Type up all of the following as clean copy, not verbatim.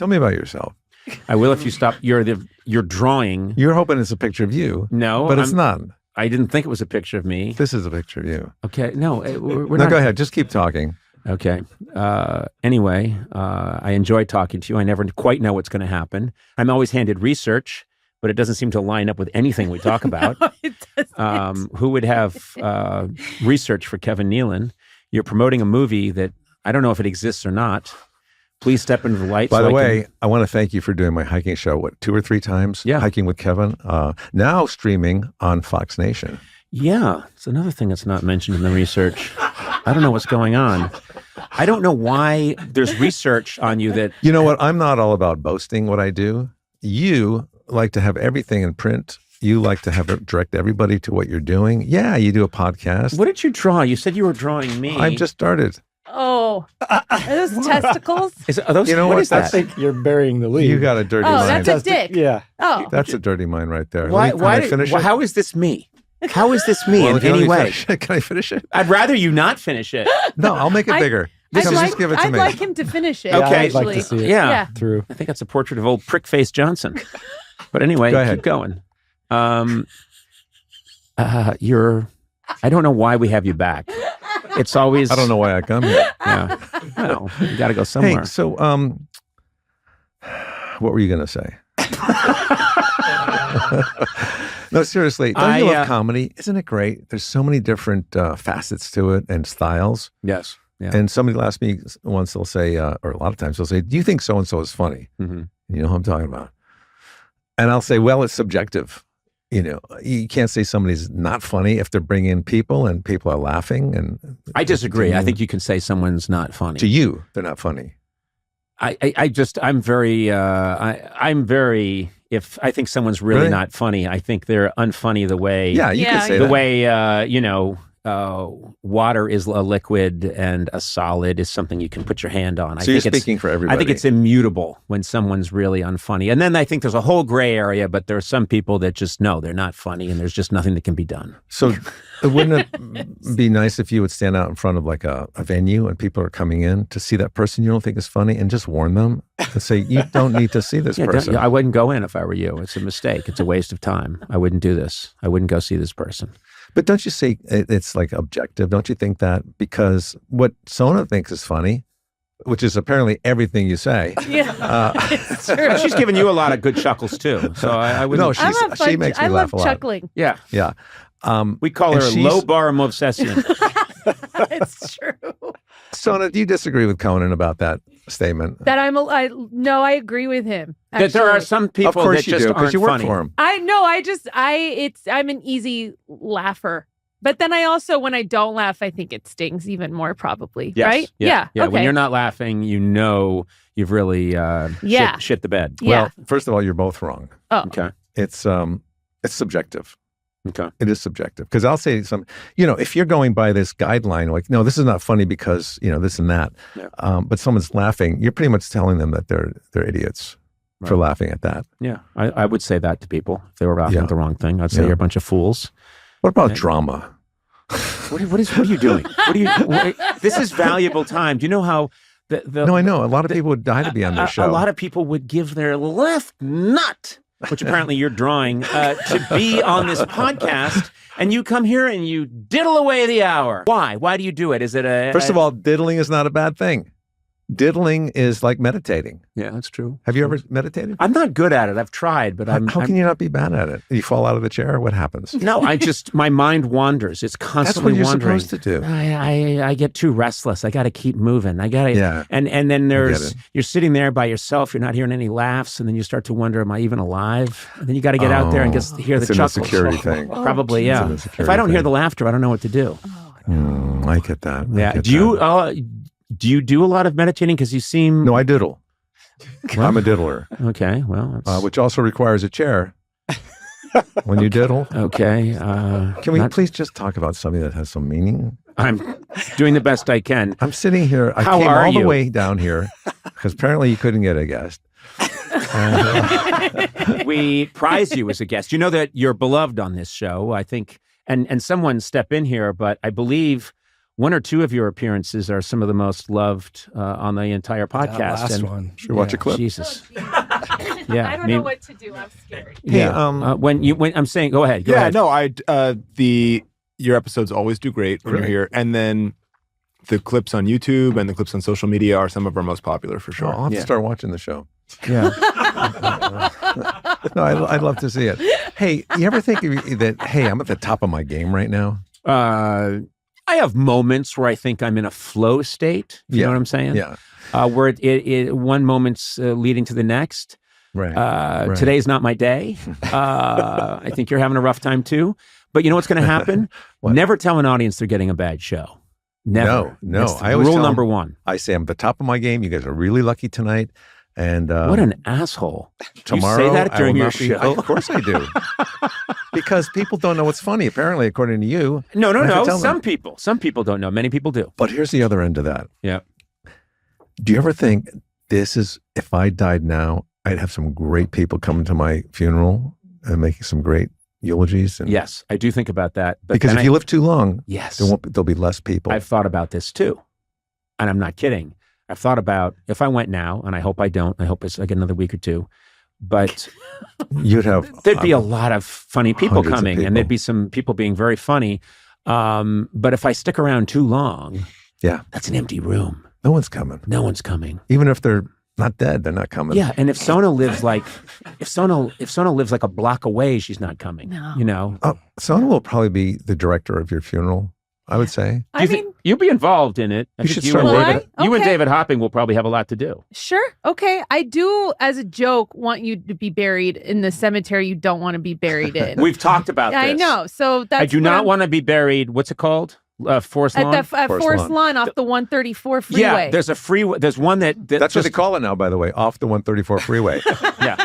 Tell me about yourself. I will if you stop. You're drawing. You're hoping it's a picture of you. No, but it's not. I didn't think it was a picture of me. This is a picture of you. Okay, no, we're no. not. Go ahead. Just keep talking. Okay. Anyway, I enjoy talking to you. I never quite know what's going to happen. I'm always handed research, but it doesn't seem to line up with anything we talk about. No, it doesn't. Who would have research for Kevin Nealon? You're promoting a movie that I don't know if it exists or not. Please step into the light. By the way, I want to thank you for doing my hiking show, 2 or 3 times? Yeah. Hiking with Kevin. Now streaming on Fox Nation. Yeah. It's another thing that's not mentioned in the research. I don't know what's going on. I don't know why there's research on you that... You know what? I'm not all about boasting what I do. You like to have everything in print. You like to have it direct everybody to what you're doing. Yeah, you do a podcast. What did you draw? You said you were drawing me. I've just started. Oh, are those testicles? Are those, You know what what? is that? I think you're burying the lead. You got a dirty Oh, mind. that's a dick. Yeah. Oh, That's a dirty mind right there. Why? Can I finish it? How is this me? How is this me Well, in if you any let me way? finish it, can I finish it? I'd rather you not finish it. No, I'll make it bigger. Just give it to I'd me. like him to finish it. Okay. I'd like actually. to see it Yeah. through. I think that's a portrait of old prick-faced Johnson. But anyway, Go ahead. keep going. I don't know why we have you back. It's always... I don't know why I come here. Yeah. Well, you got to go somewhere. Hey, so what were you going to say? No, seriously. Don't you love comedy? Isn't it great? There's so many different facets to it and styles. Yes. Yeah. And somebody will ask me once, they'll say, or a lot of times they'll say, do you think so-and-so is funny? Mhm. You know who I'm talking about? And I'll say, well, it's subjective. You know, you can't say somebody's not funny if they're bringing in people and people are laughing. And I disagree. I think you can say someone's not funny. to you, they're not funny. I'm very, if I think someone's really not funny, I think they're unfunny the way, Yeah, you can say the that. way, water is a liquid and a solid is something you can put your hand on. So you're speaking for everybody. I think it's immutable when someone's really unfunny. And then I think there's a whole gray area, but there are some people that just know they're not funny and there's just nothing that can be done. So wouldn't it be nice if you would stand out in front of like a venue and people are coming in to see that person you don't think is funny and just warn them and say, you don't need to see this person. I wouldn't go in if I were you. It's a mistake. It's a waste of time. I wouldn't do this. I wouldn't go see this person. But don't you say it's like objective? Don't you think that? Because what Sona thinks is funny, which is apparently everything you say. Yeah, it's true. She's given you a lot of good chuckles too. So I wouldn't. No, I love she makes me I laugh love a lot. chuckling. Yeah. Yeah. We call And her she's- low bar movsesian. It's true. Sona, do you disagree with Conan about that statement? That no, I agree with him. That there are actually. some Of people course that you just do, because aren't you work funny. for him. I'm an easy laugher. But then I also, when I don't laugh, I think it stings even more probably, Yes. right? Yeah. Okay. When you're not laughing, you know you've really shit the bed. Yeah. Well, first of all, you're both wrong. Oh. Okay. It's subjective. Okay. It is subjective. Because I'll say if you're going by this guideline, like, no, this is not funny because, this and that, Yeah. but someone's laughing, you're pretty much telling them that they're idiots for Right. laughing at that. Yeah. I would say that to people if they were laughing Yeah. at the wrong thing. I'd say Yeah. you're a bunch of fools. What about drama? What are you doing? This is valuable time. Do you know how No, I know. A lot of people would die to be on this show. A lot of people would give their left nut, which apparently you're drawing, to be on this podcast, and you come here and you diddle away the hour. Why? Why do you do it? Is it First of all, diddling is not a bad thing. Diddling is like meditating. Yeah, that's true. Have you ever meditated? I'm not good at it. I've tried, but How can you not be bad at it? You fall out of the chair? What happens? No, my mind wanders. It's That's constantly what you're wandering. supposed to do. I get too restless. I got to keep moving. Yeah. And then it. you're sitting there by yourself. You're not hearing any laughs, and then you start to wonder, am I even alive? And then you got to get out there and just hear the It's an chuckles. insecurity thing. Probably, It's yeah. an If insecurity I don't hear thing. the laughter, I don't know what to do. I get that. I Yeah. get Do that. you do a lot of meditating? Because you seem No, I diddle. I'm a diddler, okay. Well, that's, which also requires a chair. When you diddle. okay. Can we please just talk about something that has some meaning? I'm doing the best I can. I'm sitting here. I How came are all the you? way down here because apparently you couldn't get a guest. We prize you as a guest. You know that you're beloved on this show, I think, and someone step in here, but I believe one or two of your appearances are some of the most loved on the entire podcast. That last one. Should we watch a clip? Jesus. Yeah, I don't know what to do. I'm scared. Yeah. When I'm saying, go ahead. Go ahead. No, your episodes always do great when you're here, and then the clips on YouTube and the clips on social media are some of our most popular for sure. I'll have to start watching the show. Yeah. No, I'd love to see it. Hey, you ever think that, hey, I'm at the top of my game right now? I have moments where I think I'm in a flow state. You know what I'm saying? Yeah. Where one moment's leading to the next. Right. Today's not my day. I think you're having a rough time too. But you know what's going to happen? Never tell an audience they're getting a bad show. Never. No. That's rule number one. I say I'm at the top of my game. You guys are really lucky tonight. And what an asshole! Tomorrow, you say that during your show? Of course I do. Because people don't know what's funny. Apparently, according to you. No. Some people don't know. Many people do. But here's the other end of that. Yeah. Do you ever think if I died now, I'd have some great people coming to my funeral and making some great eulogies? Yes, I do think about that. But because if you live too long, yes, there'll be less people. I've thought about this too, and I'm not kidding. I've thought about if I went now, and I hope I don't. I hope I get another week or two. But there'd be a lot of funny people coming, and there'd be some people being very funny. But if I stick around too long, that's an empty room. No one's coming. No one's coming. Even if they're not dead, they're not coming. Yeah, and if Sona lives like a block away, she's not coming. No. You know, Sona will probably be the director of your funeral, I would say. You'll be involved in it. I think you and David Hopping will probably have a lot to do. Sure. Okay. I do, as a joke, want you to be buried in the cemetery you don't want to be buried in. We've talked about this. I know. So that's I do not want to be buried. What's it called? Forest Lawn? At Forest Lawn off the 134 freeway. Yeah, there's a freeway. There's one that's what they call it now, by the way, off the 134 freeway. Yeah.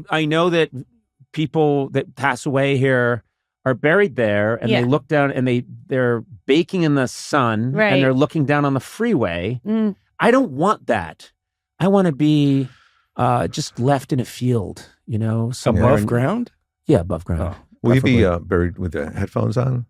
I know that people that pass away here are buried there, and they look down and they're baking in the sun, and they're looking down on the freeway. I don't want that. I want to be just left in a field, somewhere above ground. Yeah, above ground. Will you be buried with the headphones on?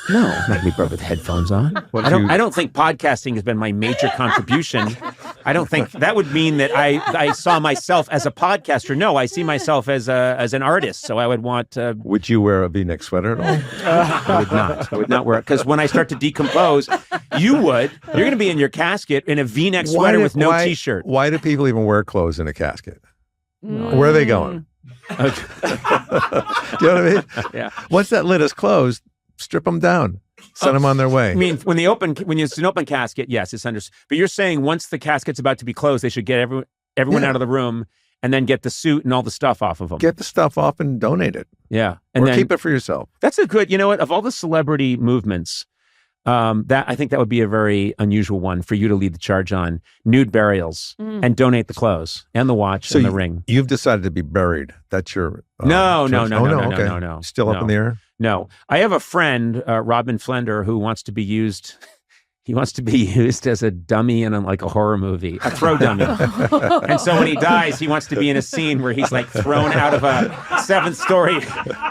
No, I'm not going to be buried with headphones on. I don't think podcasting has been my major contribution. I don't think that would mean that I saw myself as a podcaster. No, I see myself as an artist. So I would want. Would you wear a V-neck sweater at all? I would not. I would not wear it because when I start to decompose, you would. You're going to be in your casket in a V-neck sweater with no T-shirt. Why do people even wear clothes in a casket? Where are they going? Okay. Do you know what I mean? Yeah. Once that lid is closed, strip them down, send them on their way. I mean, when it's an open casket, yes, it's understood. But you're saying once the casket's about to be closed, they should get everyone out of the room and then get the suit and all the stuff off of them. Get the stuff off and donate it. Yeah, or keep it for yourself. That's a good. You know what? Of all the celebrity movements, I think that would be a very unusual one for you to lead the charge on: nude burials and donate the clothes and the watch and the ring. You've decided to be buried. That's your no. Still up in the air. No, I have a friend, Robin Flender, who wants to be used. He wants to be used as a dummy in like a horror movie, a throw dummy. And so when he dies, he wants to be in a scene where he's like thrown out of a 7th-story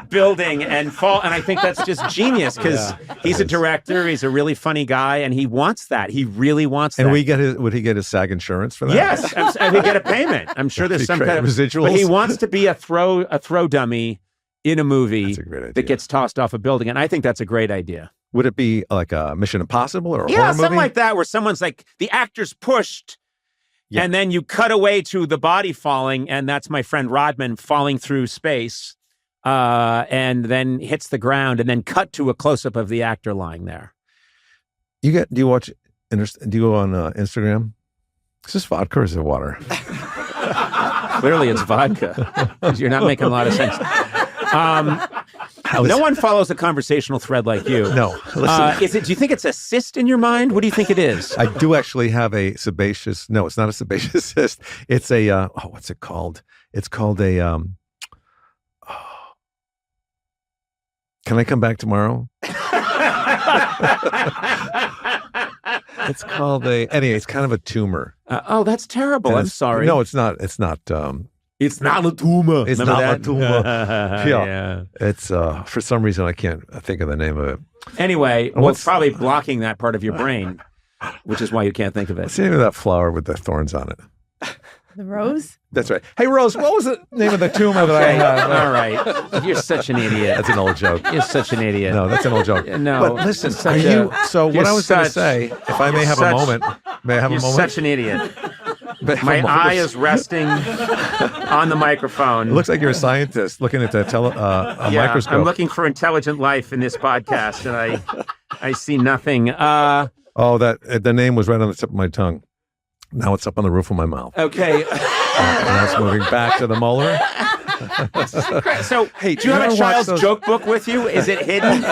building and fall. And I think that's just genius because he's a director. He's a really funny guy, and he wants that. He really wants that. And would he get his SAG insurance for that? Yes, and he get a payment. I'm sure there's some kind of residuals. But he wants to be a throw dummy in a movie that gets tossed off a building, and I think that's a great idea. Would it be like a Mission Impossible or a horror movie? Something like that, where someone's like, the actor's pushed, and then you cut away to the body falling, and that's my friend Rodman falling through space, and then hits the ground, and then cut to a close-up of the actor lying there. Do you go on Instagram? Is this vodka or is it water? Clearly it's vodka, because you're not making a lot of sense. No one follows a conversational thread like you. No. Listen. Do you think it's a cyst in your mind? What do you think it is? I do actually have a sebaceous. No, it's not a sebaceous cyst. It's a. What's it called? It's called a. Can I come back tomorrow? It's called a. Anyway, it's kind of a tumor. That's terrible. I'm sorry. No, it's not. It's not. It's not a tumor. It's Remember not a that? tumor. Yeah. It's for some reason I can't think of the name of it. Anyway, well, it's probably blocking that part of your brain, which is why you can't think of it. What's the name of that flower with the thorns on it? The rose? That's right. Hey, Rose, what was the name of the tumor that I had? All right. You're such an idiot. That's an old joke. You're such an idiot. No, that's an old joke. No. But listen, Such a- so what you're I was going to such- say, if I may have a moment, may I have a You're moment? such an idiot. May I have a My moment? eye is resting on the microphone. It looks like you're a scientist looking at the microscope. I'm looking for intelligent life in this podcast, and I see nothing. The name was right on the tip of my tongue. Now it's up on the roof of my mouth. Okay. Now it's moving back to the molar. So, Hey, do you have ever a watch child's those- joke book with you? Is it hidden?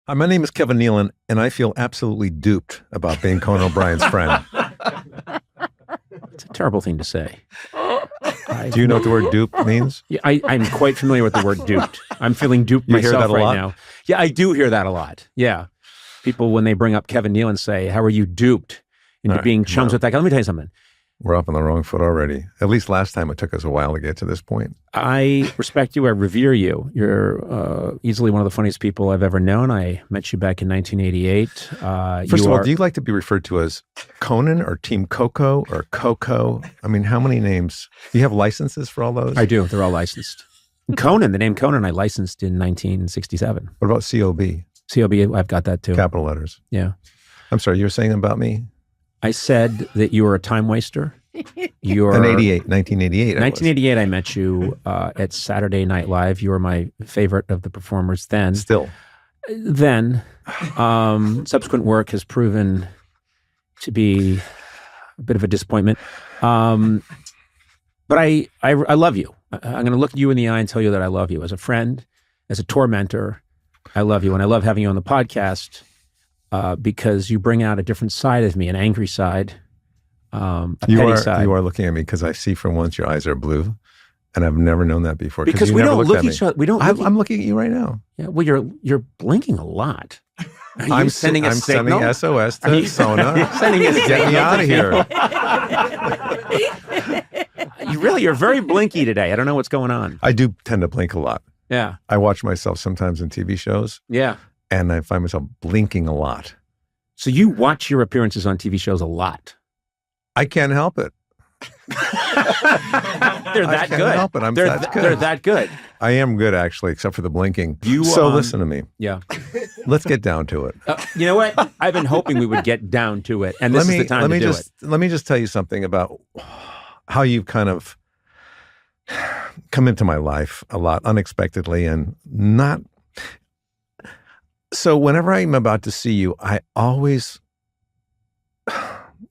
My name is Kevin Nealon, and I feel absolutely duped about being Conan O'Brien's friend. It's a terrible thing to say. Do you know what the word dupe means? Yeah, I'm quite familiar with the word duped. I'm feeling duped You hear myself that a right lot? now. Yeah, I do hear that a lot. Yeah. People, when they bring up Kevin Nealon, say, how are you duped into All right, being come chums on. with that guy? Let me tell you something. We're up on the wrong foot already. At least last time it took us a while to get to this point. I respect you. I revere you. You're easily one of the funniest people I've ever known. I met you back in 1988. First of all, do you like to be referred to as Conan or Team Coco or Coco? I mean, how many names? Do you have licenses for all those? I do. They're all licensed. Conan, the name Conan, I licensed in 1967. What about COB? COB, I've got that too. Capital letters. Yeah. I'm sorry, you were saying about me? I said that you were a time waster. You're In 1988. 1988, I met you at Saturday Night Live. You were my favorite of the performers then. Still. Then, subsequent work has proven to be a bit of a disappointment. But I love you. I'm going to look you in the eye and tell you that I love you as a friend, as a tormentor. I love you, and I love having you on the podcast because you bring out a different side of me, an angry side, a petty side. You are looking at me because I see for once your eyes are blue, and I've never known that before. Because you we never don't looked look at each me. other. We don't. I'm looking at you right now. Yeah. Well, you're blinking a lot. Are you I'm sending a I'm signal? sending SOS Are to you Sona. sending a Get me out of here. You're very blinky today. I don't know what's going on. I do tend to blink a lot. Yeah. I watch myself sometimes in TV shows, Yeah. and I find myself blinking a lot. So you watch your appearances on TV shows a lot. I can't help it. They're I that can't good. help it. I'm They're that good. They're that good. I am good, actually, except for the blinking. You, so listen to me. Yeah. Let's get down to it. You know what? I've been hoping we would get down to it, and this is the time to do it. Let me just tell you something about how you've kind of come into my life a lot unexpectedly and not. So whenever I'm about to see you, I always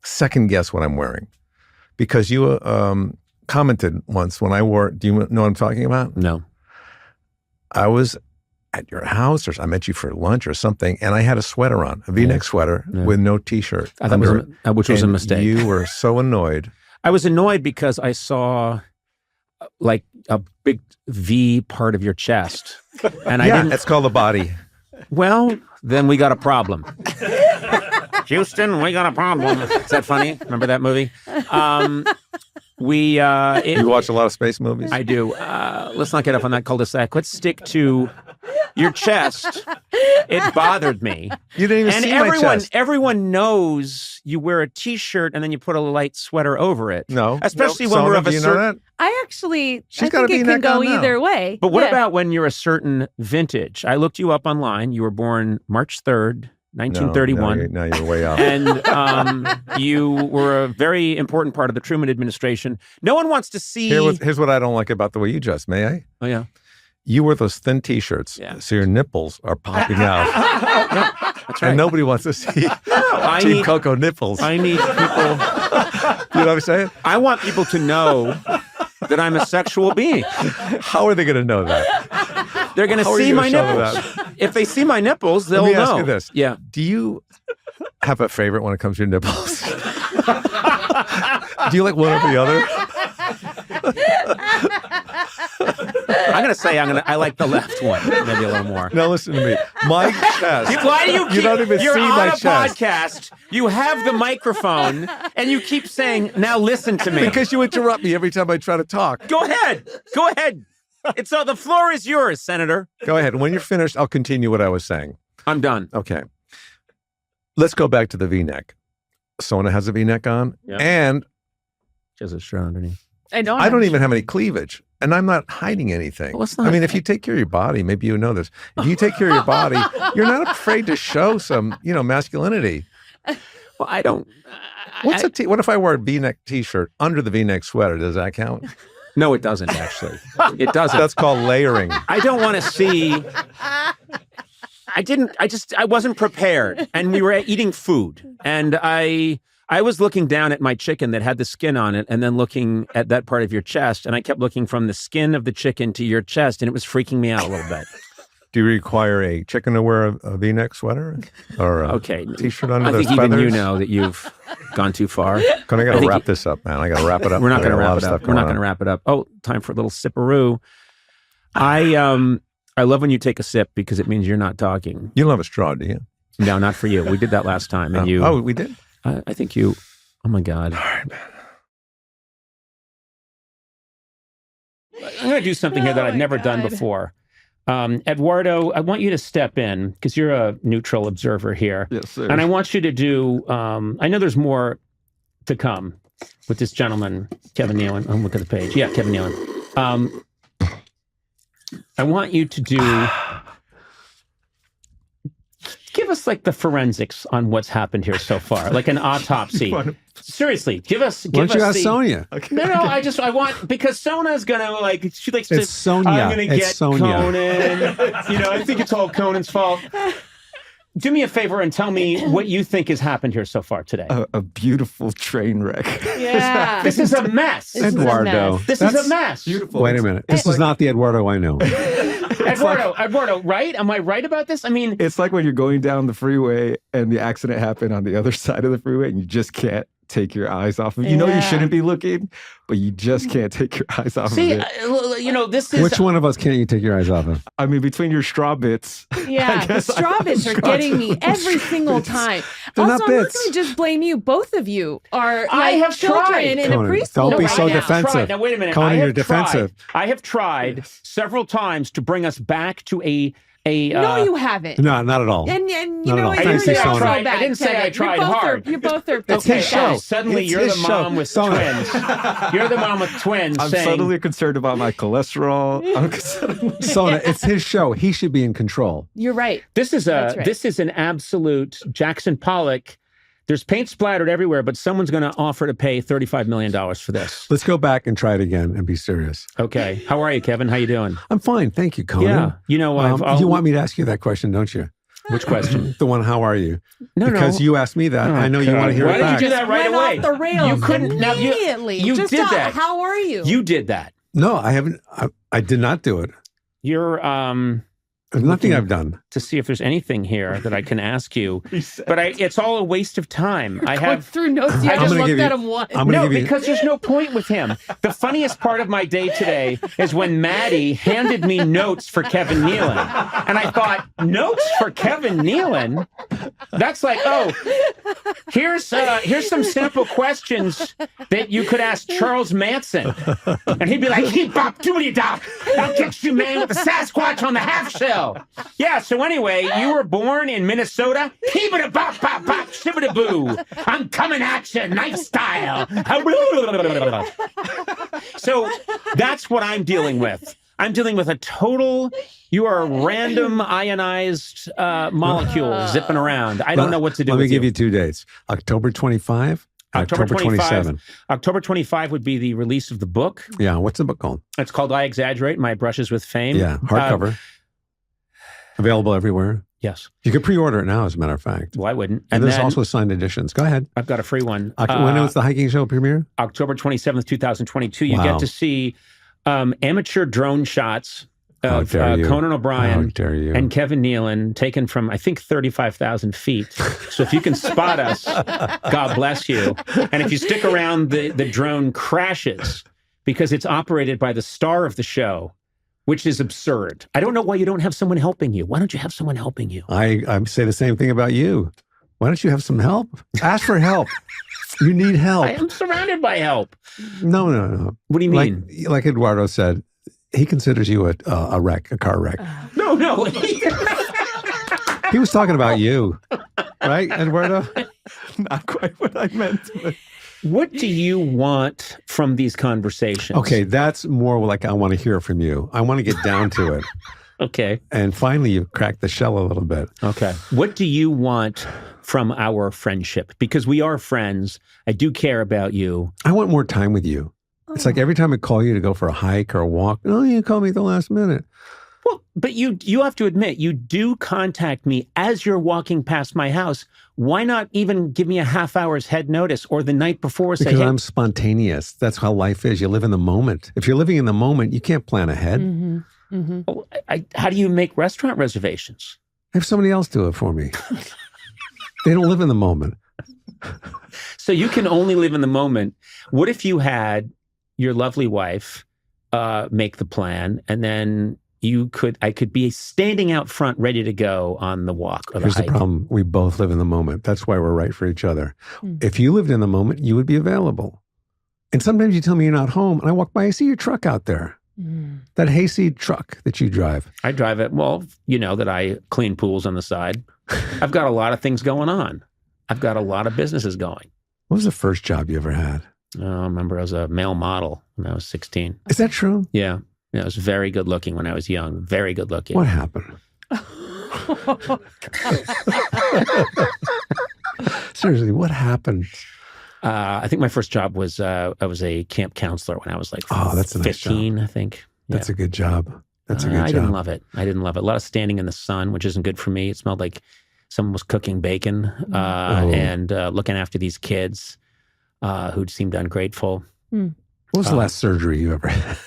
second guess what I'm wearing, because you commented once when I wore. Do you know what I'm talking about? No. I was at your house, or I met you for lunch or something, and I had a sweater on, a V-neck sweater with no T-shirt. I thought which was a mistake. You were so annoyed. I was annoyed because I saw like a big V part of your chest, and I didn't. It's called the body. Well, then we got a problem. Houston, we got a problem. Is that funny? Remember that movie? You watch a lot of space movies? I do. Let's not get up on that cul-de-sac. Let's stick to your chest. It bothered me. You didn't even see my chest. Everyone knows you wear a T-shirt and then you put a light sweater over it. No. Especially when Sona, we're of a do you know certain... that? I actually, She's I got a think it V-neck can go on now. either way. But what Yeah. about when you're a certain vintage? I looked you up online. You were born March 3rd, 1931. No, you're way out. And you were a very important part of the Truman administration. No one wants to see... Here's what I don't like about the way you dress. May I? Oh, yeah. You wear those thin T-shirts, so your nipples are popping out. That's right. And nobody wants to see Team Coco nipples. I need people... You know what I'm saying? I want people to know that I'm a sexual being. How are they going to know that? They're going to How are see you my gonna show nipples. If they see my nipples, they'll know. Let me ask you this. Yeah. Do you have a favorite when it comes to your nipples? Do you like one over the other? I'm gonna say I like the left one maybe a little more. Now listen to me. My chest. Why do you keep? don't even you're see on my a chest. podcast. You have the microphone, and you keep saying, "Now listen to me." Because you interrupt me every time I try to talk. Go ahead. Go ahead. It's the floor is yours, Senator. Go ahead. When you're finished, I'll continue what I was saying. I'm done. Okay. Let's go back to the V-neck. Sona has a V-neck on, and Just a straw underneath. I don't even have any cleavage, and I'm not hiding anything. Well, it's not- I mean, if you take care of your body, maybe you know this. If you take care of your body, you're not afraid to show some, masculinity. Well, I don't. What if I wear a V-neck T-shirt under the V-neck sweater? Does that count? No, it doesn't actually. It doesn't. That's called layering. I don't want to see. I wasn't prepared, and we were eating food, and I was looking down at my chicken that had the skin on it, and then looking at that part of your chest, and I kept looking from the skin of the chicken to your chest, and it was freaking me out a little bit. Do you require a chicken to wear a V-neck sweater or a T-shirt under those I think feathers? even you know that you've gone too far. I got to wrap this up, man. I got to wrap it up. We're not going to wrap it up. We're not going to wrap it up. Oh, time for a little sipperoo. I love when you take a sip because it means you're not talking. You don't have a straw, do you? No, not for you. We did that last time, and you. Oh, we did. I think you. Oh my God. All right, man. I'm going to do something here that I've never done before. Eduardo, I want you to step in because you're a neutral observer here. Yes, sir. And I want you to do, I know there's more to come with this gentleman, Kevin Nealon. Oh, look at the page. Yeah, Kevin Nealon. I want you to do, give us like the forensics on what's happened here so far, like an autopsy. Seriously, give us. Why don't you ask Sonia? No, I want, because Sona's gonna she likes to. It's Sonia. I'm gonna It's get Sonia. Conan. I think it's all Conan's fault. Do me a favor and tell me what you think has happened here so far today. A beautiful train wreck. Yeah. This is a mess. Eduardo. This is a mess. Beautiful. Wait a minute. This is not the Eduardo I know. Eduardo, right? Am I right about this? I mean, It's like when you're going down the freeway and the accident happened on the other side of the freeway and you just can't take your eyes off of it. You know you shouldn't be looking, but you just can't take your eyes off of it. This is... Which one of us can't you take your eyes off of? I mean, between your straw bits. Yeah, the straw bits are getting me every single time. They're also, not I'm not bits. going to just blame you. Both of you are I have children tried. in Conan, a preschool don't be so right now. defensive. Now, wait a minute. Conan, I have you're defensive. I have tried several times to bring us back to a No, you haven't. No, not at all. And you Not at know all. what? Thank You're you, so Sona. bad, I didn't say I Kevin. tried You're both hard. You're both are. It's his show. Suddenly It's you're his the mom show. with Sona. twins. You're the mom with twins I'm saying... suddenly concerned about my cholesterol. I'm concerned. Sona, it's his show. He should be in control. You're right. This is That's right. This is an absolute Jackson Pollock. There's paint splattered everywhere, but someone's going to offer to pay $35 million for this. Let's go back and try it again and be serious. Okay. How are you, Kevin? How you doing? I'm fine. Thank you, Conan. Yeah. You know, you want me to ask you that question, don't you? Which question? The one, how are you? No, because you asked me that. Oh, I know you God. want to hear Why it did you back. do that right Went away? off the rails You couldn't immediately. You Just did that. How are you? You did that. No, I haven't. I did not do it. You're There's nothing I've done. to see if there's anything here that I can ask you, but it's all a waste of time. I Going have through notes. You I'm just gonna looked give you- at him once. I'm gonna no, give you- because there's no point with him. The funniest part of my day today is when Maddie handed me notes for Kevin Nealon. And I thought, notes for Kevin Nealon? That's like, oh, here's some sample questions that you could ask Charles Manson. And he'd be like, heep bop doobly dop. I'll catch you, man, with the Sasquatch on the half shell. Yeah, so anyway, you were born in Minnesota. Keep-a bop bop bop shibbity boo. I'm coming at you, knife style. So that's what I'm dealing with. I'm dealing with a total, you are a random ionized molecule zipping around. I don't know what to do Let with me give you 2 dates. October 25, October 27. October 25 would be the release of the book. Yeah, what's the book called? It's called I Exaggerate, My Brushes with Fame. Yeah, hardcover. Available everywhere. Yes. You can pre-order it now, as a matter of fact. Well, I wouldn't. And And there's then also signed editions. Go ahead. I've got a free one. When was the hiking show premiere? October 27th, 2022. You Wow. get to see amateur drone shots How of dare you. Conan How O'Brien dare you. and Kevin Nealon, taken from, I think, 35,000 feet. So if you can spot us, God bless you. And if you stick around, the drone crashes. because it's operated by the star of the show, which is absurd. I don't know why you don't have someone helping you. Why don't you have someone helping you? I say the same thing about you. Why don't you have some help? Ask for help. You need help. I am surrounded by help. No. What do you mean? Like Eduardo said, he considers you a car wreck. No. He was talking about you, right, Eduardo? Not quite what I meant. But... What do you want from these conversations? Okay, that's more like I want to hear from you. I want to get down to it. Okay. And finally, you've cracked the shell a little bit. Okay. What do you want from our friendship? Because we are friends. I do care about you. I want more time with you. It's like every time I call you to go for a hike or a walk, you call me at the last minute. Well, but you have to admit, you do contact me as you're walking past my house. Why not even give me a half hour's head notice or the night before? Because I'm spontaneous. That's how life is. You live in the moment. If you're living in the moment, you can't plan ahead. Mm-hmm. Mm-hmm. Oh, how do you make restaurant reservations? Have somebody else do it for me. They don't live in the moment. So you can only live in the moment. What if you had your lovely wife make the plan, and then I could be standing out front ready to go on the walk or the Here's hike. the problem. We both live in the moment. That's why we're right for each other. If you lived in the moment, you would be available. And sometimes you tell me you're not home, and I walk by, I see your truck out there. That hayseed truck that you drive. I drive it. Well, you know that I clean pools on the side. I've got a lot of things going on. I've got a lot of businesses going. What was the first job you ever had? I remember I was a male model when I was 16. Is that true? Yeah. I was very good looking when I was young. Very good looking. What happened? Seriously, what happened? I think my first job was I was a camp counselor when I was like that's a nice 15, job. I think. That's a good job. That's a good job. I didn't love it. I didn't love it. A lot of standing in the sun, which isn't good for me. It smelled like someone was cooking bacon and looking after these kids who seemed ungrateful. What was the last surgery you ever had?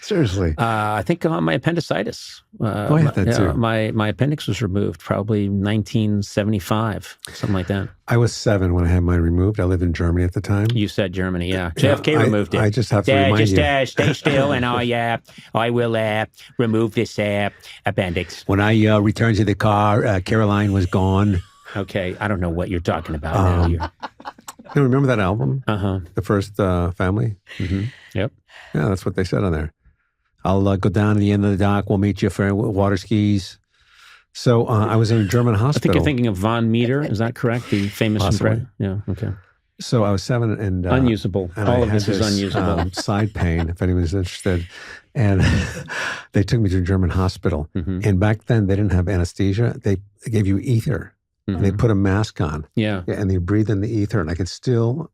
Seriously. I think my appendicitis. I had that too. My appendix was removed probably 1975, something like that. I was 7 when I had mine removed. I lived in Germany at the time. You said Germany, yeah. JFK removed it. I just have to remind you. Stay still and I will remove this appendix. When I returned to the car, Caroline was gone. Okay, I don't know what you're talking about now. You remember that album? Uh-huh. The First Family? Mm-hmm. Yep. Yeah, that's what they said on there. I'll go down to the end of the dock. We'll meet you for water skis. So I was in a German hospital. I think you're thinking of Von Meter. Is that correct? The famous Possibly. Yeah, okay. So I was 7 and... unusable. And all I of had this is unusable. Side pain, if anyone's interested. And they took me to a German hospital. Mm-hmm. And back then, they didn't have anesthesia. They gave you ether. Mm-hmm. And they put a mask on. Yeah. And they breathed in the ether. And I could still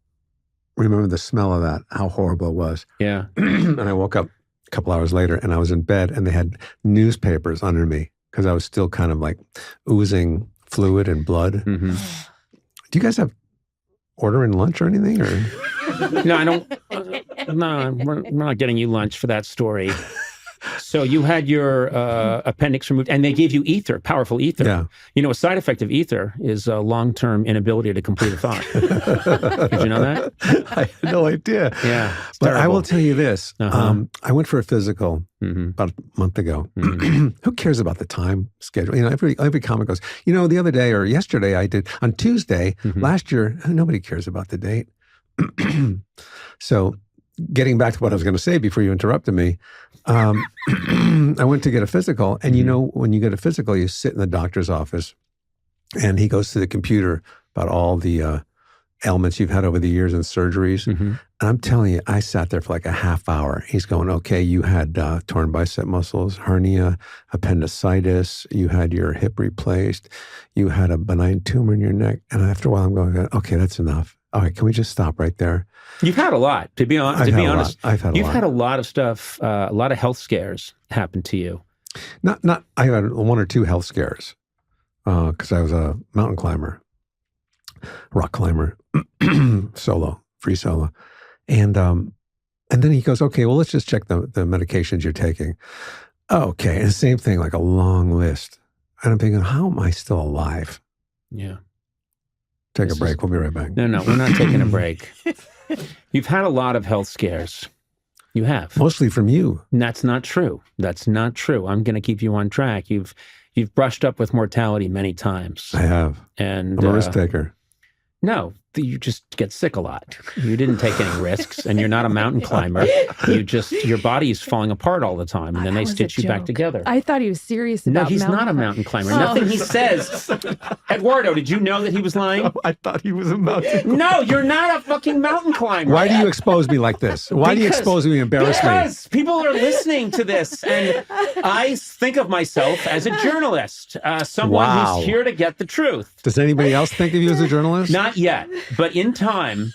remember the smell of that, how horrible it was. Yeah. And I woke up a couple hours later and I was in bed and they had newspapers under me because I was still kind of like oozing fluid and blood. Mm-hmm. Do you guys have ordering lunch or anything? Or? No, I don't. No, we're not getting you lunch for that story. So you had your appendix removed, and they gave you ether, powerful ether. Yeah. You know, a side effect of ether is a long-term inability to complete a thought. Did you know that? I had no idea. Yeah. But terrible. I will tell you this. Uh-huh. I went for a physical about a month ago. Who cares about the time schedule? You know, every comic goes, you know, the other day or yesterday I did, on Tuesday, last year, nobody cares about the date. So getting back to what I was going to say before you interrupted me, I went to get a physical. And you know, when you get a physical, you sit in the doctor's office and he goes to the computer about all the ailments you've had over the years and surgeries. And I'm telling you, I sat there for like a half hour. He's going, okay, you had torn bicep muscles, hernia, appendicitis, you had your hip replaced, you had a benign tumor in your neck. And after a while, I'm going, okay, that's enough. All right, can we just stop right there? You've had a lot, to be honest. I've had a lot. You've had a lot of stuff, a lot of health scares happen to you. I had 1 or 2 health scares because I was a mountain climber, rock climber, free solo. And then he goes, okay, well, let's just check the medications you're taking. Okay, and the same thing, like a long list. And I'm thinking, how am I still alive? Yeah. Take a break. We'll be right back. No, we're not taking a break. You've had a lot of health scares. You have. Mostly from you. And that's not true. That's not true. I'm going to keep you on track. You've brushed up with mortality many times. I have. And I'm a risk taker. No, you just get sick a lot. You didn't take any risks, and you're not a mountain climber. Your body is falling apart all the time, and then they stitch you back together. I thought he was serious about No, he's not a mountain climber. Nothing he says. Eduardo, did you know that he was lying? Oh, I thought he was a mountain climber. No, you're not a fucking mountain climber. Why do you expose me like this? Why do you expose me and embarrass me? Because people are listening to this, and I think of myself as a journalist, someone who's here to get the truth. Does anybody else think of you as a journalist? Not yet, but in time,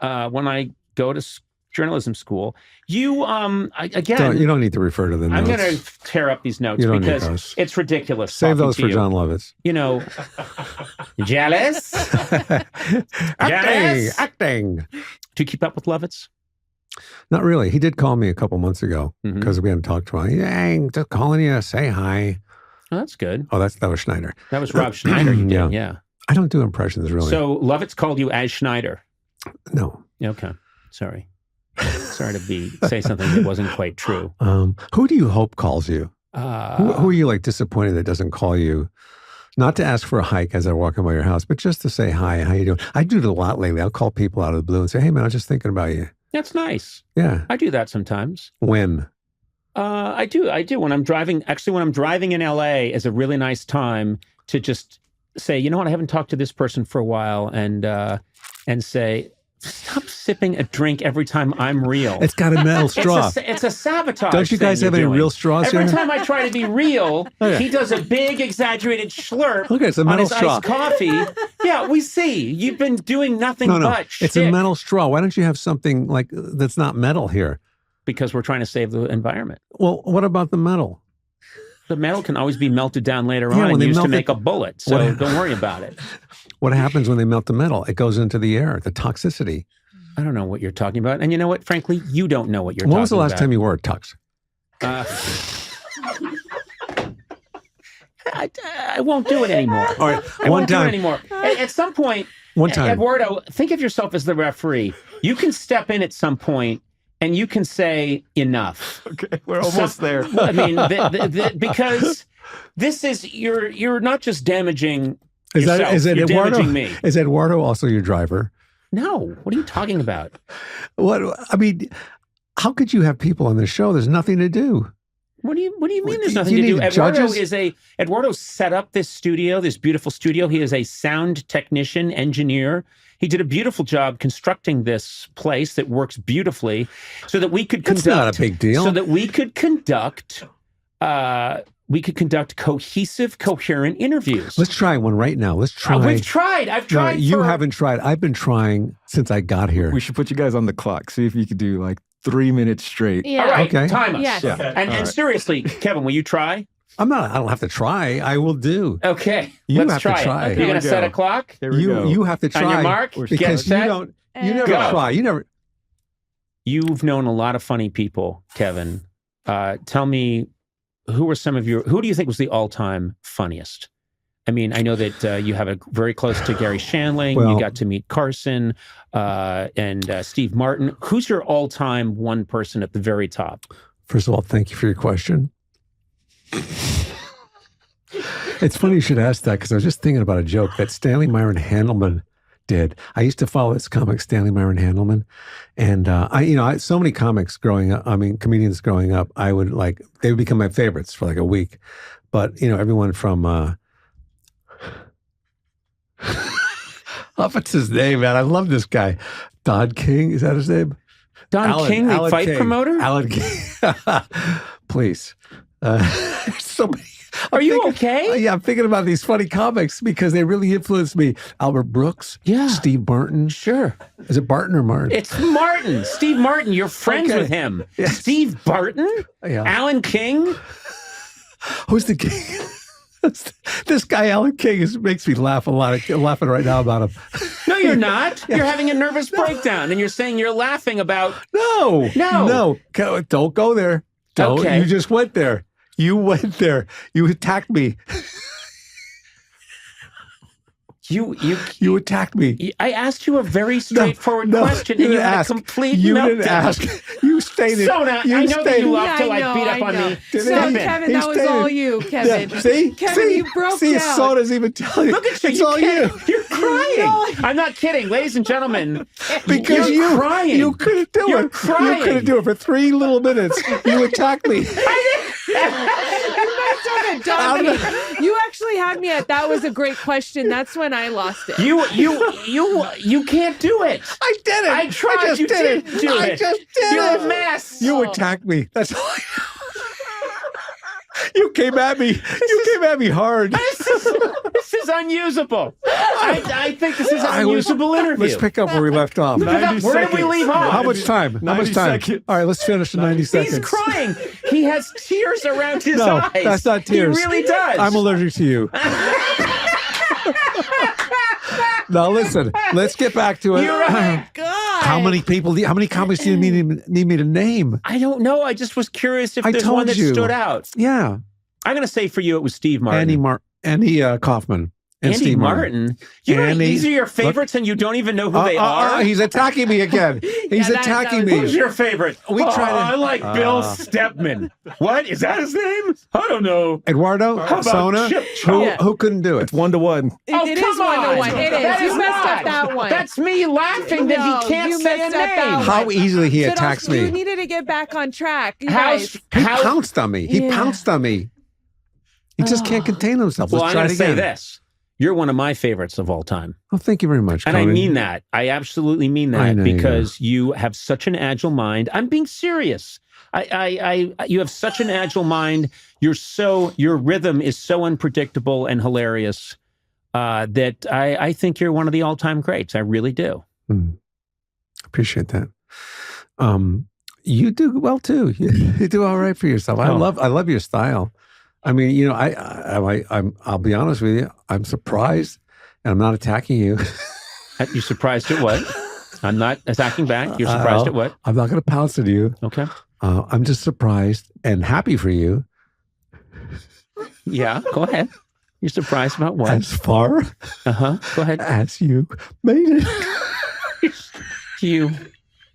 when I go to journalism school, you don't need to refer to the notes. I'm going to tear up these notes because it's ridiculous. Save those for John Lovitz. Jealous? Acting. Do you keep up with Lovitz? Not really. He did call me a couple months ago because we hadn't talked to him. Hey, just calling you to say hi. Oh, that's good. Oh, that was Schneider. That was Rob Schneider you did, yeah. I don't do impressions, really. So Lovitz called you as Schneider? No. Okay. Sorry to say something that wasn't quite true. Who do you hope calls you? Who are you disappointed that doesn't call you? Not to ask for a hike as they're walking by your house, but just to say hi, how you doing? I do it a lot lately. I'll call people out of the blue and say, hey man, I was just thinking about you. That's nice. Yeah. I do that sometimes. When? I do. When I'm driving in LA is a really nice time to just say, you know what, I haven't talked to this person for a while, and say, stop sipping a drink every time I'm real. It's got a metal straw. It's a sabotage. Don't you guys have any real straws every here? Every time I try to be real, he does a big exaggerated slurp it's a metal on his straw. iced coffee. Yeah, we see. You've been doing nothing but shtick. It's a metal straw. Why don't you have something that's not metal here? Because we're trying to save the environment. Well, what about the metal? The metal can always be melted down later on and used to make a bullet. So don't worry about it. What happens when they melt the metal? It goes into the air, the toxicity. I don't know what you're talking about. And you know what? Frankly, you don't know what you're talking about. When was the last time you wore a tux? I won't do it anymore. All right. I won't do it anymore. At some point, Eduardo, think of yourself as the referee. You can step in at some point and you can say enough. Okay, we're almost there. I mean, because this is you're not just damaging yourself. You're damaging me. Is Eduardo also your driver? No. What are you talking about? How could you have people on the show? There's nothing to do. What do you mean? There's nothing to do. Eduardo set up this studio, this beautiful studio. He is a sound technician, engineer. He did a beautiful job constructing this place that works beautifully, so that we could conduct. That's not a big deal. So that we could conduct. Cohesive, coherent interviews. Let's try one right now. Let's try. We've tried. I've tried. No, you haven't tried. I've been trying since I got here. We should put you guys on the clock. See if you could do 3 minutes straight. Yeah. All right. Okay. Time us. Yes. Yeah. And seriously, Kevin, will you try? I don't have to try. I will do. Okay. You Let's have try to try. it. You're going to set a clock? Here we go. You have to try. On your mark, because get set. you never Go. try. You never. You've known a lot of funny people, Kevin. Tell me, who do you think was the all-time funniest? I mean, I know that you have a very close to Gary Shandling. Well, you got to meet Carson and Steve Martin. Who's your all-time one person at the very top? First of all, thank you for your question. It's funny you should ask that, because I was just thinking about a joke that Stanley Myron Handelman did. I used to follow this comic, Stanley Myron Handelman, and I so many comics growing up. I mean, comedians growing up. I would they would become my favorites for a week. But everyone from what's his name, man? I love this guy, Don King. Is that his name? Don King, the fight King. promoter. Alan King. Please. So many. Are you okay? Yeah, I'm thinking about these funny comics because they really influenced me. Albert Brooks, Yeah. Steve Martin. Sure. Is it Barton or Martin? It's Martin. Steve Martin. You're friends Okay. with him. Yes. Steve Barton? Yeah. Alan King? Who's the king? This guy, Alan King, makes me laugh a lot. I'm laughing right now about him. No, you're not. You're having a nervous breakdown, and you're saying you're laughing about... No. Don't go there. Don't. Okay. You just went there. You went there. You attacked me. You attacked me. I asked you a very straightforward question, and you had a complete You meltdown. didn't ask. You stated. Sona, I know that you love to I beat up know. on me. No, Stop it. Kevin, that was all you, Kevin. Yeah, see? Kevin, you broke see, down. Sona's even telling you. Look at you. It's all you. You're crying. I'm not kidding, ladies and gentlemen. Because you're crying. You couldn't do You're it. crying. You couldn't do it for 3 little minutes. You attacked me. You actually had me at that was a great question. That's when I lost it. You can't do it. I did it. I tried. I just You did didn't it. do I it. just did You're it. a mess. You attacked me. That's all I know. You came at me. You came at me hard. This is unusable. I think this is an unusable interview. Let's pick up where we left off. Where did we leave off? How much time? How much time? seconds. All right, let's finish in 90 seconds. He's crying. He has tears around his No, eyes. that's not tears. He really does. I'm allergic to you. Now listen, let's get back to it. You're right. God. How many comics do you need me to name? I don't know. I just was curious if I there's told one that you. stood out. Yeah, I'm going to say for you it was Steve Martin. Andy Kaufman. And Andy Steve Martin. You know, Andy- these are your favorites and you don't even know who they are? He's attacking me again. He's attacking me. Who's your favorite? We try to- I like Bill Stepman. What? Is that his name? I don't know. Eduardo, How about Sona, Chip who, Chop? who couldn't do it? 1-to-1. It is 1-to-1. It is. That You messed not. up that one. That's me laughing that No, he can't you say a messed up that name. one. How easily he But attacks also, You me. needed to get back on track. You How's- guys. He how- pounced on me. He Yeah. pounced on me. He just can't contain himself. Well, Let's I'm try going it to say again. this. You're one of my favorites of all time. Oh, thank you very much, And I Conan. mean that. I absolutely mean I that know you because you have such an agile mind. I'm being serious. You have such an agile mind. Your rhythm is so unpredictable and hilarious that I think you're one of the all-time greats. I really do. Appreciate that. You do well too. You do all right for yourself. I love your style. I mean, you know, I'll be honest with you. I'm surprised, and I'm not attacking you. You're surprised at what? I'm not attacking back. You're surprised at what? I'm not going to pounce at you. Okay. I'm just surprised and happy for you. Yeah, go ahead. You're surprised about what? As far Go ahead. as you made it.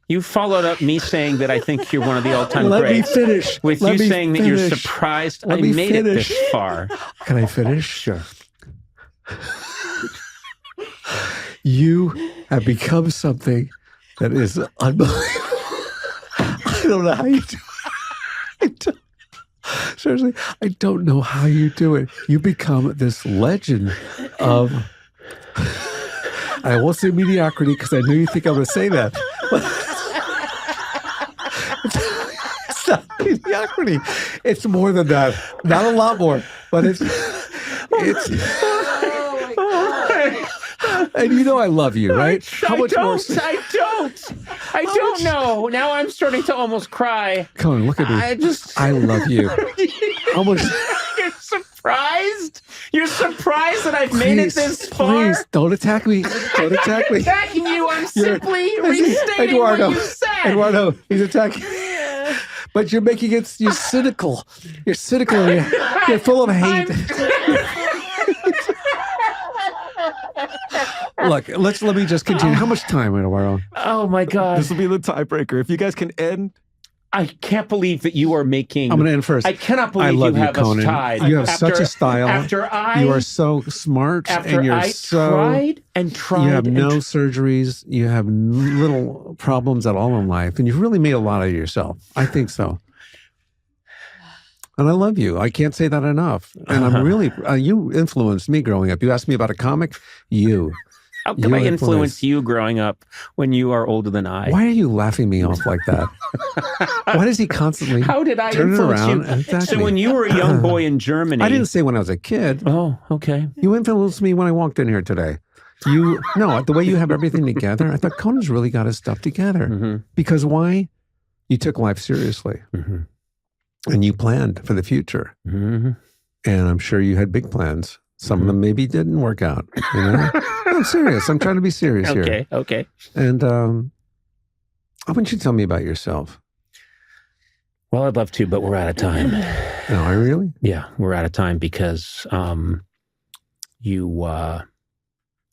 You followed up me saying that I think you're one of the all-time Let greats. me finish. With Let you me saying that you're finish. surprised Let I me made it finish. this far. Can I finish? Sure. You have become something that is unbelievable. I don't know how you do it. Seriously, I don't know how you do it. You become this legend of, I won't say mediocrity because I know you think I'm going to say that. It's not mediocrity. It's more than that. Not a lot more, but it's. And you know I love you, right? I don't know. Now I'm starting to almost cry. Conan, look at me. I love you. How much? You're surprised? You're surprised that I've made it this far? Please, don't attack me. Don't attack me. Attacking you. I'm simply restating what you said. Eduardo, he's attacking. But you're making it. You're cynical. You're cynical. You're full of hate. Look, let me just continue. How much time, Eduardo? Oh my God. This will be the tiebreaker. If you guys can end. I can't believe that you are making. I'm going to end first. I cannot believe I love you have Conan. us tied. You have such a style. You are so smart, After and you're I tried and tried. You have and no surgeries. You have little problems at all in life, and you've really made a lot of yourself. I think so. And I love you. I can't say that enough. And I'm really, you influenced me growing up. You asked me about a comic? How can I influence you growing up when you are older than I? Why are you laughing me off like that? Why does he constantly How did I turn influence around you? and attack So me? when you were a young boy in Germany. I didn't say when I was a kid. Oh, okay. You influenced me when I walked in here today. No, the way you have everything together, I thought Conan's really got his stuff together. Mm-hmm. Because why? You took life seriously. Mm-hmm. And you planned for the future. Mm-hmm. And I'm sure you had big plans. Some of them maybe didn't work out. You know? I'm serious. I'm trying to be serious here. Okay. And I want you to tell me about yourself. Well, I'd love to, but we're out of time. No, I really? Yeah, we're out of time because you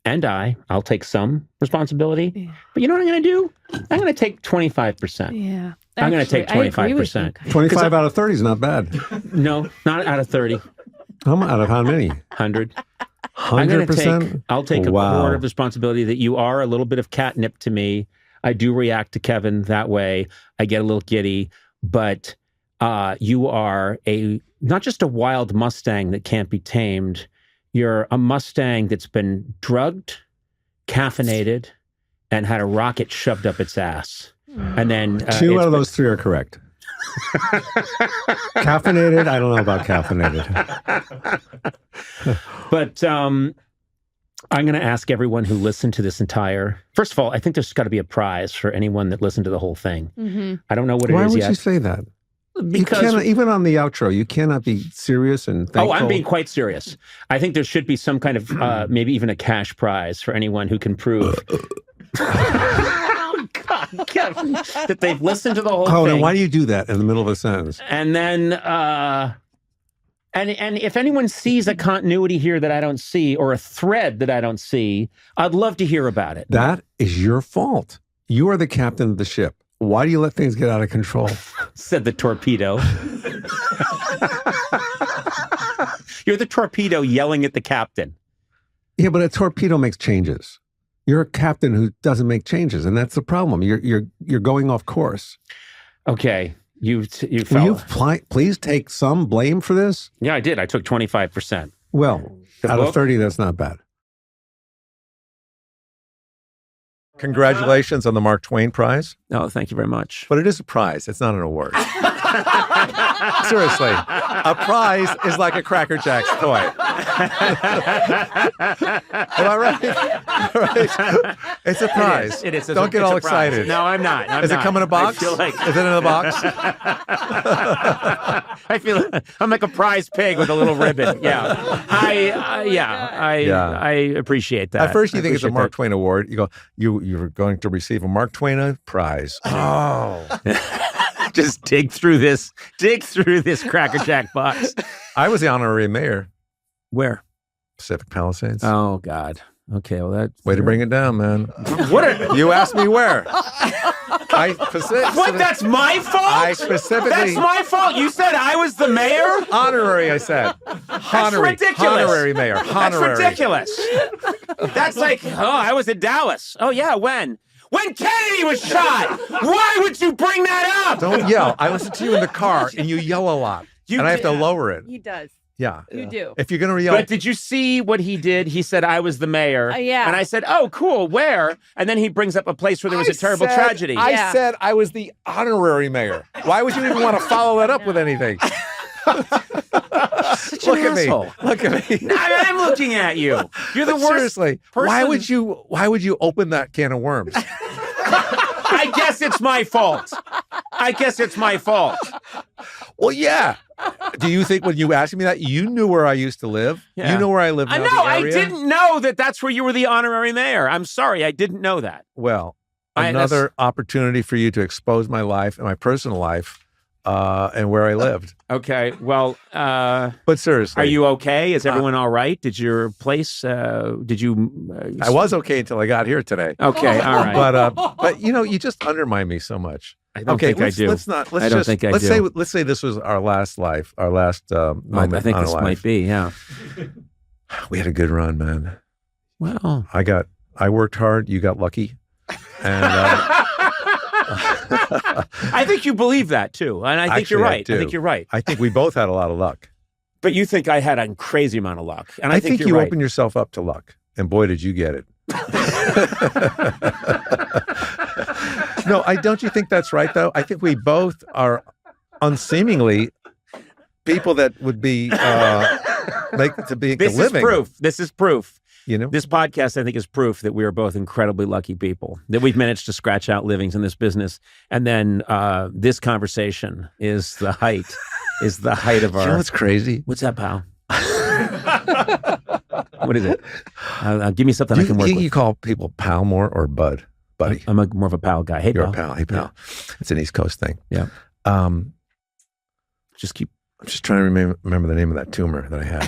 and I'll take some responsibility. Yeah. But you know what I'm going to do? I'm going to take 25%. Yeah. I'm going to take 25%. 25 out of 30 is not bad. No, not out of 30. Out of how many? 100. 100%? I'll take a quarter of responsibility that you are a little bit of catnip to me. I do react to Kevin that way. I get a little giddy, but you are not just a wild Mustang that can't be tamed. You're a Mustang that's been drugged, caffeinated, and had a rocket shoved up its ass. And then 2 out of those 3 are correct. Caffeinated? I don't know about caffeinated. But I'm going to ask everyone who listened to this entire... First of all, I think there's got to be a prize for anyone that listened to the whole thing. Mm-hmm. I don't know what it is yet. Why would you say that? Because you cannot, even on the outro, you cannot be serious and thankful. Oh, I'm being quite serious. I think there should be some kind of, maybe even a cash prize for anyone who can prove... God, Kevin, that they've listened to the whole thing. Oh, then why do you do that in the middle of a sentence? And then... And if anyone sees a continuity here that I don't see, or a thread that I don't see, I'd love to hear about it. That is your fault. You are the captain of the ship. Why do you let things get out of control? Said the torpedo. You're the torpedo yelling at the captain. Yeah, but a torpedo makes changes. You're a captain who doesn't make changes, and that's the problem. You're going off course. Okay. You Will you please take some blame for this? Yeah, I did. I took 25%. Well, out of 30, that's not bad. Congratulations on the Mark Twain Prize. Oh, thank you very much. But it is a prize. It's not an award. Seriously. A prize is like a Cracker Jack's toy. Am I right? Right? It's a prize. It is. Don't get all excited. No, I'm not. Is it come in a box? I feel like... Is it in a box? I feel like I'm like a prize pig with a little ribbon. Yeah. I appreciate that. At first you think it's a Mark Twain award. You go, you're going to receive a Mark Twain prize. Oh. Just dig through this Cracker Jack box. I was the honorary mayor. Where? Pacific Palisades. Oh, God. Okay, well, that's... Way to bring it down, man. You asked me where. What? That's my fault? I specifically... That's my fault? You said I was the mayor? Honorary, I said. That's ridiculous. Honorary mayor. Honorary. That's ridiculous. That's like, I was in Dallas. Oh, yeah, when? When Kennedy was shot! Why would you bring that up? Don't yell. I listen to you in the car, and you yell a lot. I have to lower it. He does. Yeah. You do. If you're going to yell... But did you see what he did? He said, I was the mayor. Yeah. And I said, oh, cool, where? And then he brings up a place where there was a terrible tragedy. I said I was the honorary mayor. Why would you even want to follow that up with anything? Look at me. Look at me. I'm looking at you. You're the worst. Seriously, person. why would you open that can of worms? I guess it's my fault. Well, yeah. Do you think when you asked me that, you knew where I used to live? Yeah. You know where I live now? No, I didn't know that that's where you were the honorary mayor. I'm sorry, I didn't know that. Well, another opportunity for you to expose my life and my personal life and where I lived. Okay, well... but seriously. Are you okay? Is everyone all right? Did your place... I was okay until I got here today. Okay, all right. But you just undermine me so much. I don't think I do. Let's say this was our last life, our last moment. I think this might be, yeah. We had a good run, man. Well, I worked hard. You got lucky, and I think you believe that too, and I think you're right. I think you're right. I think we both had a lot of luck. But you think I had a crazy amount of luck, and I think you opened yourself up to luck, and boy, did you get it. No, don't you think that's right, though? I think we both are unseemingly people that would be make a living. This is proof. This is proof. This podcast, I think, is proof that we are both incredibly lucky people, that we've managed to scratch out livings in this business. And then this conversation is the height of our... You know what's crazy? What's that, pal? What is it? Give me something I can work with. You call people pal more or bud? Buddy. I'm more of a pal guy. Hey, You're pal. a pal. Hey, pal. Yeah. It's an East Coast thing. Yeah. Just keep I'm just trying to remember the name of that tumor that I had.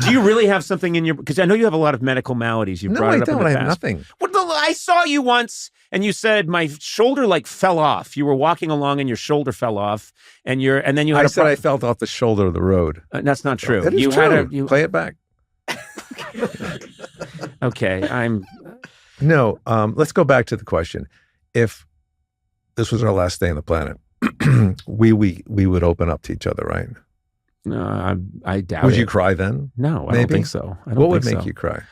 Do you really have something in your? Because I know you have a lot of medical maladies. You brought it up in the past. I have nothing. Well, I saw you once, and you said my shoulder like fell off. You were walking along, and your shoulder fell off, and then you had. I said I fell off the shoulder of the road. That's not true. It is true. Play it back. Okay, No, let's go back to the question. If this was our last day on the planet, we would open up to each other, right? No, I doubt Would it. you cry then? No, I don't think so. What would make you cry?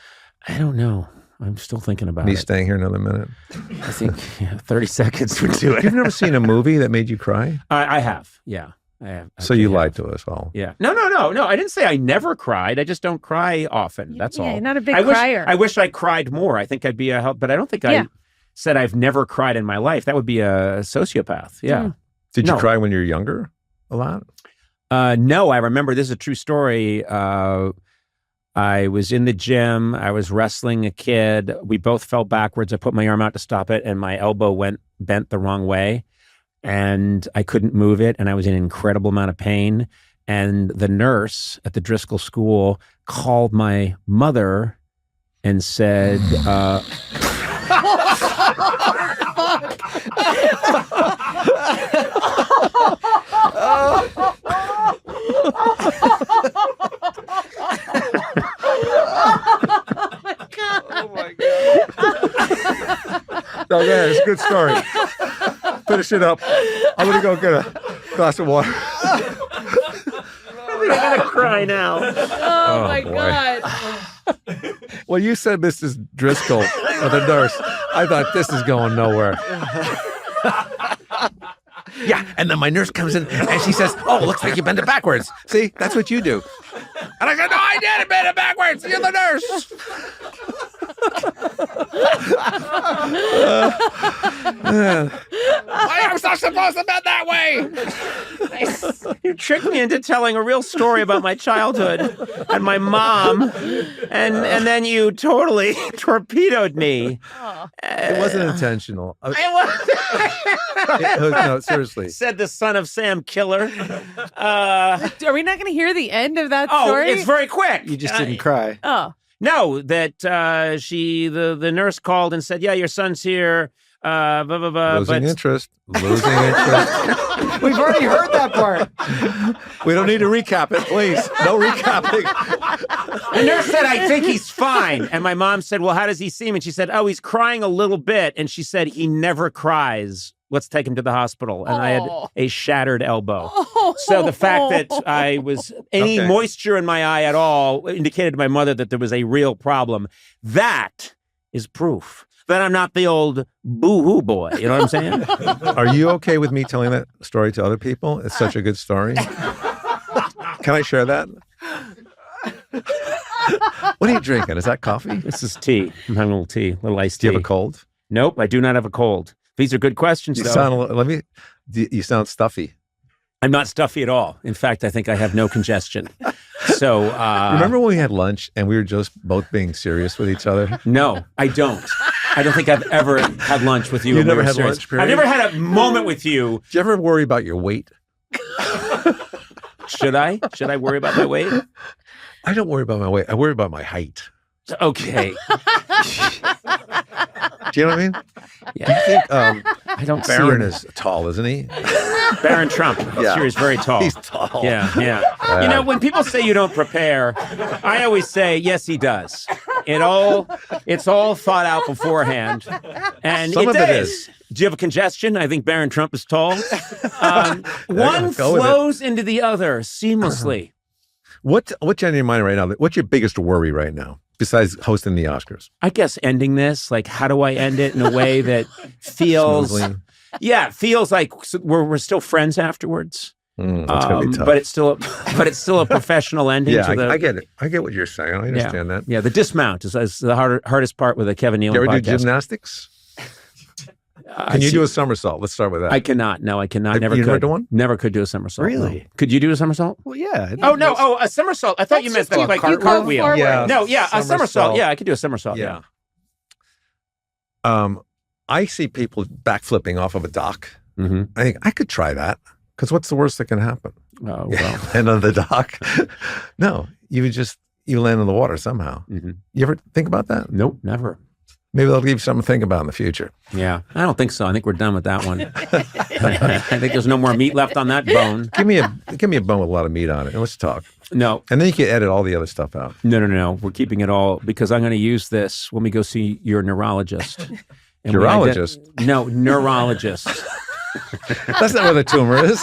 I don't know. I'm still thinking about Me staying here another minute? I think 30 seconds would do it. You've never seen a movie that made you cry? I have, yeah. I have. So you lied to us all. Yeah. No. I didn't say I never cried. I just don't cry often. That's all. You're not a big crier. crier. I wish I cried more. I think I'd be a help, but I don't think I said I've never cried in my life. That would be a sociopath. Yeah. Did you cry when you were younger a lot? No, I remember, this is a true story. I was in the gym. I was wrestling a kid. We both fell backwards. I put my arm out to stop it, and my elbow bent the wrong way, and I couldn't move it, and I was in an incredible amount of pain. And the nurse at the Driscoll School called my mother and said, No, yeah, it's a good story. Finish it up. I'm going to go get a glass of water. I'm going to cry now. Oh my God. Well, you said Mrs. Driscoll, or the nurse. I thought this is going nowhere. Yeah, and then my nurse comes in and she says, "Oh, looks like you bent it backwards. See, that's what you do." And I said, "No, I didn't bend it backwards. You're the nurse." I am not supposed to bend that way. You tricked me into telling a real story about my childhood and my mom, and then you totally torpedoed me. It wasn't intentional. It was, no, seriously. Said the son of Sam killer. Are we not going to hear the end of that Oh, story? it's very quick. You just didn't cry. Oh. No, that the nurse called and said, "Yeah, your son's here." Blah, blah, blah, Losing interest. We've already heard that part. We don't need to recap it, please. No recapping. The nurse said, "I think he's fine." And my mom said, "Well, how does he seem?" And she said, "Oh, he's crying a little bit." And she said, "He never cries. Let's take him to the hospital." And I had a shattered elbow. So the fact that I was any moisture in my eye at all indicated to my mother that there was a real problem. That is proof that I'm not the old boo-hoo boy. You know what I'm saying? Are you okay with me telling that story to other people? It's such a good story. Can I share that? What are you drinking? Is that coffee? This is tea. I'm having a little tea, a little iced tea. Do you have a cold? Nope, I do not have a cold. These are good questions, though. You sound stuffy. I'm not stuffy at all. In fact, I think I have no congestion. So, remember when we had lunch and we were just both being serious with each other? No, I don't. I don't think I've ever had lunch with you. You never had lunch, period? I've never had a moment with you. Do you ever worry about your weight? Should I? Should I worry about my weight? I don't worry about my weight. I worry about my height. Okay. Do you know what I mean? Yeah. Do you think I don't Barron see is tall, isn't he? Barron Trump. Yeah. Sure, he's very tall. He's tall. Yeah. You know, when people say you don't prepare, I always say, yes, he does. It's all thought out beforehand. And Some of it is. is. Do you have a congestion? I think Barron Trump is tall. One flows into the other seamlessly. What's on your mind right now? What's your biggest worry right now, besides hosting the Oscars? I guess ending this, like, how do I end it in a way that feels... Smoothly. Yeah, it feels like we're still friends afterwards. That's gonna be tough. But it's still a professional ending. Yeah, to the, I get it. I get what you're saying. I understand that. Yeah, the dismount is the hardest part with a Kevin Nealon You ever podcast. do gymnastics? Can you do a somersault? Let's start with that. I cannot. No, I cannot. Never you could. never done one? Never could do a somersault. Really? No. Could you do a somersault? Well, yeah. Oh, no. Oh, a somersault. I thought you meant like you cartwheel. Yeah. No, yeah, a somersault. Yeah, I could do a somersault. Yeah. I see people backflipping off of a dock. Mm-hmm. I think I could try that. Because what's the worst that can happen? Oh, Yeah, well. land on the dock? No, you land in the water somehow. Mm-hmm. You ever think about that? Nope, never. Maybe that'll give you something to think about in the future. Yeah, I don't think so. I think we're done with that one. I think there's no more meat left on that bone. Give me a bone with a lot of meat on it, and let's talk. No, And then you can edit all the other stuff out. no. We're keeping it all because I'm going to use this when we go see your neurologist. And Urologist? No, neurologist. That's not where the tumor is.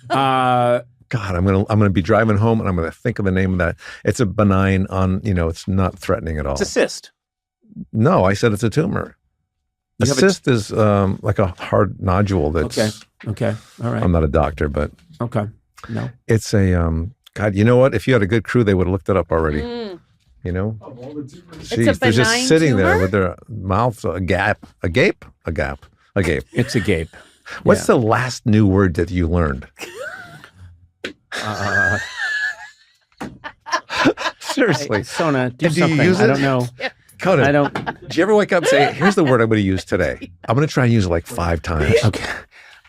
God, I'm gonna be driving home and I'm gonna think of the name of that. It's a benign it's not threatening at all. It's a cyst. No, I said it's a tumor. A cyst is like a hard nodule that's Okay. All right. I'm not a doctor, but Okay. No. it's a God, you know what? If you had a good crew, they would have looked it up already. You know? Jeez, they're just benign sitting there tumor? with their mouths a gape. It's a gape. What's the last new word that you learned? Seriously. Sona, do And do you something. use I it? don't know. Conan, I don't. did you ever wake up and say, here's the word I'm going to use today? I'm going to try and use it like 5 times. Okay.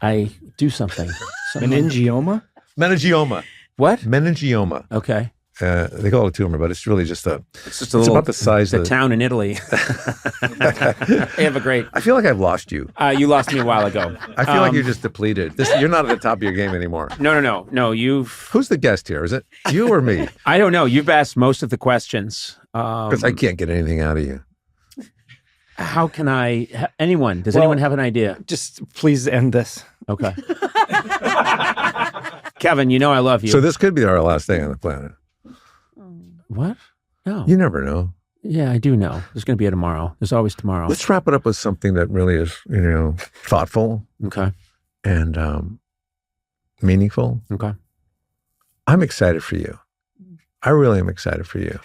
I do something. Meningioma? Meningioma. What? Meningioma. Okay. They call it a tumor, but it's really just It's just a little. about the size the of town in Italy. They have a great. I feel like I've lost you. You lost me a while ago. I feel like you're just depleted. You're not at the top of your game anymore. No. You've. Who's the guest here? Is it you or me? I don't know. You've asked most of the questions. Because I can't get anything out of you. How can I? Anyone? Does anyone have an idea? Just please end this. Okay. Kevin, you know I love you. So this could be our last day on the planet. What? No. You never know. Yeah, I do know. There's going to be a tomorrow. There's always tomorrow. Let's wrap it up with something that really is, thoughtful Okay. and meaningful. Okay. I'm excited for you. I really am excited for you.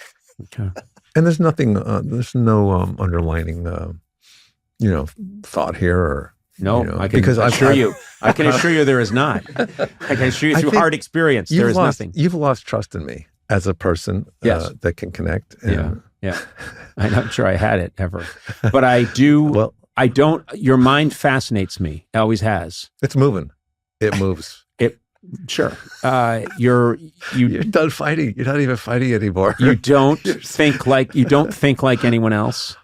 Okay. And there's nothing, there's no underlining, thought here or. No, I can because assure you. I can assure you there is not. I can assure you I through think hard experience there is nothing. You've lost trust in me as a person Yes. that can connect. And, Yeah. I'm not sure I had it ever. But I do. Well, I don't. Your mind fascinates me. It always has. it's moving. It moves. Sure. You're done fighting. You're not even fighting anymore. You don't think like anyone else.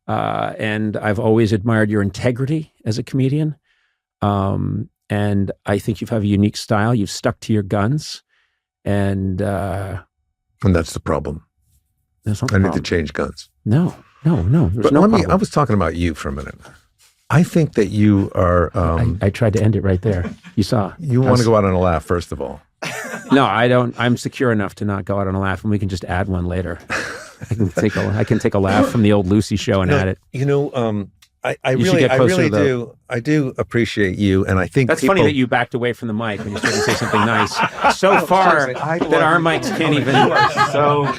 And I've always admired your integrity as a comedian. And I think you have a unique style. You've stuck to your guns. And that's the problem. that's not I the need to problem. change guns. No. There's But no let me. problem. I was talking about you for a minute. I think that you are. I tried to end it right there. You saw. You want to go out on a laugh, first of all. No, I don't. I'm secure enough to not go out on a laugh, and we can just add one later. I can take a laugh from the old Lucy show and add it. I You should really, get I closer really to the- do. I do appreciate you, and I think That's people, funny that you backed away from the mic when you started to say something nice. So far that our mics can't even. so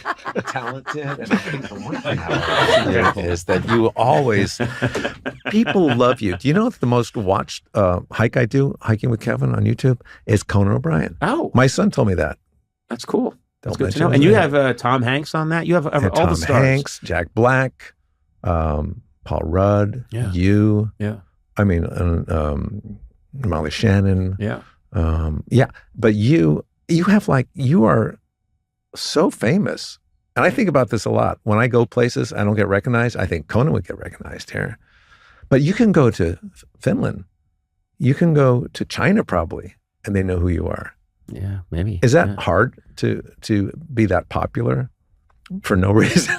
talented, and I think the one thing I like is that you always people love you. Do you know the most watched hike I do, hiking with Kevin on YouTube, is Conan O'Brien. Oh, My son told me that. that's cool. That's Don't good to know. mention And you his have Tom Hanks on that. You have all Tom the stars. Hanks, Jack Black, Paul Rudd, Yeah. you. Yeah. I mean, Molly Shannon. Yeah. But you are so famous. And I think about this a lot. When I go places, I don't get recognized. I think Conan would get recognized here. But you can go to Finland. You can go to China probably, and they know who you are. Yeah, maybe. Is that Yeah. hard to be that popular for no reason?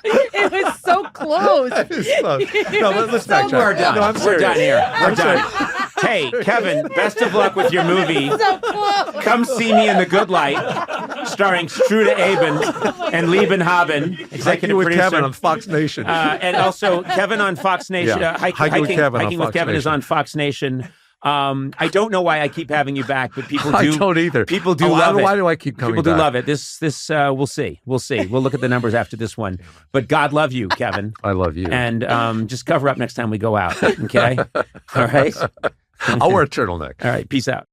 It was so close. No, let's backtrack. We're done. No, I'm We're serious. done here. We're done. Hey, Kevin, best of luck with your movie. So close. Come See Me in the Good Light, starring Strude Aben and Lieben Haben, Hiking executive with producer. Kevin on Fox Nation. And also Kevin on Fox Nation. Yeah. Hiking with Kevin is Nation. on Fox Nation. I don't know why I keep having you back, but people do. I don't either. People do Oh, love it. Why do I keep coming People do back? love it. This. We'll see. We'll see. We'll look at the numbers after this one. But God love you, Kevin. I love you. And just cover up next time we go out. Okay. All right. I'll wear a turtleneck. All right. Peace out.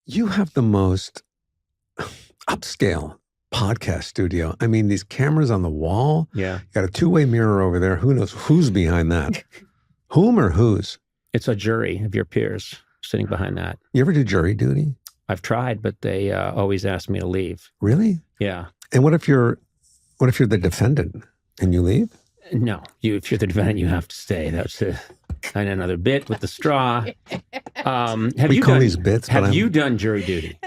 You have the most upscale podcast studio. I mean, these cameras on the wall. Yeah. You got a two-way mirror over there. Who knows who's behind that? Whom or whose? It's a jury of your peers sitting behind that. You ever do jury duty? I've tried, but they always ask me to leave. Really? Yeah. And what if you're the defendant and you leave? No, if you're the defendant, you have to stay. That's kind of another bit with the straw. We call these bits. Have you done jury duty?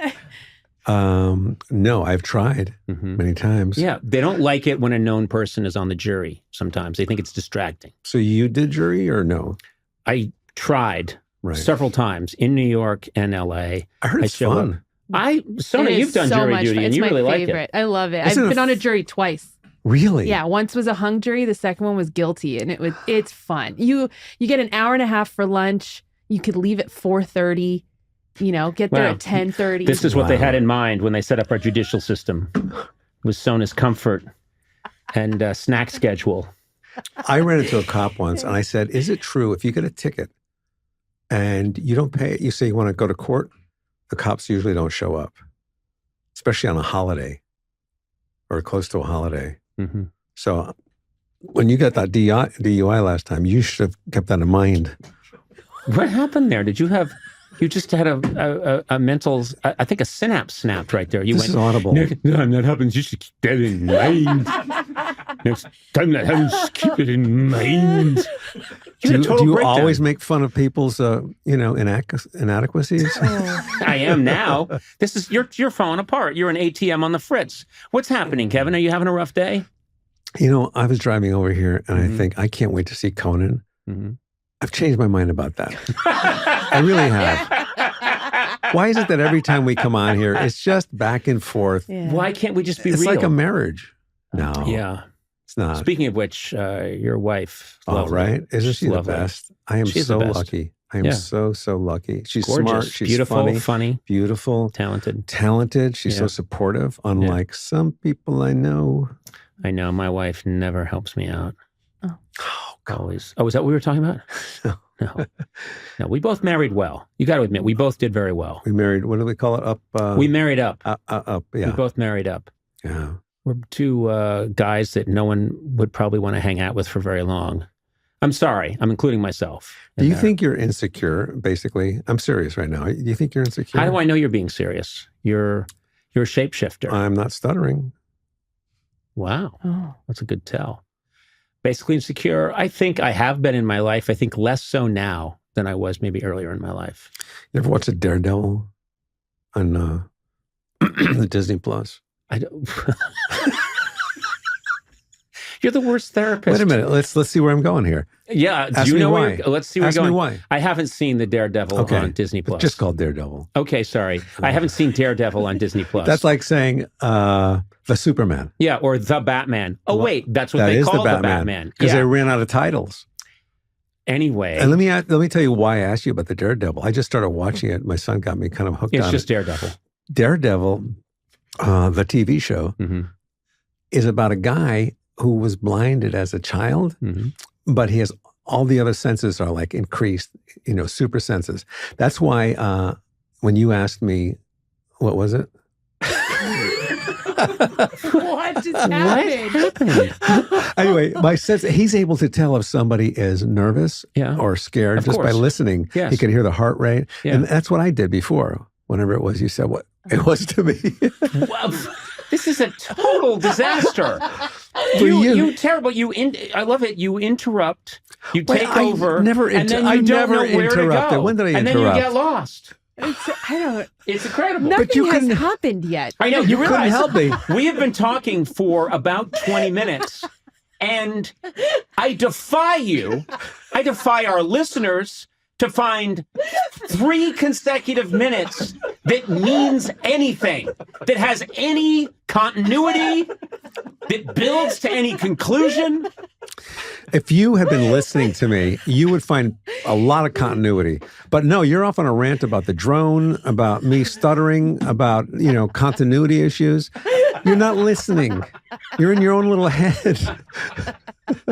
No, I've tried many times. Yeah, they don't like it when a known person is on the jury. Sometimes they think it's distracting. So you did jury or no? I tried Right. several times in New York and L.A. I heard it's fun. Sona, It is you've done so jury much duty fun. and It's you my really like favorite. it. I love it. Isn't I've it been on a jury twice. Really? Yeah, once was a hung jury. The second one was guilty, and it's fun. You get an hour and a half for lunch. You could leave at 4:30. Get there at 10:30. This is what they had in mind when they set up our judicial system. Was Sona's comfort and snack schedule. I ran into a cop once and I said, is it true if you get a ticket and you don't pay, you say you want to go to court, the cops usually don't show up, especially on a holiday or close to a holiday. Mm-hmm. So when you got that DUI last time, you should have kept that in mind. What happened there? You just had a mental, I think a synapse snapped right there. This is audible. Next time that happens, you should keep that in mind. Next time that happens, just keep it in mind. Do you always make fun of people's, inadequacies? I am now. You're falling apart. You're an ATM on the fritz. What's happening, Kevin? Are you having a rough day? I was driving over here and I think, I can't wait to see Conan. Mm-hmm. I've changed my mind about that. I really have. Why is it that every time we come on here, it's just back and forth? Yeah. Why can't we just be It's real? like a marriage. No. Yeah. It's not. Speaking of which, your wife. Oh, right? Isn't she the lovely. best? I am She's so the best. lucky. I am so lucky. She's Gorgeous, smart. She's beautiful, funny. Beautiful. Talented. She's so supportive, unlike some people I know. I know. My wife never helps me out. Oh. Always. Oh, is that what we were talking about? No. We both married well. You got to admit, we both did very well. We married, what do we call it? Up? We married up. Up, yeah. We both married up. Yeah. We're two guys that no one would probably want to hang out with for very long. I'm sorry. I'm including myself. Do you think you're insecure, basically? I'm serious right now. Do you think you're insecure? How do I know you're being serious? You're a shapeshifter. I'm not stuttering. Wow. Oh. That's a good tell. Basically insecure. I think I have been in my life. I think less so now than I was maybe earlier in my life. You ever watch a Daredevil on the Disney Plus? I don't. You're the worst therapist. Wait a minute. Let's see where I'm going here. Yeah. Ask Do you me know why. Let's see where Ask you're me going. why. I haven't seen the Daredevil on Disney Plus. It's just called Daredevil. Okay, sorry. I haven't seen Daredevil on Disney Plus. That's like saying the Superman. Yeah, or the Batman. Oh, wait, that's what That they is call the Batman. Because they ran out of titles. Anyway. And let me tell you why I asked you about the Daredevil. I just started watching it. My son got me kind of hooked on it. It's just Daredevil. Daredevil, the TV show, is about a guy who was blinded as a child, but he has all the other senses are like increased, super senses. That's why when you asked me, what was it? What just happened? Anyway, my sense, he's able to tell if somebody is nervous or scared just by listening. Yes. He can hear the heart rate. Yeah. And that's what I did before, whenever it was you said what it was to me. Well, this is a total disaster. You terrible. I love it. You interrupt. You take over. And then you don't know where to go. When did I interrupt? And then you get lost. It's incredible. Nothing has happened yet. I know. You couldn't help me. We have been talking for about 20 minutes, and I defy our listeners to find 3 consecutive minutes that means anything, that has any continuity, that builds to any conclusion. If you had been listening to me, you would find a lot of continuity. But no, you're off on a rant about the drone, about me stuttering, about, continuity issues. You're not listening. You're in your own little head. I'm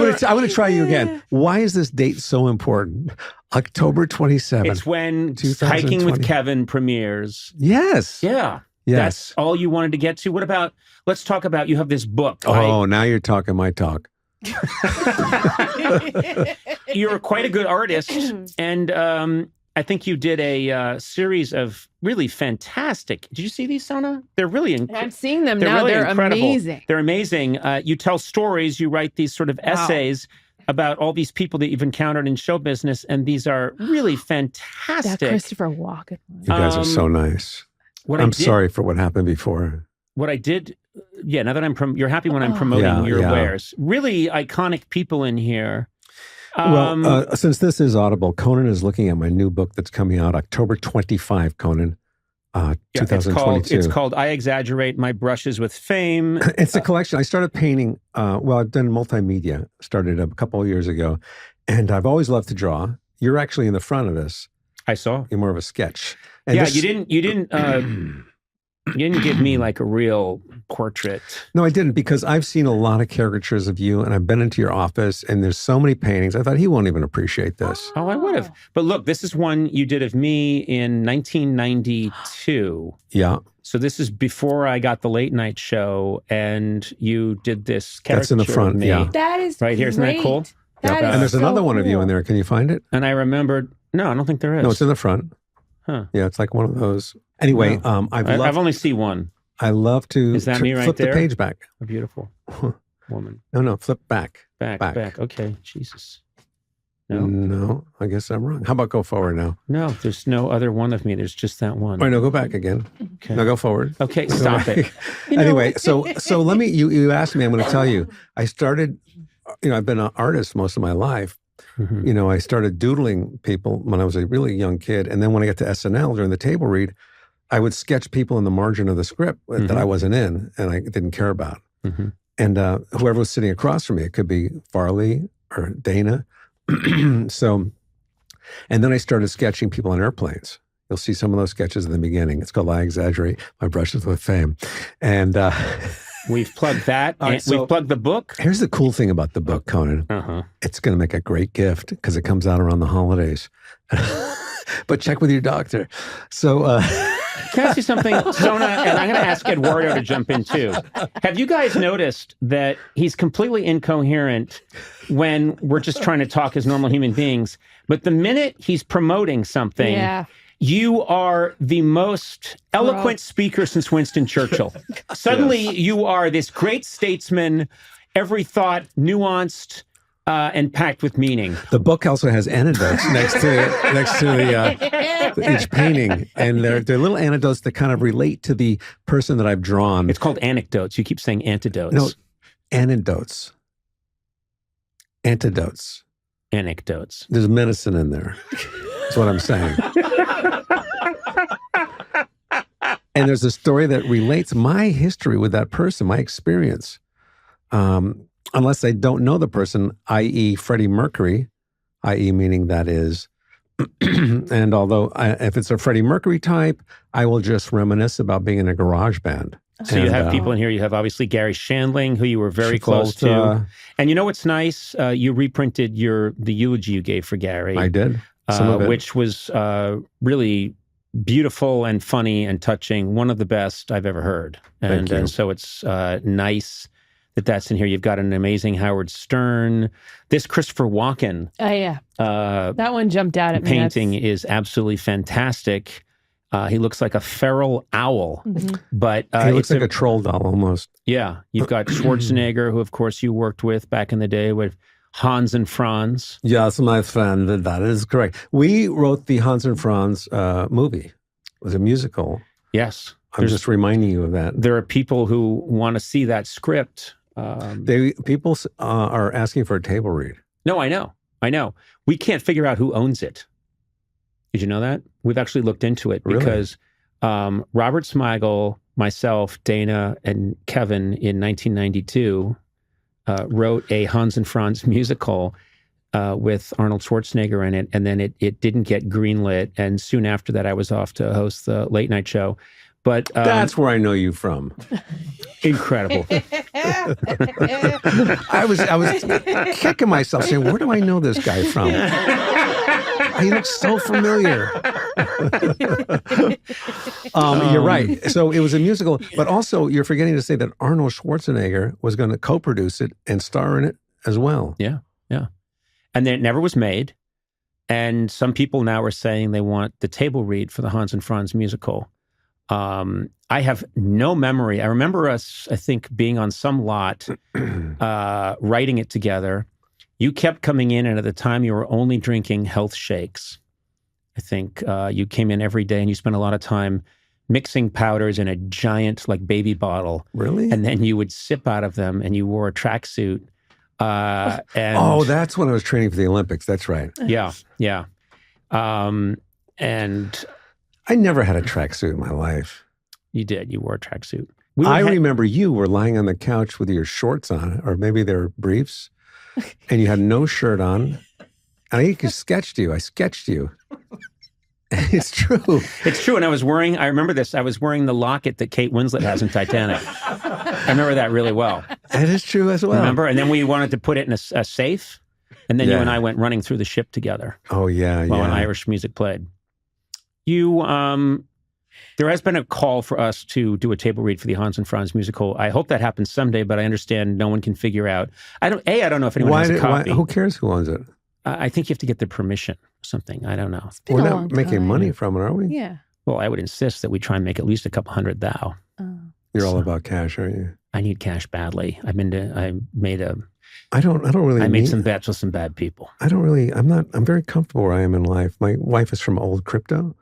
going to try you again. Why is this date so important? October 27th. It's when Hiking with Kevin premieres. Yes. Yeah. Yes. That's all you wanted to get to? What about, let's talk about, you have this book, right? Oh, now you're talking my talk. You're quite a good artist. And I think you did a series of really fantastic. Did you see these, Sona? They're really incredible. I'm seeing them now. Really They're incredible. amazing. They're amazing. You tell stories. You write these sort of essays about all these people that you've encountered in show business, and these are really fantastic. That Christopher Walken. You guys are so nice. I'm sorry for what happened before. What I did, now that you're happy when I'm promoting your wares. Really iconic people in here. Since this is Audible, Conan is looking at my new book that's coming out October 25, Conan, 2022. It's called I Exaggerate My Brushes with Fame. It's a collection. I started painting, I've done multimedia, started a couple of years ago, and I've always loved to draw. You're actually in the front of this. I saw. You're more of a sketch. And you didn't give me like a real portrait. No, I didn't, because I've seen a lot of caricatures of you, and I've been into your office, and there's so many paintings. I thought he won't even appreciate this. Oh, I would have. But look, this is one you did of me in 1992. Yeah. So this is before I got the late night show, and you did this caricature That's in the front, of me. yeah. That is right here. Isn't that cool? And there's another one of you in there. Can you find it? And I remembered, no, I don't think there is. No, it's in the front. Huh. Yeah, it's like one of those. Anyway, I've only seen one. I love to Is that me right flip there? the page back. A beautiful woman. No, flip back. Back. Okay, Jesus. No, I guess I'm wrong. How about go forward now? No, there's no other one of me. There's just that one. All right, no, go back again. Okay. No, go forward. Okay, stop it. Anyway, so let me, you asked me, I'm going to tell you. I started, I've been an artist most of my life. Mm-hmm. I started doodling people when I was a really young kid. And then when I got to SNL during the table read, I would sketch people in the margin of the script that I wasn't in and I didn't care about. Mm-hmm. And whoever was sitting across from me, it could be Farley or Dana. And then I started sketching people on airplanes. You'll see some of those sketches in the beginning. It's called I Exaggerate My Brushes with Fame. And we've plugged that. Right, we've plugged the book. Here's the cool thing about the book, Conan. It's going to make a great gift because it comes out around the holidays. But check with your doctor. So... Can I ask you something, Sona? And I'm going to ask Eduardo to jump in too. Have you guys noticed that he's completely incoherent when we're just trying to talk as normal human beings? But the minute he's promoting something, you are the most eloquent speaker since Winston Churchill. Suddenly, you are this great statesman, every thought nuanced, and packed with meaning. The book also has anecdotes next to each painting, and they're little anecdotes that kind of relate to the person that I've drawn. It's called anecdotes. You keep saying antidotes. No, anecdotes. Antidotes. Anecdotes. There's medicine in there. That's what I'm saying. And there's a story that relates my history with that person, my experience. Unless I don't know the person, i.e. Freddie Mercury, i.e. meaning that is, and although if it's a Freddie Mercury type, I will just reminisce about being in a garage band. So you have people in here. You have obviously Gary Shandling, who you were very close to. And you know what's nice? You reprinted the eulogy you gave for Gary. I did. Some of it. Which was really beautiful and funny and touching. One of the best I've ever heard. And so it's nice that's in here. You've got an amazing Howard Stern. This Christopher Walken. Oh, yeah. That one jumped out at me. Painting is absolutely fantastic. He looks like a feral owl. Mm-hmm. But he looks like a troll doll almost. Yeah. You've got Schwarzenegger, who, of course, you worked with back in the day with Hans and Franz. Yes, my friend. That is correct. We wrote the Hans and Franz movie. It was a musical. Yes. I'm just reminding you of that. There are people who want to see that script. People are asking for a table read. No, I know. We can't figure out who owns it. Did you know that? We've actually looked into it because Robert Smigel, myself, Dana, and Kevin in 1992 wrote a Hans and Franz musical with Arnold Schwarzenegger in it, and then it didn't get greenlit. And soon after that, I was off to host the late night show. But that's where I know you from. Incredible. I was kicking myself saying, where do I know this guy from? He looks so familiar. You're right. So it was a musical, but also you're forgetting to say that Arnold Schwarzenegger was going to co-produce it and star in it as well. Yeah. And then it never was made. And some people now are saying they want the table read for the Hans and Franz musical. I have no memory. I remember us, I think, being on some lot, writing it together. You kept coming in, and at the time you were only drinking health shakes. I think you came in every day and you spent a lot of time mixing powders in a giant like baby bottle. Really? And then you would sip out of them, and you wore a tracksuit. And that's when I was training for the Olympics. That's right. Yeah. And I never had a tracksuit in my life. you did. You wore a tracksuit. I remember you were lying on the couch with your shorts on, or maybe they were briefs, and you had no shirt on. And I sketched you. I sketched you. It's true. It's true. And I remember this, I was wearing the locket that Kate Winslet has in Titanic. I remember that really well. That is true as well. Remember? And then we wanted to put it in a safe. And then you and I went running through the ship together. Oh, yeah. While an Irish music played. There has been a call for us to do a table read for the Hans and Franz musical. I hope that happens someday, but I understand no one can figure out. I don't know if anyone has a copy. Who cares who owns it? I think you have to get their permission or something. I don't know. We're not making money from it, are we? Yeah. Well, I would insist that we try and make at least a couple hundred thou. You're all about cash, aren't you? I need cash badly. I made some bets with some bad people. I'm very comfortable where I am in life. My wife is from old crypto.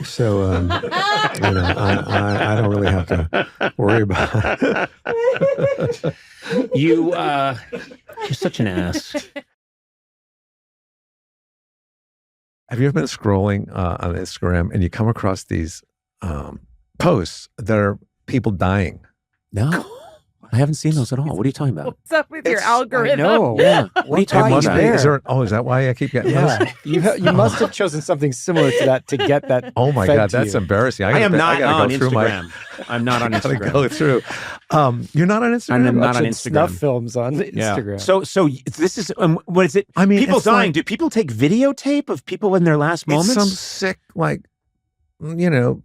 So, I don't really have to worry about it. You're such an ass. Have you ever been scrolling on Instagram and you come across these posts that are people dying? No, I haven't seen those at all. What are you talking about? What's up with your algorithm? No. Yeah. What are you talking about? Is that why I keep getting those? Yeah. You must have chosen something similar to that to get that. Oh my God, that's embarrassing. I am not on Instagram. I'm not on Instagram. I gotta go through. You're not on Instagram? I'm not on Instagram. Snuff films on Instagram. So this is, what is it? I mean, people dying. Do people take videotape of people in their last moments? It's some sick,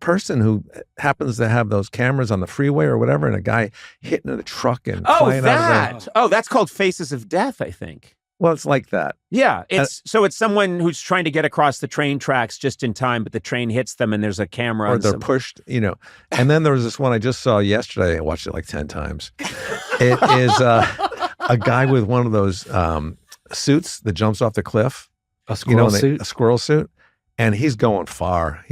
person who happens to have those cameras on the freeway or whatever, and a guy hitting a truck and flying out of the... that's called Faces of Death, I think. Well, it's like that. Yeah, it's someone who's trying to get across the train tracks just in time, but the train hits them and there's a camera. Or they're pushed, And then there was this one I just saw yesterday. I watched it like 10 times. It is a guy with one of those suits that jumps off the cliff. A squirrel suit? A squirrel suit. And he's going far.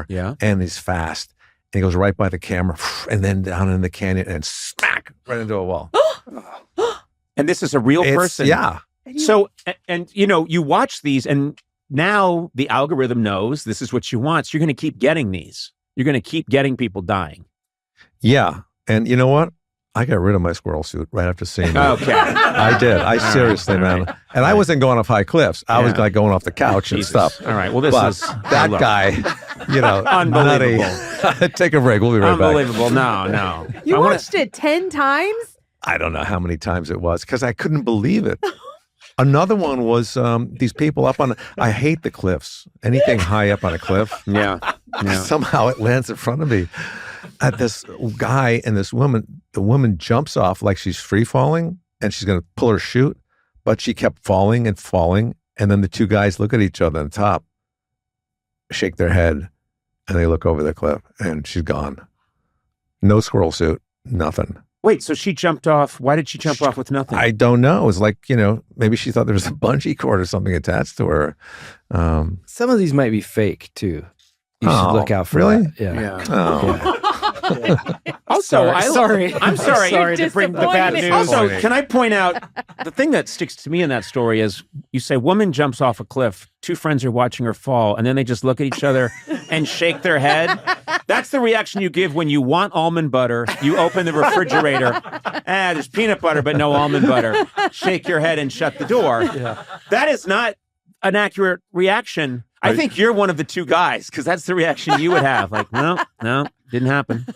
Yeah. And he's fast. And he goes right by the camera and then down in the canyon and smack right into a wall. And this is a real person. Yeah. So, and you watch these and now the algorithm knows this is what you want. So you're going to keep getting these. You're going to keep getting people dying. Yeah. And you know what? I got rid of my squirrel suit right after seeing it. Okay. I did. Seriously, man. Right. And I wasn't going off high cliffs. I was like going off the couch and stuff. All right. Well, that guy, unbelievable. Nutty. Take a break. We'll be right back. Unbelievable. No. You watched it 10 times? I don't know how many times it was because I couldn't believe it. Another one was these people up on, I hate the cliffs. Anything high up on a cliff. Yeah. Somehow it lands in front of me. At this guy and this woman, the woman jumps off like she's free falling and she's going to pull her chute, but she kept falling and falling. And then the two guys look at each other on top, shake their head, and they look over the cliff and she's gone. No squirrel suit, nothing. Wait, so she jumped off. Why did she jump off with nothing? I don't know. It was like, maybe she thought there was a bungee cord or something attached to her. Some of these might be fake too. You should look out for that. Yeah. Oh. Also, sorry. I'm sorry. Sorry to bring the bad news. Also, can I point out the thing that sticks to me in that story is you say woman jumps off a cliff, two friends are watching her fall, and then they just look at each other and shake their head. That's the reaction you give when you want almond butter. You open the refrigerator. There's peanut butter, but no almond butter. Shake your head and shut the door. Yeah. That is not an accurate reaction. I think you're one of the two guys because that's the reaction you would have. Like, no, didn't happen.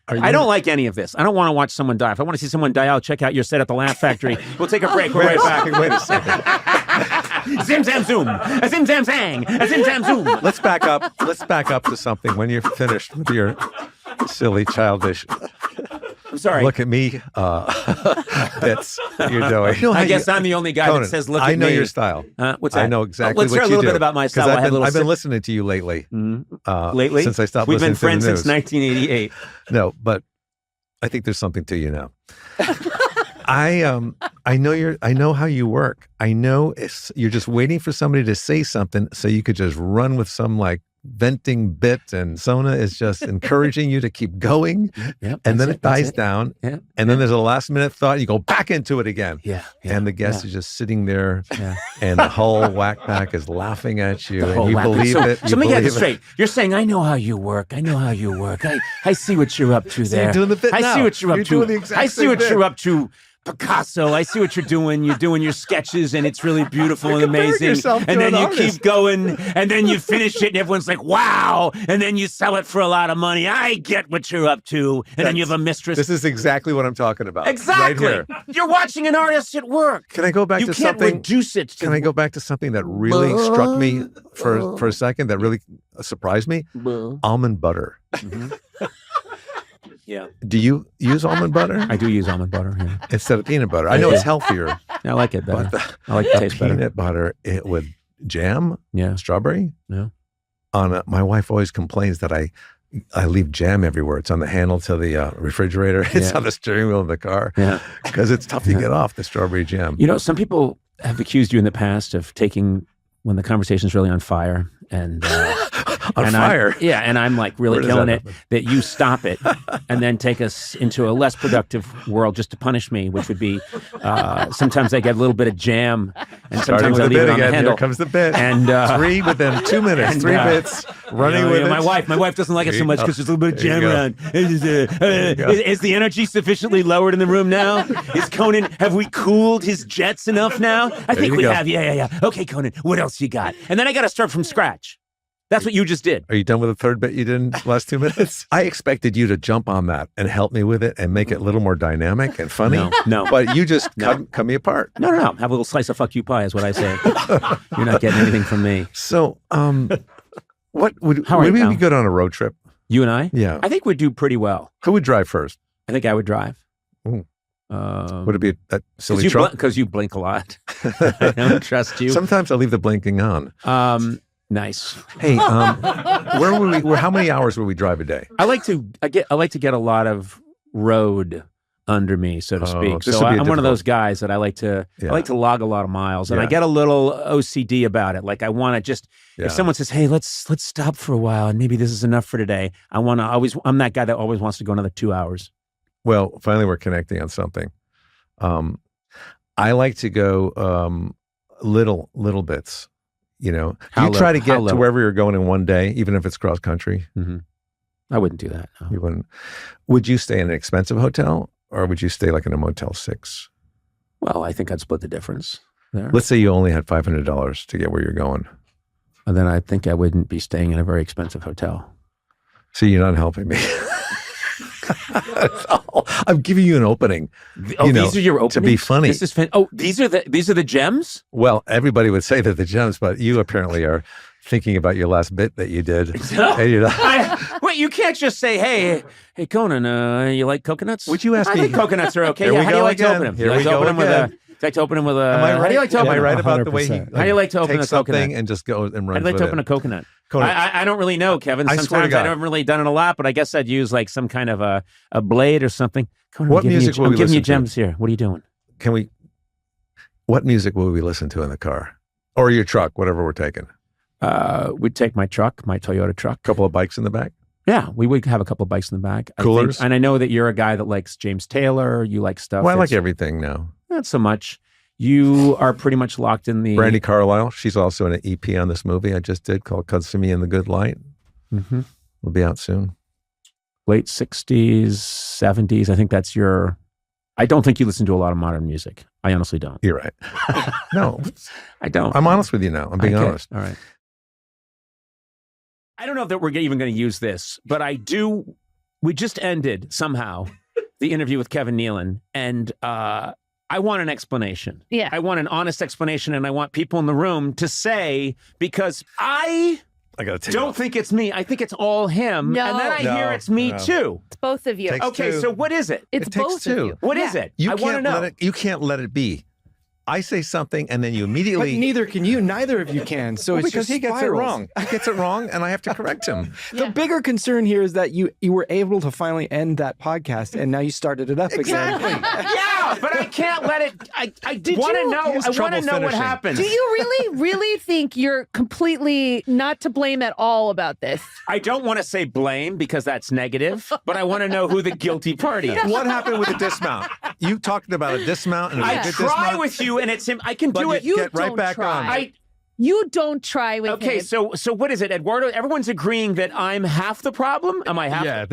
I don't like any of this. I don't want to watch someone die. If I want to see someone die, I'll check out your set at the Laugh Factory. We'll take a break. We're right back. Wait a second. Zim zam zoom. A zim zam zang. A zim zam zoom. Let's back up. Let's back up to something when you're finished with your silly, childish. I'm sorry. Look at me. Bits you're doing. I guess I'm the only guy Conan, that says look at me. I know your style. What's that? I know exactly Let's what hear a you little do. bit about my style. I've been listening to you lately. Lately? Since I stopped We've listening been friends to the since news. 1988. No, but I think there's something to you now. I know how you work. I know you're just waiting for somebody to say something so you could just run with some like venting bit, and Sona is just encouraging you to keep going. Yep, and then it dies down. Yeah. And then there's a last minute thought, and you go back into it again. Yeah. And the guest is just sitting there, and the whole whack pack is laughing at you, and you whack. believe it. So let me get this straight. You're saying, I know how you work. I know how you work. I see what you're up to there. You're doing the bit I now. see what you're up You're to. doing the exact I see same what bit. you're up to. Picasso, I see what you're doing. You're doing your sketches, and it's really beautiful and amazing. yourself to And then an you artist. keep going, and then you finish it, and everyone's like, "Wow!" And then you sell it for a lot of money. I get what you're up to. And then you have a mistress. This is exactly what I'm talking about. Exactly. Right here. You're watching an artist at work. Can I go back You to can't something? reduce it. Can I go back to something that really struck me for a second, that really surprised me? Almond butter. Yeah. Do you use almond butter I do use almond butter. Yeah. instead of peanut butter? I know it's healthier, I like it better. but I like the taste peanut better. butter it with jam, Yeah. strawberry. Yeah. My wife always complains that I leave jam everywhere. It's on the handle to the refrigerator. It's Yeah. on the steering wheel of the car. Yeah. Because it's tough to get off the strawberry jam. You know, some people have accused you in the past of taking when the conversation's really on fire and On fire? and I'm like really Where does killing that it. That you stop it and then take us into a less productive world just to punish me, which would be sometimes I get a little bit of jam, and Starting sometimes with I the leave bit it on the again. handle. Here comes the bit. And three within 2 minutes. and, 3 bits running with it. My wife doesn't like it so much because there's a little bit of There jam you go. around. Is the energy sufficiently lowered in the room now? Is Conan? Have we cooled his jets enough now? I think you we go. have. Yeah. Okay, Conan. What else you got? And then I got to start from scratch. That's what you just did. Are you done with the third bit you did in the last 2 minutes? I expected you to jump on that and help me with it and make it a little more dynamic and funny. No. But you just cut me apart. No. Have a little slice of fuck you pie is what I say. You're not getting anything from me. So, what would How are you, we pal? be good on a road trip? You and I? Yeah. I think we'd do pretty well. Who would drive first? I think I would drive. Ooh. Would Would it be that silly truck? Because you blink a lot. I don't trust you. Sometimes I leave the blinking on. Nice. Hey, where would we? How many hours would we drive a day? I like to get a lot of road under me, so to speak. this So would be I'm one of difficult. those guys that I like to log a lot of miles, and I Yeah. get a little OCD about it. Like I want to just Yeah. if someone says, "Hey, let's stop for a while, and maybe this is enough for today," I'm that guy that always wants to go another 2 hours. Well, finally, we're connecting on something. I like to go little bits. You know, How you try to how get to little? wherever you're going in one day, even if it's cross country. I wouldn't do that. No. You wouldn't. Would you stay in an expensive hotel, or would you stay like in a Motel 6? Well, I think I'd split the difference there. Let's say you only had $500 to get where you're going. And then I think I wouldn't be staying in a very expensive hotel. See, you're not helping me. That's all. I'm giving you an opening. Oh, you know, these are your openings? to be funny. This is these are the gems? Well, everybody would say that the gems, but you apparently are thinking about your last bit that you did. And you're not- Wait, you can't just say, hey, Conan, you like coconuts? Would you ask I me? think coconuts are okay. Here Yeah, we how do you go like to again. open them? Here You like we to go open them with again. you like to open them with a. Am I right? How do you like to Am open I them? right about the way he 100%. How do you like to open takes a coconut? something and just goes and runs I'd like with to open it? a coconut. Conan, I don't really know, Kevin. I swear to Sometimes I God. haven't really done it a lot, but I guess I'd use like some kind of a blade or something. Conan, What I'm giving music you, will I'm we giving you listen to? gems here. What are you doing? What music will we listen to in the car? Or your truck, whatever we're taking? We'd take my truck, my Toyota truck. Couple of bikes in the back? Yeah, we would have a couple of bikes in the back. I Coolers? think, and I know that you're a guy that likes James Taylor. You like stuff. Well, I like that's- everything now. Not so much. You are pretty much locked in the. Brandy Carlisle, she's also in an EP on this movie I just did called "See Me in the Good Light." Mhm. Will be out soon. Late 60s, 70s. I think that's your. I don't think you listen to a lot of modern music. I honestly don't. You're right. No, I don't. I'm honest with you now. I'm being Okay, honest. All right. I don't know that we're even going to use this, but I do. We just ended somehow the interview with Kevin Nealon, and I want an explanation. Yeah. I want an honest explanation, and I want people in the room to say, because I gotta take don't think it's me. I think it's all him. No. And then I hear it's me too. It's both of you. Takes Okay, two. so what is it? It's It takes both two. of you. What is it? You I want to can't know. let it. You can't let it be. I say something, and then you But immediately. neither can you. Neither of you can. So Well, it's because just he gets it spirals. wrong. He gets it wrong, and I have to correct him. Yeah. The bigger concern here is that you were able to finally end that podcast, and now you started it up again. Yeah, but I can't let it. I want to you? know. He I has want to trouble know what finishing. happens. Do you really think you're completely not to blame at all about this? I don't want to say blame because that's negative, but I want to know who the guilty party is. What happened with the dismount? You talked about a dismount and a I good try dismount. with you, and it's him. I can do But it. you get right don't back try. on. You don't try with Okay, him. so what is it, Eduardo? Everyone's agreeing that I'm half the problem. Am I half? Yeah,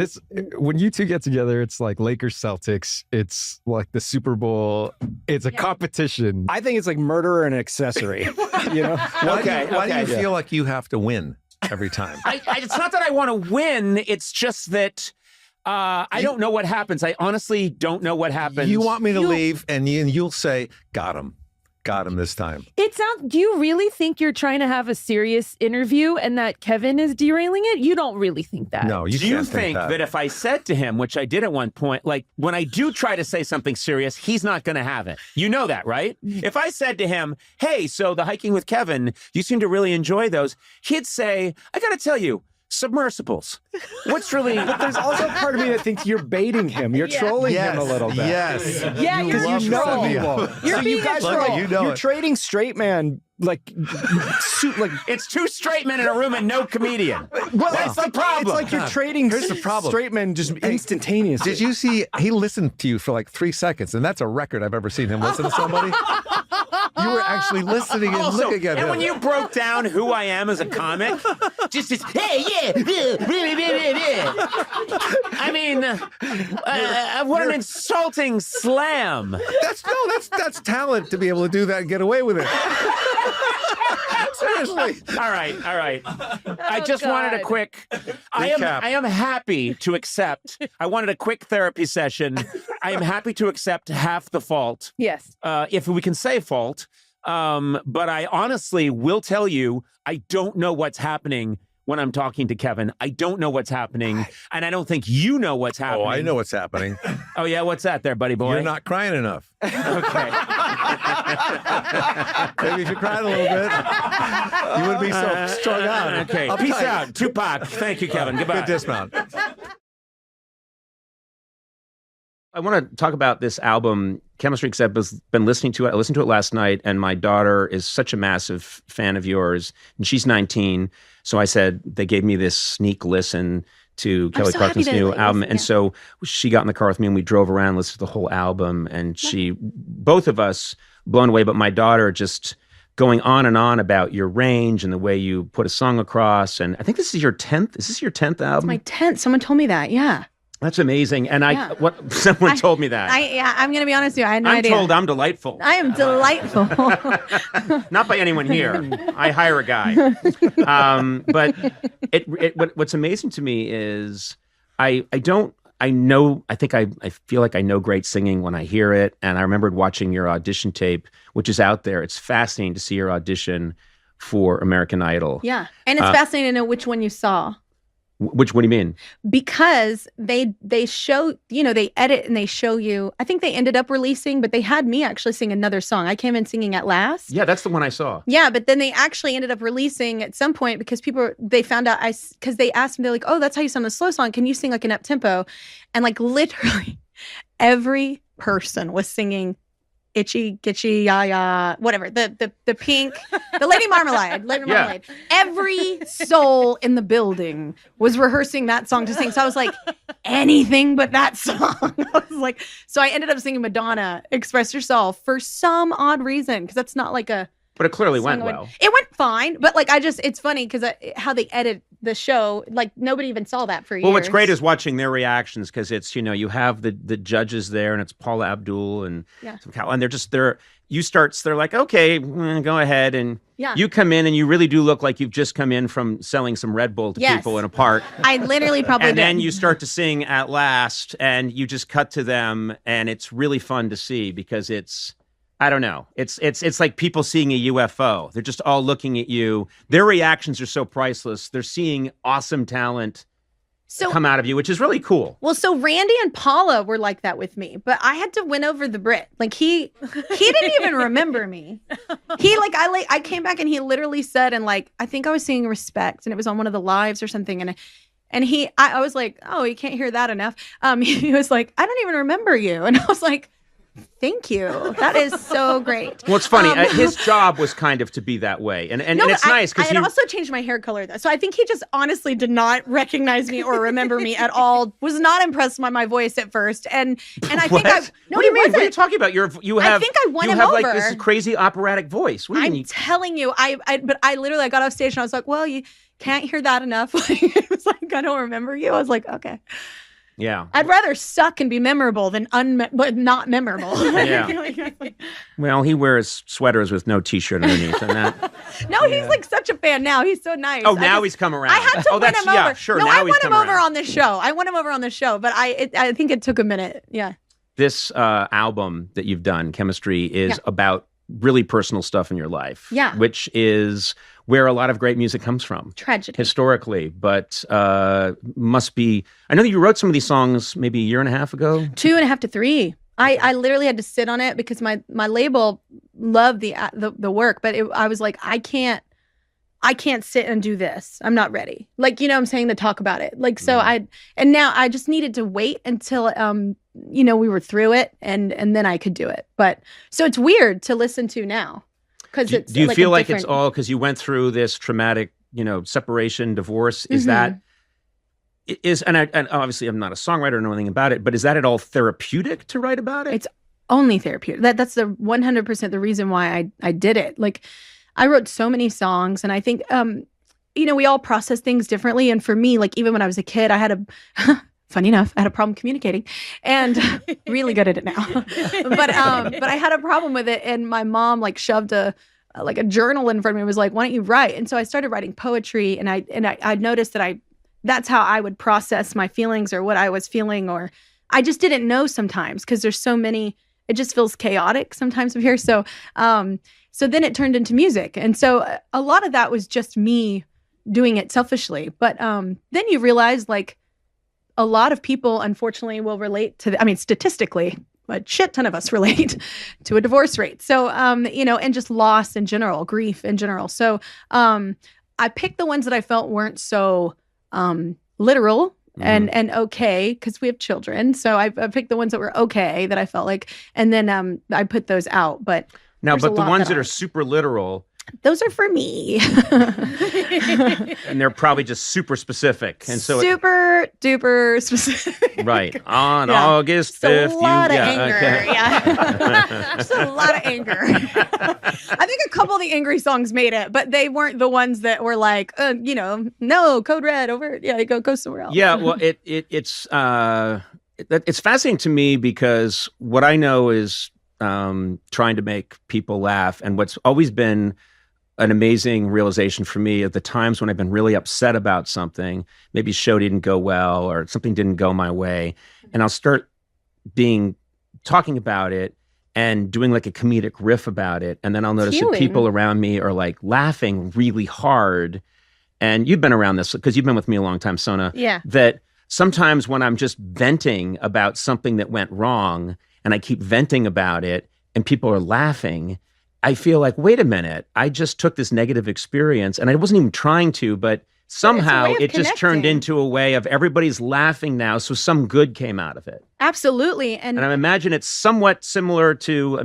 when you two get together, it's like Lakers Celtics. It's like the Super Bowl. It's a competition. I think it's like murder and accessory. You know? Why do you okay. feel like you have to win every time? It's not that I want to win. It's just that I don't know what happens. I honestly don't know what happens. You want me to leave, and you'll say, "Got him this time." It sounds. Do you really think you're trying to have a serious interview and that Kevin is derailing it? You don't really think that. No, you Do you can't think that if I said to him, which I did at one point, like when I do try to say something serious, he's not going to have it? You know that, right? If I said to him, hey, so the hiking with Kevin, you seem to really enjoy those, he'd say, I got to tell you, submersibles. What's really... But there's also part of me that thinks you're baiting him. You're trolling him a little bit. Yes. Yeah, you're Because you know trolling. people. You're So being you guys a are troll. like, You know you're it. trading straight man like It's two straight men in a room and no comedian. well, That's the problem. It's like you're trading Here's the problem. straight men just instantaneously. Did you see? He listened to you for like 3 seconds, and that's a record I've ever seen him listen to somebody. You were actually listening and Also, looking at and him. when you broke down who I am as a comic, just this, hey, I mean, what an insulting slam. that's talent to be able to do that and get away with it. Seriously. All right. I just wanted a God. quick. Recap. I am happy to accept. I wanted a quick therapy session. I am happy to accept half the fault, Yes. if we can say fault. But I honestly will tell you, I don't know what's happening when I'm talking to Kevin. I don't know what's happening, and I don't think you know what's happening. Oh, I know what's happening. Oh yeah, what's that there, buddy boy? You're not crying enough. Okay. Maybe if you cried a little bit, you wouldn't be so strung out. Okay. Uptight. Peace out, Tupac. Thank you, Kevin. Goodbye. Good dismount. I want to talk about this album, Chemistry, because I've been listening to it. I listened to it last night, and my daughter is such a massive fan of yours, and she's 19. So I said, they gave me this sneak listen to Kelly so Clarkson's happy to new let you album. listen, And yeah. so she got in the car with me, and we drove around, listened to the whole album, and both of us blown away, but my daughter just going on and on about your range and the way you put a song across. And I think this is your 10th. Is this your 10th album? My 10th. Someone told me that. Yeah. That's amazing. And Yeah. someone told me that. I'm going to be honest with you. I had no I'm idea. told I'm delightful. I am delightful. Not by anyone here. I hire a guy. But what's amazing to me is I feel like I know great singing when I hear it. And I remembered watching your audition tape, which is out there. It's fascinating to see your audition for American Idol. Yeah. And it's fascinating to know which one you saw. What do you mean? Because they show, they edit and they show you. I think they ended up releasing, but they had me actually sing another song. I came in singing at last. Yeah, that's the one I saw. Yeah, but then they actually ended up releasing at some point because they found out because they asked me, they're like, oh, that's how you sing the slow song. Can you sing like an up tempo? And like literally every person was singing Itchy, Gitchy, Ya Ya, whatever. The pink, the Lady Marmalade. Marmalade. Every soul in the building was rehearsing that song to sing. So I was like, anything but that song. I was like, so I ended up singing Madonna, Express Yourself, for some odd reason, because that's not like a But it clearly song went would- well. It went fine, but like it's funny because how they edit the show, like nobody even saw that for years. Well, what's great is watching their reactions because it's, you have the judges there and it's Paula Abdul and and they're like, okay, go ahead. And you come in and you really do look like you've just come in from selling some Red Bull to people in a park. I literally probably And did. then you start to sing At Last and you just cut to them and it's really fun to see because it's, I don't know. It's like people seeing a UFO. They're just all looking at you. Their reactions are so priceless. They're seeing awesome talent come out of you, which is really cool. Well, so Randy and Paula were like that with me, but I had to win over the Brit. Like he didn't even remember me. I came back and he literally said, and like I think I was singing Respect, and it was on one of the lives or something, and I was like, oh, you can't hear that enough. He was like, I don't even remember you, and I was like, thank you. That is so great. Well, it's funny. His job was kind of to be that way. And it's nice because I had also changed my hair color, though. So I think he just honestly did not recognize me or remember me at all. Was not impressed by my voice at first. And I think what do you mean? What are you talking about? I think I won him have over. like this crazy operatic voice. What do you mean? I'm telling you, but I literally got off stage and I was like, well, you can't hear that enough. It was like, I don't remember you. I was like, okay. Yeah. I'd rather suck and be memorable than but not memorable. Yeah. Well, he wears sweaters with no T-shirt underneath, and that. No, he's like such a fan now. He's so nice. Oh, now he's come around. I had to win him over. Yeah, sure. No, now I won him over around. on the show. I won him over on the show, but I think it took a minute. Yeah. This album that you've done, Chemistry, is about really personal stuff in your life. Yeah. Which is where a lot of great music comes from. Tragedy. Historically, but must be. I know that you wrote some of these songs maybe a year and a half ago. 2.5 to 3. I literally had to sit on it because my label loved the work, but I was like, I can't sit and do this. I'm not ready. Like, you know what I'm saying, to talk about it. Like, so and now I just needed to wait until, we were through it and then I could do it. But so it's weird to listen to now. Do you feel like it's all because you went through this traumatic, separation, divorce? Is that and obviously I'm not a songwriter or know anything about it, but is that at all therapeutic to write about it? It's only therapeutic. That's the 100% the reason why I did it. Like I wrote so many songs, and I think we all process things differently. And for me, like even when I was a kid, I had funny enough, I had a problem communicating, and really good at it now. but I had a problem with it, and my mom like shoved a journal in front of me and was like, "Why don't you write?" And so I started writing poetry, and I noticed that that's how I would process my feelings or what I was feeling, or I just didn't know sometimes because there's so many. It just feels chaotic sometimes up here. So so then it turned into music, and so a lot of that was just me doing it selfishly. But then you realize like. A lot of people, unfortunately, will relate to, statistically, a shit ton of us relate to a divorce rate. So, and just loss in general, grief in general. So I picked the ones that I felt weren't so literal and okay, because we have children. So I picked the ones that were okay that I felt like, and then I put those out. But the ones that are super literal, those are for me. And they're probably just super specific. And so super duper specific. Right. On August 5th. A lot of anger. Yeah. Just a lot of anger. I think a couple of the angry songs made it, but they weren't the ones that were like, no, code red over. Yeah, go somewhere else. Yeah. Well, it's fascinating to me because what I know is trying to make people laugh. And what's always been an amazing realization for me at the times when I've been really upset about something, maybe a show didn't go well or something didn't go my way. And I'll start talking about it and doing like a comedic riff about it. And then I'll notice that people around me are like laughing really hard. And you've been around this because you've been with me a long time, Sona. Yeah. That sometimes when I'm just venting about something that went wrong and I keep venting about it and people are laughing, I feel like, wait a minute, I just took this negative experience and I wasn't even trying to, but somehow it just turned into a way of everybody's laughing now, so some good came out of it. Absolutely. And I imagine it's somewhat similar to,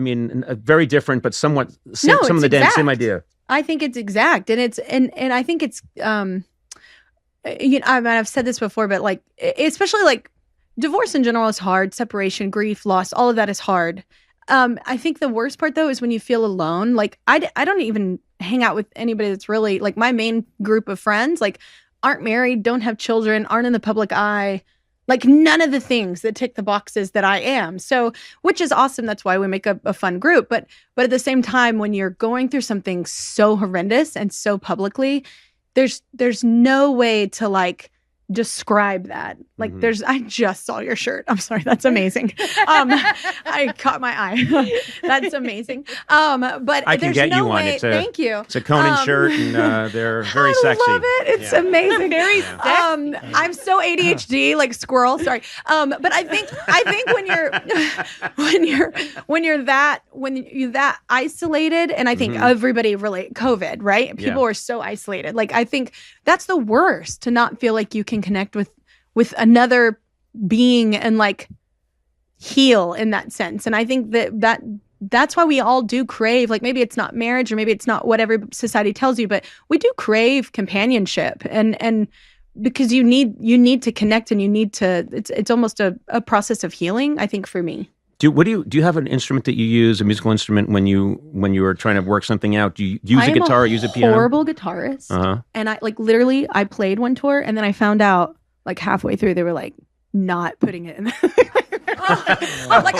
very different, but somewhat some of the same idea. I think it's exact. And I think it's, I've said this before, but like, especially like divorce in general is hard, separation, grief, loss, all of that is hard. I think the worst part though is when you feel alone. Like I don't even hang out with anybody that's really like my main group of friends, like aren't married, don't have children, aren't in the public eye. Like none of the things that tick the boxes that I am. So, which is awesome. That's why we make a fun group. But at the same time, when you're going through something so horrendous and so publicly, there's no way to like describe that. Like I just saw your shirt. I'm sorry. That's amazing. I caught my eye. That's amazing. But I can there's get no you one. way. Thank you. It's a Conan shirt, and they're very sexy. I love it. It's amazing. Very sexy. I'm so ADHD, like squirrel. Sorry. But I think when you're that isolated, and I think everybody relate COVID, right? People are so isolated. Like I think that's the worst, to not feel like you can connect with another being and like heal in that sense. And I think that's why we all do crave, like maybe it's not marriage or maybe it's not whatever society tells you, but we do crave companionship and because you need to connect and you need to, it's almost a process of healing, I think, for me. Do you have an instrument that you use, a musical instrument, when you are trying to work something out? Do you use a guitar or use a piano? Horrible guitarist. And I like literally I played one tour and then I found out like halfway through they were like not putting it in. I was like,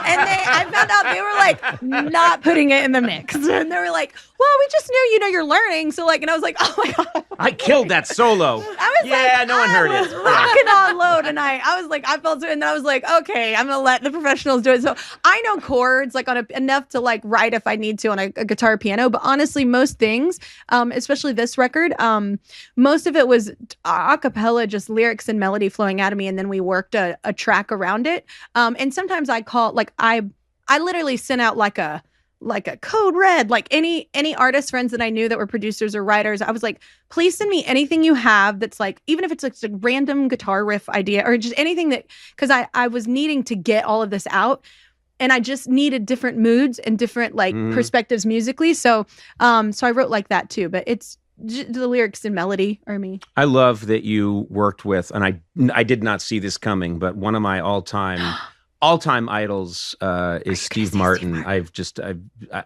and I found out they were like not putting it in the mix, and they were like, "Well, we just knew, you're learning." So like, and I was like, "Oh my god, I killed that solo." No one heard it. I was rocking on low tonight. I was like, I felt it, and then I was like, "Okay, I'm gonna let the professionals do it." So I know chords like enough to like write if I need to on a guitar or piano, but honestly, most things, especially this record, most of it was a cappella, just lyrics and melody flowing out of me, and then we worked a track around it. And sometimes I call like I literally sent out like a code red, like any artist friends that I knew that were producers or writers. I was like, please send me anything you have that's like, even if it's like a random guitar riff idea or just anything that, because I was needing to get all of this out. And I just needed different moods and different like perspectives musically. So I wrote like that too. But it's the lyrics and melody are me. I love that you worked with, and I did not see this coming, but one of my all-time idols is Steve Martin. I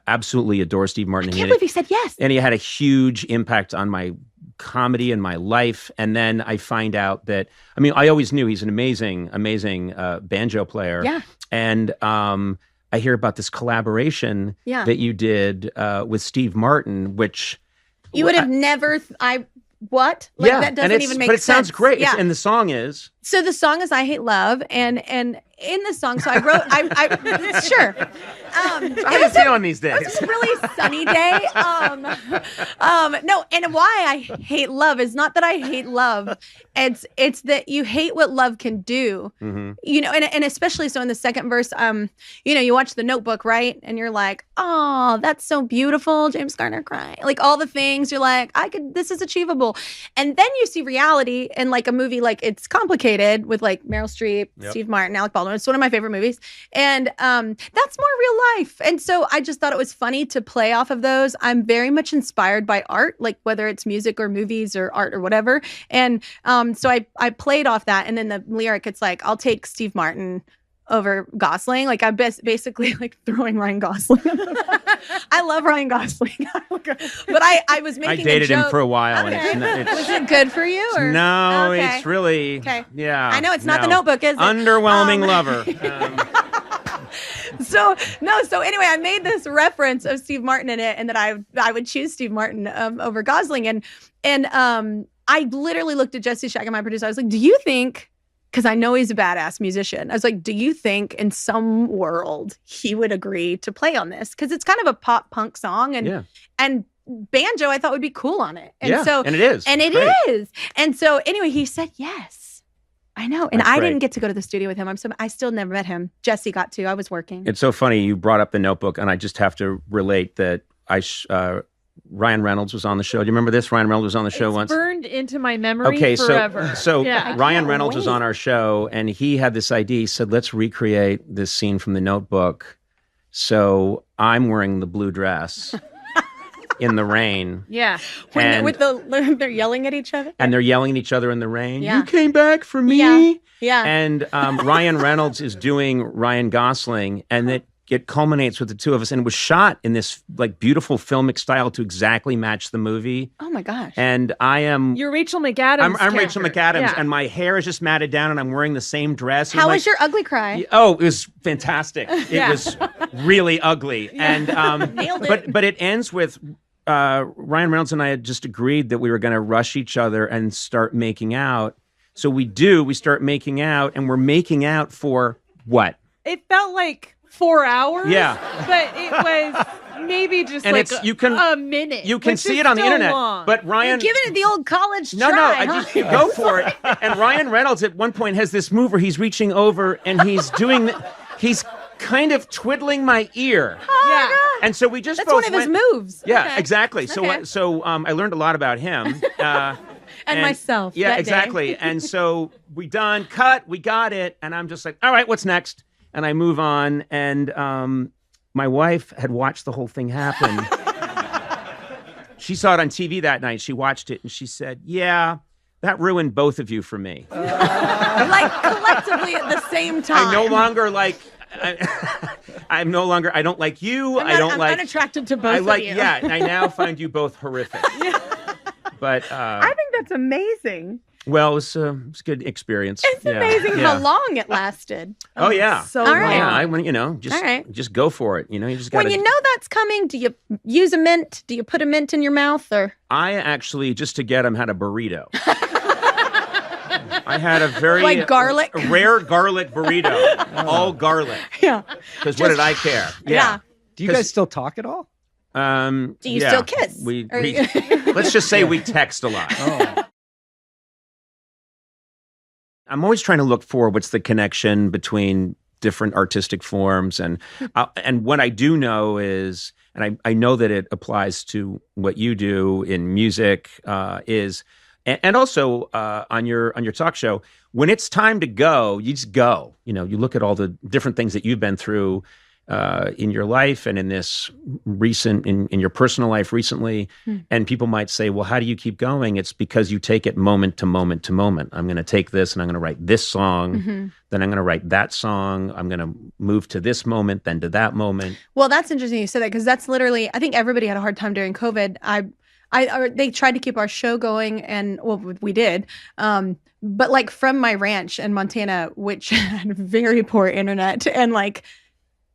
absolutely adore Steve Martin. I can't believe he said yes. And he had a huge impact on my comedy and my life. And then I find out that, I mean, I always knew he's an amazing banjo player. Yeah. And I hear about this collaboration that you did with Steve Martin, which you would have never. What? Like, that doesn't even make sense. But it sounds great. Yeah. And the song is. So the song is "I Hate Love," and in the song, so I wrote. I sure. How are you feeling these days? It was a really sunny day. No, and why I hate love is not that I hate love. It's that you hate what love can do. You know, and especially so in the second verse, you watch The Notebook, right? And you're like, oh, that's so beautiful. James Garner crying, like all the things. You're like, this is achievable. And then you see reality in like a movie like It's Complicated with like Meryl Streep, Steve Martin, Alec Baldwin. It's one of my favorite movies. And that's more real life. And so I just thought it was funny to play off of those. I'm very much inspired by art, like whether it's music or movies or art or whatever. And so I played off that. And then the lyric, it's like, I'll take Steve Martin over Gosling. Like I'm basically like throwing Ryan Gosling. I love Ryan Gosling. But I was making I dated a joke. him for a while. Okay. And it's was it good for you? Or? No, Okay. it's really, Okay. yeah. I know it's not The Notebook, is it? Underwhelming lover. So anyway, I made this reference of Steve Martin in it, and that I would choose Steve Martin over Gosling, and I literally looked at Jesse Shack, my producer. I was like, do you think? Because I know he's a badass musician. I was like, do you think in some world he would agree to play on this? Because it's kind of a pop punk song, and banjo I thought would be cool on it. And and it is. And it Great. is. And so anyway, he said yes. I know. And That's I great. didn't get to go to the studio with him. I still never met him. Jesse got to. I was working. It's so funny you brought up The Notebook, and I just have to relate that Ryan Reynolds was on the show. Do you remember this? Ryan Reynolds was on the show once. Burned into my memory forever. So Yeah. Ryan Reynolds was on our show, and he had this idea. He said, let's recreate this scene from The Notebook. So I'm wearing the blue dress. in the rain. Yeah. And- They're yelling at each other. And they're yelling at each other in the rain. Yeah. You came back for me. Yeah. And Ryan Reynolds is doing Ryan Gosling, and it culminates with the two of us, and it was shot in this like beautiful filmic style to exactly match the movie. Oh my gosh. And I am You're Rachel McAdams. I'm Rachel McAdams, Yeah. and my hair is just matted down, and I'm wearing the same dress. How was your ugly cry? Oh, it was fantastic. It Yeah. was really ugly, and Nailed it. but it ends with Ryan Reynolds and I had just agreed that we were going to rush each other and start making out. So we start making out, and we're making out for what? It felt like 4 hours. Yeah. But it was maybe just And like it's- you can- a minute. You can which see is it on the still internet, long. but Ryan. Giving it the old college No, try. I just go for it. And Ryan Reynolds at one point has this move where he's reaching over and he's he's kind of twiddling my ear. Yeah. And so we just That's both one of his went- moves. Yeah, Okay. exactly. Okay. So I learned a lot about him. And myself Yeah, that day. exactly. And so we done, cut, we got it. And I'm just like, all right, what's next? And I move on. And my wife had watched the whole thing happen. She saw it on TV that night. She watched it and she said, yeah, that ruined both of you for me. Like collectively at the same time. I no longer like, I'm no longer, I don't like you. I'm unattracted to both I like, of you. yeah, I now find you both horrific. But I think that's amazing. well, it was a good experience. It's amazing how long it lasted. Oh yeah. So All right. long. Yeah, I want just All right. just go for it. You just got When you know that's coming, do you use a mint? Do you put a mint in your mouth or? I actually just to get him had a burrito. I had a very Like garlic? a rare garlic burrito, all garlic. Yeah. Because what did I care? Yeah. Do you guys still talk at all? Do you yeah. still kiss? We Or you- let's just say we text a lot. Oh. I'm always trying to look for what's the connection between different artistic forms, and what I do know is, and I know that it applies to what you do in music, is, and also on your talk show, when it's time to go, you just go. You look at all the different things that you've been through in your life and in this recent, in your personal life recently, and people might say, well, how do you keep going? It's because you take it moment to moment to moment. I'm going to take this and I'm going to write this song, then I'm going to write that song. I'm going to move to this moment, then to that moment. Well, that's interesting you said that because that's literally, I think everybody had a hard time during COVID. They tried to keep our show going, and well, we did. But like from my ranch in Montana, which had very poor internet and like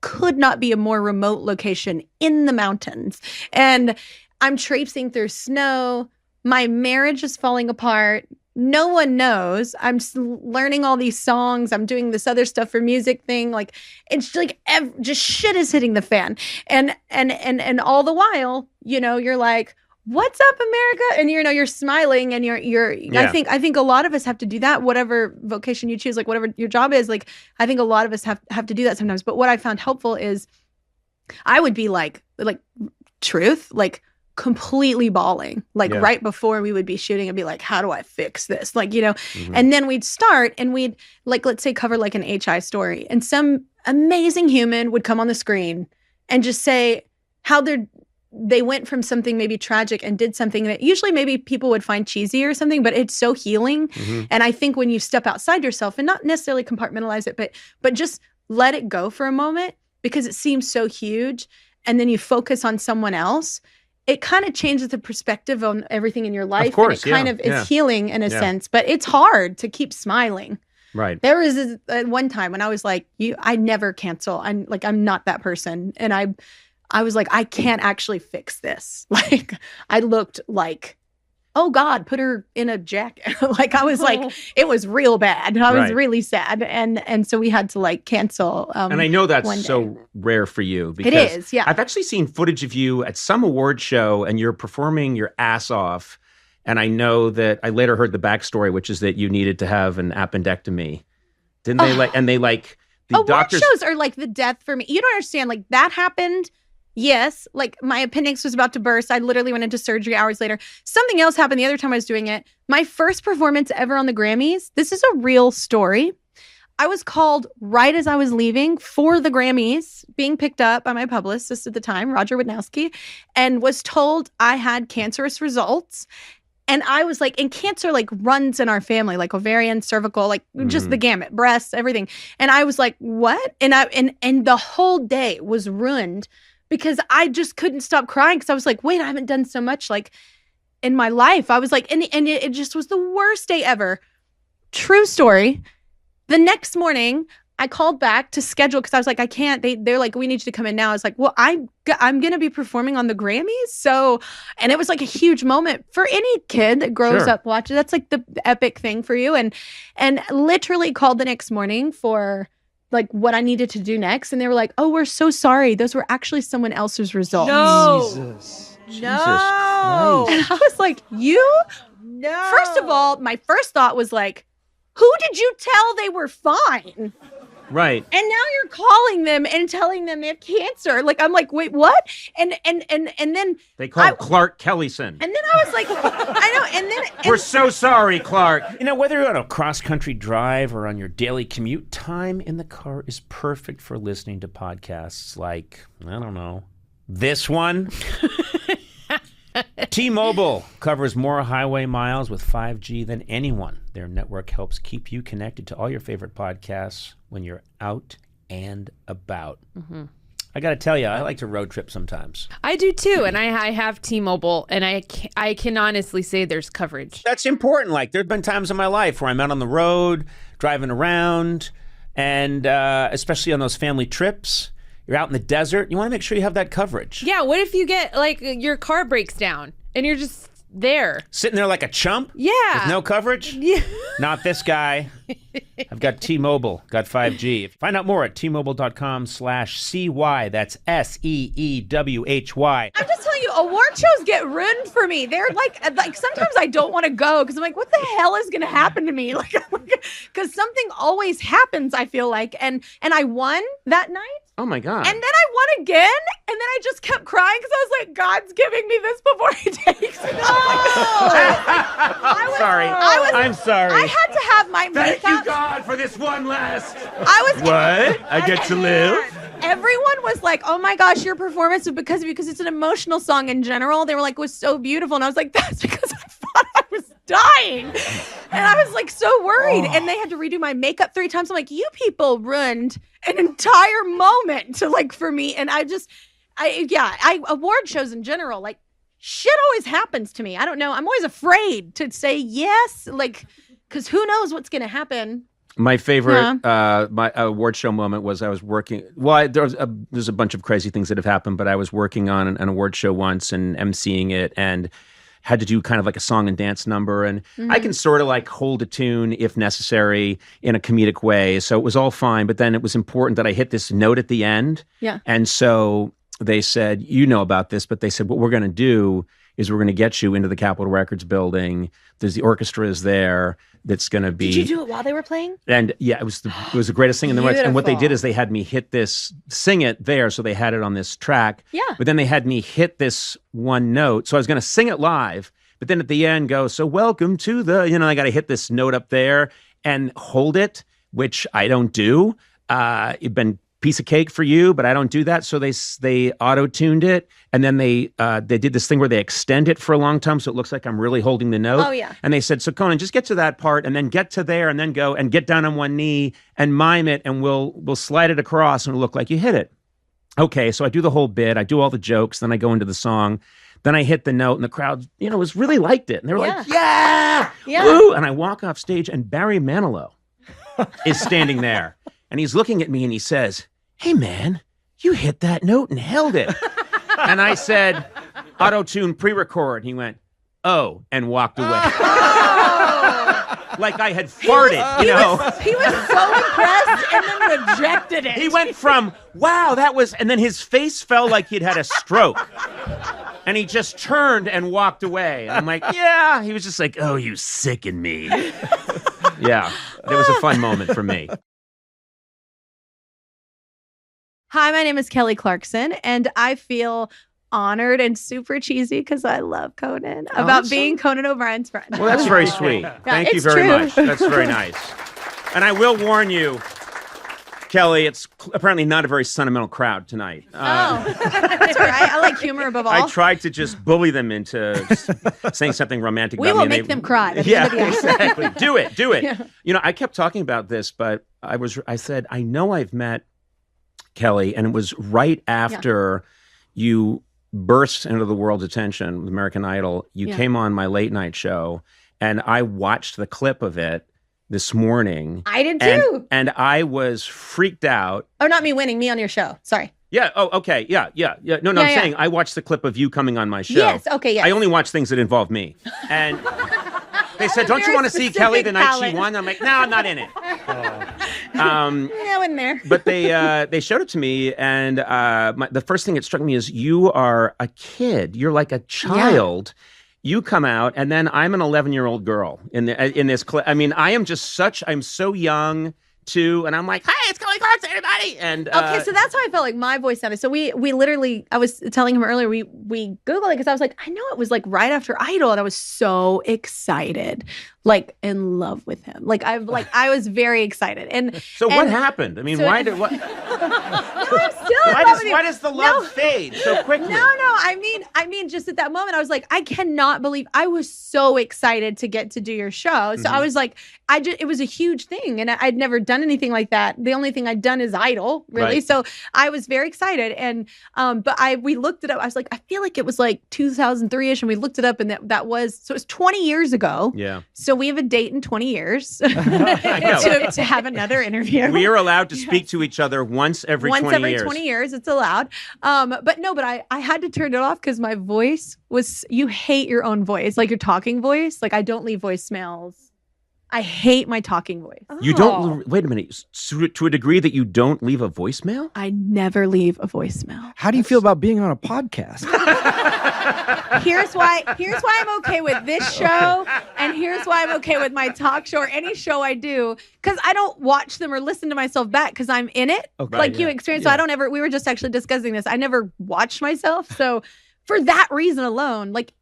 could not be a more remote location in the mountains. And I'm traipsing through snow. My marriage is falling apart. No one knows. I'm learning all these songs. I'm doing this other stuff for music thing. Like it's like just shit is hitting the fan. And all the while, you're like, what's up, America? And you're smiling and you're Yeah. I think a lot of us have to do that, whatever vocation you choose, like whatever your job is. Like I think a lot of us have to do that sometimes. But what I found helpful is I would be like truth, like completely bawling, like Yeah. right before we would be shooting and be like, how do I fix this? Like, Mm-hmm. and then we'd start and we'd like, let's say cover like an HI story, and some amazing human would come on the screen and just say how they went from something maybe tragic and did something that usually maybe people would find cheesy or something, but it's so healing. Mhm. And I think when you step outside yourself and not necessarily compartmentalize it, but just let it go for a moment because it seems so huge, and then you focus on someone else, it kind of changes the perspective on everything in your life. course, and it kind of is healing in a sense, but it's hard to keep smiling. Right. There was one time when I was like, I never cancel. I'm not that person. And I was like, I can't actually fix this. Like, I looked like, oh God, put her in a jacket. Like, I was like, it was real bad. I was Right. really sad. And so we had to like cancel. And I know that's one day. so rare for you. Because It is, yeah. I've actually seen footage of you at some award show and you're performing your ass off. And I know that I later heard the backstory, which is that you needed to have an appendectomy. Didn't they the Award doctors... shows are like the death for me. You don't understand. Like that happened. Yes. Like my appendix was about to burst. I literally went into surgery hours later. Something else happened the other time I was doing it. My first performance ever on the Grammys. This is a real story. I was called right as I was leaving for the Grammys, being picked up by my publicist at the time, Roger Widnowski, and was told I had cancerous results. And I was like, and cancer like runs in our family, like ovarian, cervical, like just the gamut, breasts, everything. And I was like, what? And the whole day was ruined because I just couldn't stop crying because I was like, wait, I haven't done so much like in my life. I was like, and it just was the worst day ever. True story. The next morning, I called back to schedule because I was like, I can't. They're like, we need you to come in now. I was like, well, I'm going to be performing on the Grammys. So, and it was like a huge moment for any kid that grows up watching. That's like the epic thing for you. And literally called the next morning for like what I needed to do next. And they were like, oh, we're so sorry. Those were actually someone else's results. Jesus. No. And I was like, you? No. First of all, my first thought was like, who did you tell they were fine? Right. And now you're calling them and telling them they have cancer. Like, I'm like, wait, what? And then they called Clark Kellison. And then I was like, I know. And then we're so sorry, Clark. You know, whether you're on a cross-country drive or on your daily commute, time in the car is perfect for listening to podcasts like, I don't know, this one. T-Mobile covers more highway miles with 5G than anyone. Their network helps keep you connected to all your favorite podcasts when you're out and about. Mm-hmm. I got to tell you, I like to road trip sometimes. I do too, and I have T-Mobile, and I can honestly say there's coverage. That's important. Like, there have been times in my life where I'm out on the road, driving around, and especially on those family trips. You're out in the desert. You want to make sure you have that coverage. Yeah, what if you get, like, your car breaks down and you're just there? Sitting there like a chump? Yeah. With no coverage? Yeah. Not this guy. I've got T-Mobile, got 5G. Find out more at T-Mobile.com/CY. That's SEEWHY. I'm just telling you, award shows get ruined for me. They're like sometimes I don't want to go because I'm like, what the hell is going to happen to me? Like, because something always happens, I feel like. And I won that night. Oh my God. And then I won again, and then I just kept crying because I was like, God's giving me this before he takes it. I'm sorry. I had to have my Thank makeup. you, God, for this one last. What? I get to live? Everyone was like, oh my gosh, your performance was because it's an emotional song in general. They were like, it was so beautiful. And I was like, that's because I thought I was dying. And I was like so worried. And they had to redo my makeup 3 times. I'm like, you people ruined an entire moment for me. And award shows in general, like shit always happens to me. I don't know. I'm always afraid to say yes, because who knows what's going to happen. My favorite my award show moment was I was working. Well, there's a bunch of crazy things that have happened, but I was working on an award show once and emceeing it, and had to do kind of like a song and dance number. And I can sort of like hold a tune if necessary in a comedic way. So it was all fine. But then it was important that I hit this note at the end. Yeah. And so they said, you know about this, but they said, what we're going to do is we're going to get you into the Capitol Records building. The orchestra is there. That's going to be. Did you do it while they were playing? And yeah, it was the greatest thing in the world. And what they did is they had me sing it there. So they had it on this track. Yeah. But then they had me hit this one note. So I was going to sing it live, but then at the end go, so welcome to I got to hit this note up there and hold it, which I don't do. It'd been piece of cake for you, but I don't do that. So they auto-tuned it, and then they did this thing where they extend it for a long time, so it looks like I'm really holding the note. Oh yeah. And they said, so Conan, just get to that part, and then get to there, and then go and get down on one knee and mime it, and we'll slide it across, and it'll look like you hit it. Okay, so I do the whole bit, I do all the jokes, then I go into the song, then I hit the note, and the crowd, was really liked it, and they were like, yeah, woo! And I walk off stage, and Barry Manilow is standing there, and he's looking at me, and he says, hey, man, you hit that note and held it. And I said, auto-tune pre-record. He went, oh, and walked away. Like I had farted, He was so impressed and then rejected it. He went from, wow, and then his face felt like he'd had a stroke. And he just turned and walked away. And I'm like, yeah. He was just like, oh, you sicken me. Yeah, it was a fun moment for me. Hi, my name is Kelly Clarkson, and I feel honored and super cheesy because I love Conan about being Conan O'Brien's friend. Well, that's very sweet. Thank you very much. That's very nice. And I will warn you, Kelly, it's apparently not a very sentimental crowd tonight. That's all right. I like humor above all. I tried to just bully them into saying something romantic We about will me. make them cry. At the end of the exactly. Do it. Yeah. You know, I kept talking about this, but I said, I know I've met Kelly, and it was right after you burst into the world's attention with American Idol. You came on my late night show, and I watched the clip of it this morning. I did too. And I was freaked out. Oh, not me winning, me on your show. Sorry. Yeah. Oh, okay. Yeah. No, I'm saying I watched the clip of you coming on my show. Yes. Okay. Yes. I only watch things that involve me. And they said, "Don't you want to see Kelly the night she won?" I'm like, "No, I'm not in it." I wasn't there. But they showed it to me, and the first thing that struck me is you are a kid. You're like a child. Yeah. You come out, and then I'm an 11-year-old girl in this clip. I mean, I'm so young too, and I'm like, "Hey, it's Kelly Clarkson, everybody!" And okay, so that's how I felt like my voice sounded. So we literally, I was telling him earlier, we Googled it because I was like, I know it was like right after Idol, and I was so excited, like in love with him. I was very excited. And so what happened? I mean, so why did what? Why does the love fade so quickly? No. I mean, just at that moment, I was like, I cannot believe I was so excited to get to do your show. So I was like, it was a huge thing, and I'd never done anything like that. The only thing I'd done is Idol, really. Right. So I was very excited, and we looked it up. I was like, I feel like it was like 2003ish, and we looked it up, and that was so it was 20 years ago. Yeah. So we have a date in 20 years to have another interview. We are allowed to speak to each other once every 20 years. 20 years, it's allowed. But I had to turn it off because my voice was, you hate your own voice, like your talking voice. Like I don't leave voicemails. I hate my talking voice. You don't, wait a minute, to a degree that you don't leave a voicemail? I never leave a voicemail. How do you feel about being on a podcast? Here's why I'm okay with this show, and here's why I'm okay with my talk show or any show I do, because I don't watch them or listen to myself back because I'm in it. Okay. You experience. So I don't ever, we were just actually discussing this. I never watch myself. So for that reason alone, like,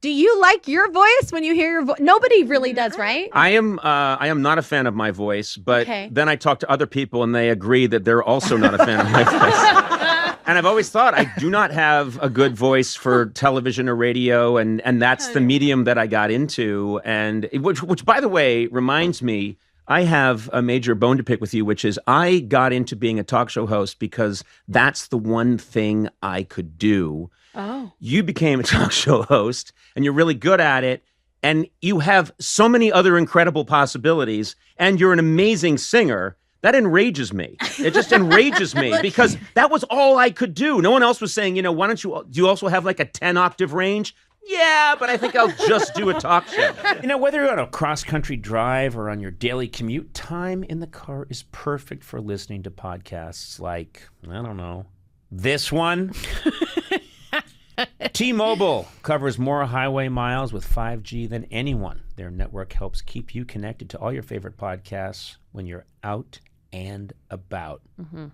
do you like your voice when you hear your voice? Nobody really does, right? I am not a fan of my voice, but then I talk to other people and they agree that they're also not a fan of my voice. And I've always thought I do not have a good voice for television or radio, and that's the medium that I got into. And which by the way, reminds me, I have a major bone to pick with you, which is I got into being a talk show host because that's the one thing I could do. Oh. You became a talk show host, and you're really good at it, and you have so many other incredible possibilities, and you're an amazing singer. That enrages me. It just enrages me because that was all I could do. No one else was saying, why don't do you also have like a 10-octave range? Yeah, but I think I'll just do a talk show. Whether you're on a cross-country drive or on your daily commute, time in the car is perfect for listening to podcasts like, I don't know, this one. T-Mobile covers more highway miles with 5G than anyone. Their network helps keep you connected to all your favorite podcasts when you're out and about. Mm-hmm.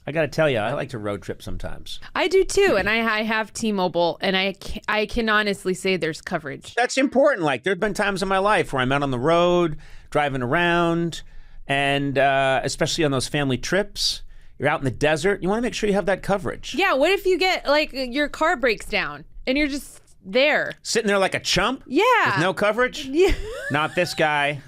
I got to tell you, I like to road trip sometimes. I do too, and I have T-Mobile, and I can honestly say there's coverage. That's important. Like, there have been times in my life where I'm out on the road, driving around, and especially on those family trips. You're out in the desert. You want to make sure you have that coverage. Yeah. What if you get, like, your car breaks down and you're just there? Sitting there like a chump? Yeah. With no coverage? Yeah. Not this guy.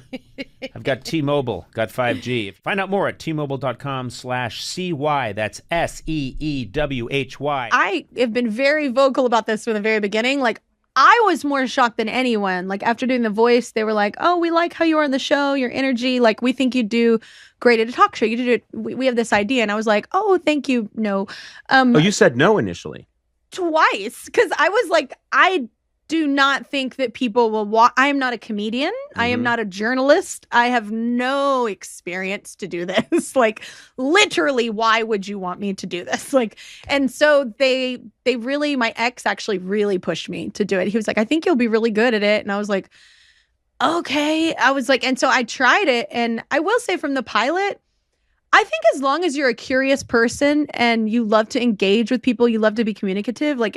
I've got T-Mobile. Got 5G. Find out more at T-Mobile.com/CY. That's SEEWHY. I have been very vocal about this from the very beginning. Like, I was more shocked than anyone. Like, after doing The Voice, they were like, oh, we like how you are on the show, your energy. Like, we think you do great at a talk show. You do it. We have this idea. And I was like, oh, thank you. No. You said no initially. Twice. Because I was like, I do not think that people will watch. I am not a comedian. Mm-hmm. I am not a journalist. I have no experience to do this. Like, literally, why would you want me to do this? Like, and so they really, my ex actually really pushed me to do it. He was like, I think you'll be really good at it. And I was like, okay. I was like, and so I tried it. And I will say from the pilot, I think as long as you're a curious person and you love to engage with people, you love to be communicative, like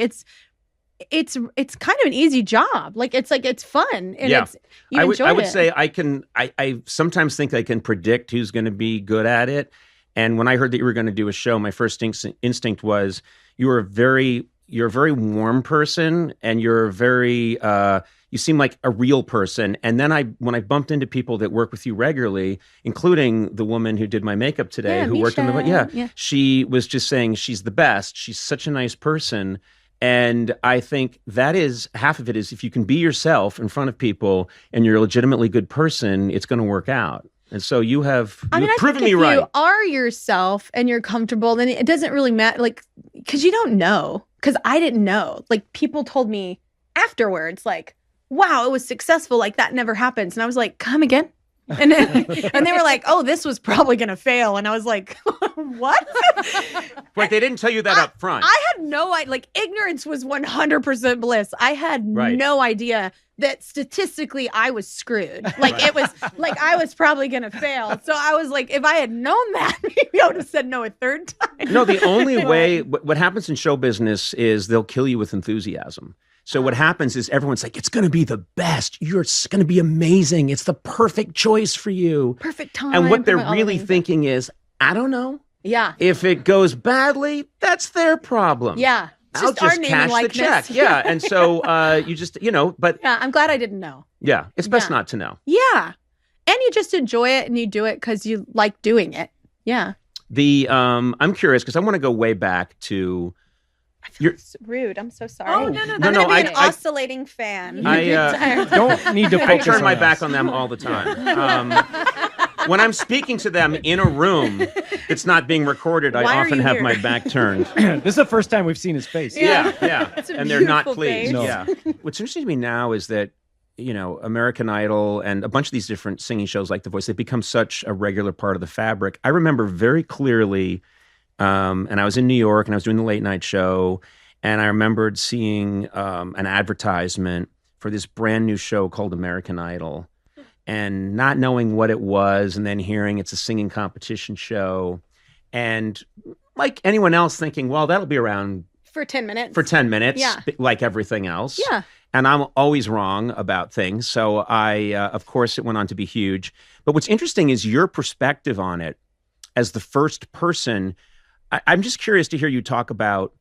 it's kind of an easy job. Like it's fun and Yeah. it's you I enjoy would it. say I sometimes think I can predict who's going to be good at it. And when I heard that you were going to do a show, my first instinct was you're a very warm person, and you're very you seem like a real person. And then when I bumped into people that work with you regularly, including the woman who did my makeup today, who worked in the she was just saying she's the best. She's such a nice person. And I think that is half of it is if you can be yourself in front of people and you're a legitimately good person, it's going to work out. And so you've proven me right. If you are yourself and you're comfortable, then it doesn't really matter. Like, because you don't know. Because I didn't know. Like, people told me afterwards, like, wow, it was successful. Like, that never happens. And I was like, come again? And they were like, oh, this was probably going to fail. And I was like, what? Wait, they didn't tell you that up front. I had no idea. Like, ignorance was 100% bliss. I had no idea that statistically I was screwed. Like, it was like I was probably going to fail. So I was like, if I had known that, maybe I would have said no a third time. No, the only way, what happens in show business is they'll kill you with enthusiasm. So what happens is everyone's like, it's going to be the best. It's going to be amazing. It's the perfect choice for you. Perfect time. And what they're really thinking is, I don't know. Yeah. If it goes badly, that's their problem. Yeah. I'll just cash the check. Yeah. And so you just, but. Yeah, I'm glad I didn't know. Yeah. It's best not to know. Yeah. And you just enjoy it and you do it because you like doing it. Yeah. I'm curious because I want to go way back to. You're rude. I'm so sorry. Oh, no. I'm going to be an oscillating fan. I don't need to focus. I turn my back on them all the time. When I'm speaking to them in a room that's not being recorded, I often have my back turned. This is the first time we've seen his face. Yeah. And they're not beautiful pleased. face. No. Yeah. What's interesting to me now is that, American Idol and a bunch of these different singing shows like The Voice, they've become such a regular part of the fabric. I remember very clearly, and I was in New York and I was doing the late night show, and I remembered seeing an advertisement for this brand new show called American Idol, and not knowing what it was, and then hearing it's a singing competition show, and like anyone else thinking, well, that'll be around For 10 minutes. Yeah. Like everything else. Yeah. And I'm always wrong about things. So of course, it went on to be huge. But what's interesting is your perspective on it as the first person. I'm just curious to hear you talk about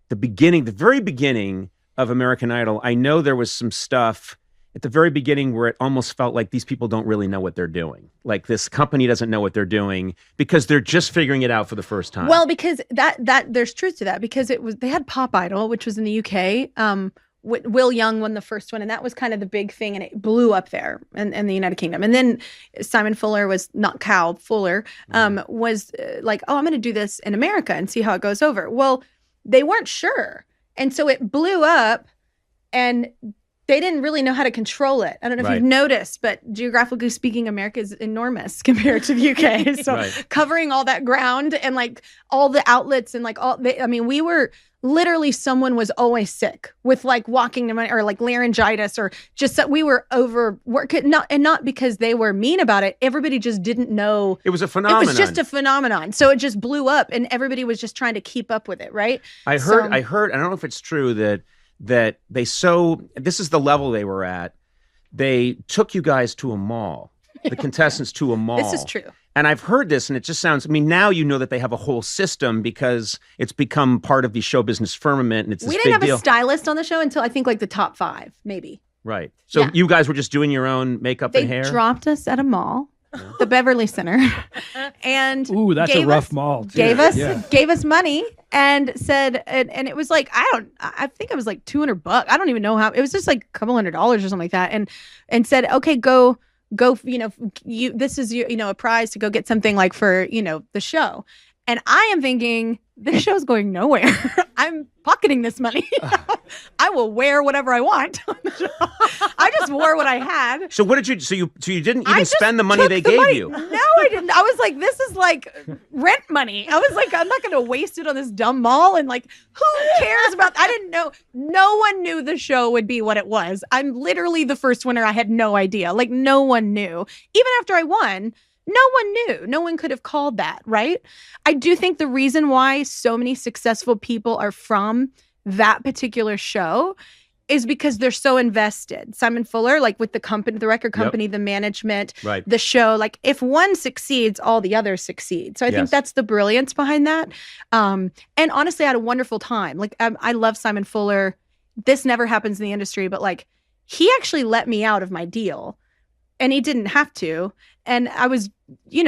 the very beginning of American Idol. I know there was some stuff at the very beginning where it almost felt like these people don't really know what they're doing. Like this company doesn't know what they're doing because they're just figuring it out for the first time. Well, because that there's truth to that, because they had Pop Idol, which was in the UK. Will Young won the first one, and that was kind of the big thing, and it blew up there in the United Kingdom. And then Simon Fuller was was like, oh, I'm going to do this in America and see how it goes over. Well, they weren't sure, and so it blew up, and they didn't really know how to control it. I don't know if you've noticed, but geographically speaking, America is enormous compared to the UK. So covering all that ground and like all the outlets and like we were literally, someone was always sick with like walking pneumonia or like laryngitis or just that we were overworked. Not because they were mean about it. Everybody just didn't know. It was a phenomenon. It was just a phenomenon. So it just blew up and everybody was just trying to keep up with it. Right. I heard, I don't know if it's true that this is the level they were at. They took you guys to a mall, the contestants to a mall. This is true. And I've heard this, and it just sounds, now you know that they have a whole system because it's become part of the show business firmament, and it's this big deal. We didn't have a stylist on the show until I think like the top 5, maybe. Right. So you guys were just doing your own makeup and hair? They dropped us at a mall, the Beverly Center, and ooh, that's a rough mall, too. Gave us money and said, and it was like, I think it was like $200. I don't even know how, it was just like a couple $100 or something like that. And said, okay, go, this is a prize to go get something like for, the show. And I am thinking, this show's going nowhere. I'm pocketing this money. I will wear whatever I want on the show. I just wore what I had. So what did you? So you didn't even spend the money they gave you? No, I didn't. I was like, this is like rent money. I was like, I'm not going to waste it on this dumb mall. And like, who cares about? I didn't know. No one knew the show would be what it was. I'm literally the first winner. I had no idea. Like, no one knew. Even after I won. No one knew. No one could have called that, right? I do think the reason why so many successful people are from that particular show is because they're so invested. Simon Fuller, like with the company, the record company, the management, the show, like if one succeeds, all the others succeed. So I think that's the brilliance behind that. And honestly, I had a wonderful time. Like I love Simon Fuller. This never happens in the industry, but like he actually let me out of my deal and he didn't have to. And I was,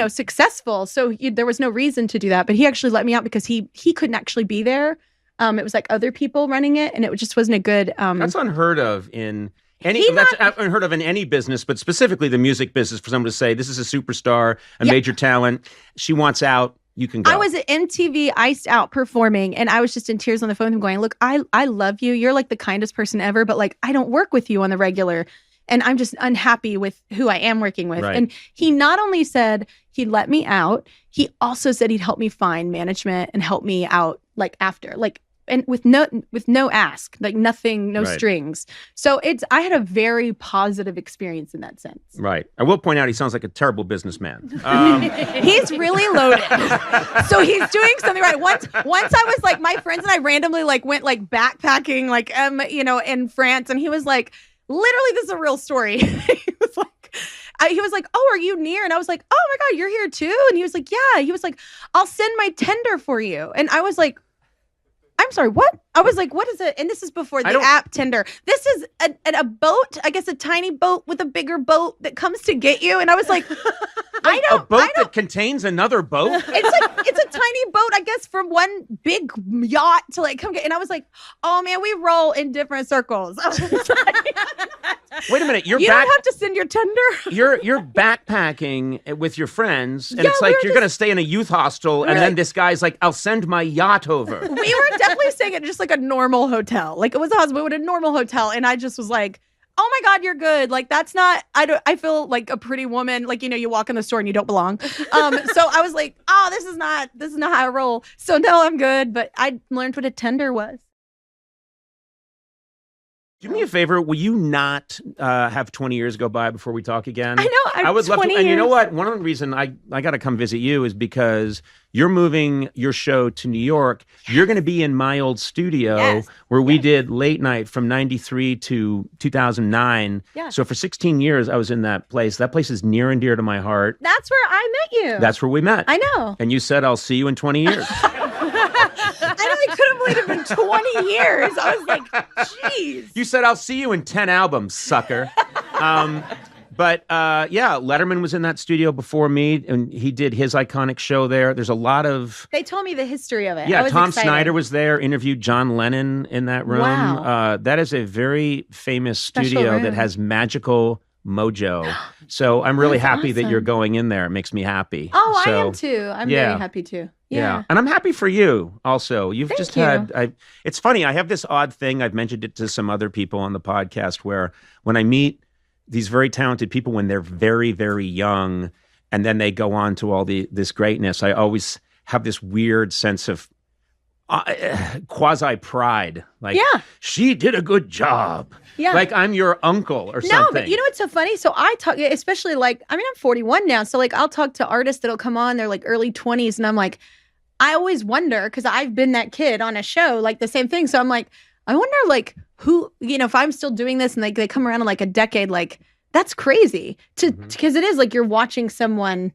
successful. So there was no reason to do that. But he actually let me out because he couldn't actually be there. It was like other people running it, and it just wasn't a good. That's unheard of in any. That's unheard of in any business, but specifically the music business. For someone to say this is a superstar, a major talent, she wants out. You can go. I was at MTV Iced Out performing, and I was just in tears on the phone with him, going, "Look, I love you. You're like the kindest person ever, but like I don't work with you on the regular, and I'm just unhappy with who I am working with." Right. And he not only said he'd let me out, he also said he'd help me find management and help me out like after, like. And with no ask, like nothing, no strings. So I had a very positive experience in that sense. Right. I will point out he sounds like a terrible businessman. He's really loaded. So he's doing something right. Once I was like, my friends and I randomly like went like backpacking, like in France, and he was like, literally, this is a real story. He was like, "Oh, are you near?" And I was like, "Oh my God, you're here too?" And he was like, "Yeah." He was like, "I'll send my tender for you." And I was like, I'm sorry, what? I was like, what is it? And this is before the app Tinder. This is a boat, I guess a tiny boat with a bigger boat that comes to get you. And I was like, a boat that contains another boat? It's a tiny boat, I guess, from one big yacht to like come get. And I was like, oh man, we roll in different circles. I was like, wait a minute, you don't have to send your tender. You're backpacking with your friends, and it's like you're going to stay in a youth hostel, and then this guy's like, I'll send my yacht over. We were definitely staying at just like a normal hotel. Like it was a hostel, but a normal hotel. And I just was like, oh my God, you're good. Like that's not, I feel like a pretty woman. Like, you walk in the store and you don't belong. So I was like, oh, this is not how I roll. So no, I'm good. But I learned what a tender was. Do me a favor. Will you not have 20 years go by before we talk again? I know. I would love to. And you know what? One of the reasons I got to come visit you is because you're moving your show to New York. You're going to be in my old studio where we did late night from 93 to 2009. Yeah. So for 16 years, I was in that place. That place is near and dear to my heart. That's where I met you. That's where we met. I know. And you said, I'll see you in 20 years. I couldn't believe it had been 20 years. I was like, jeez. You said, I'll see you in 10 albums, sucker. But Letterman was in that studio before me, and he did his iconic show there. There's a lot of... They told me the history of it. Yeah, Tom Snyder was there, interviewed John Lennon in that room. Wow. That is a very famous studio that has magical mojo. So I'm really happy that you're going in there. It makes me happy. Oh, I am too. I'm very happy too. Yeah. And I'm happy for you also. Thank you. It's funny. I have this odd thing. I've mentioned it to some other people on the podcast where when I meet these very talented people when they're very, very young, and then they go on to all this greatness, I always have this weird sense of quasi pride. Like, she did a good job. Yeah. Like I'm your uncle or something. No, but you know what's so funny? So I talk, especially like, I'm 41 now. So like I'll talk to artists that'll come on, they're like early 20s. And I'm like, I always wonder, because I've been that kid on a show, like the same thing. So I'm like, I wonder like who, if I'm still doing this and they come around in like a decade, like that's crazy because it is like you're watching someone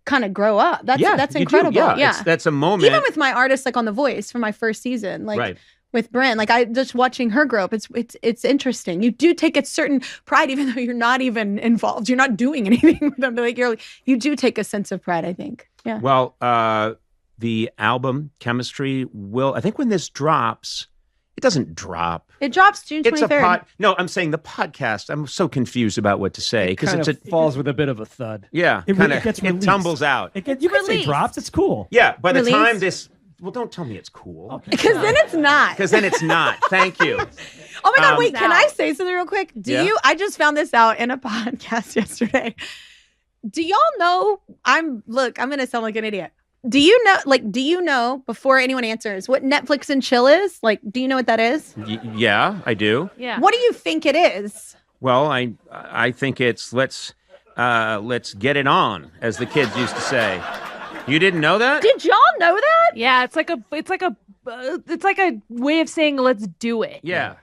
kind of grow up. That's incredible. Yeah. That's a moment. Even with my artists, like on The Voice for my first season, like with Brent, like I just watching her grow up. It's interesting. You do take a certain pride, even though you're not even involved. You're not doing anything with them. But you do take a sense of pride, I think. Yeah. Well, the album Chemistry will, I think when this drops, it doesn't drop. It drops June 23rd. No, I'm saying the podcast. I'm so confused about what to say because it falls with a bit of a thud. Yeah, it tumbles out. You can say drops. It's cool. Yeah, by the time this. Well, don't tell me it's cool. Because then it's not. Because then it's not. Thank you. Oh my God, wait, can I say something real quick? I just found this out in a podcast yesterday. Do y'all know, I'm going to sound like an idiot. Do you know, before anyone answers, what Netflix and chill is? Like, do you know what that is? Yeah, I do. Yeah. What do you think it is? Well, I think it's let's get it on, as the kids used to say. You didn't know that? Did y'all know that? Yeah, it's like a a way of saying let's do it. Yeah.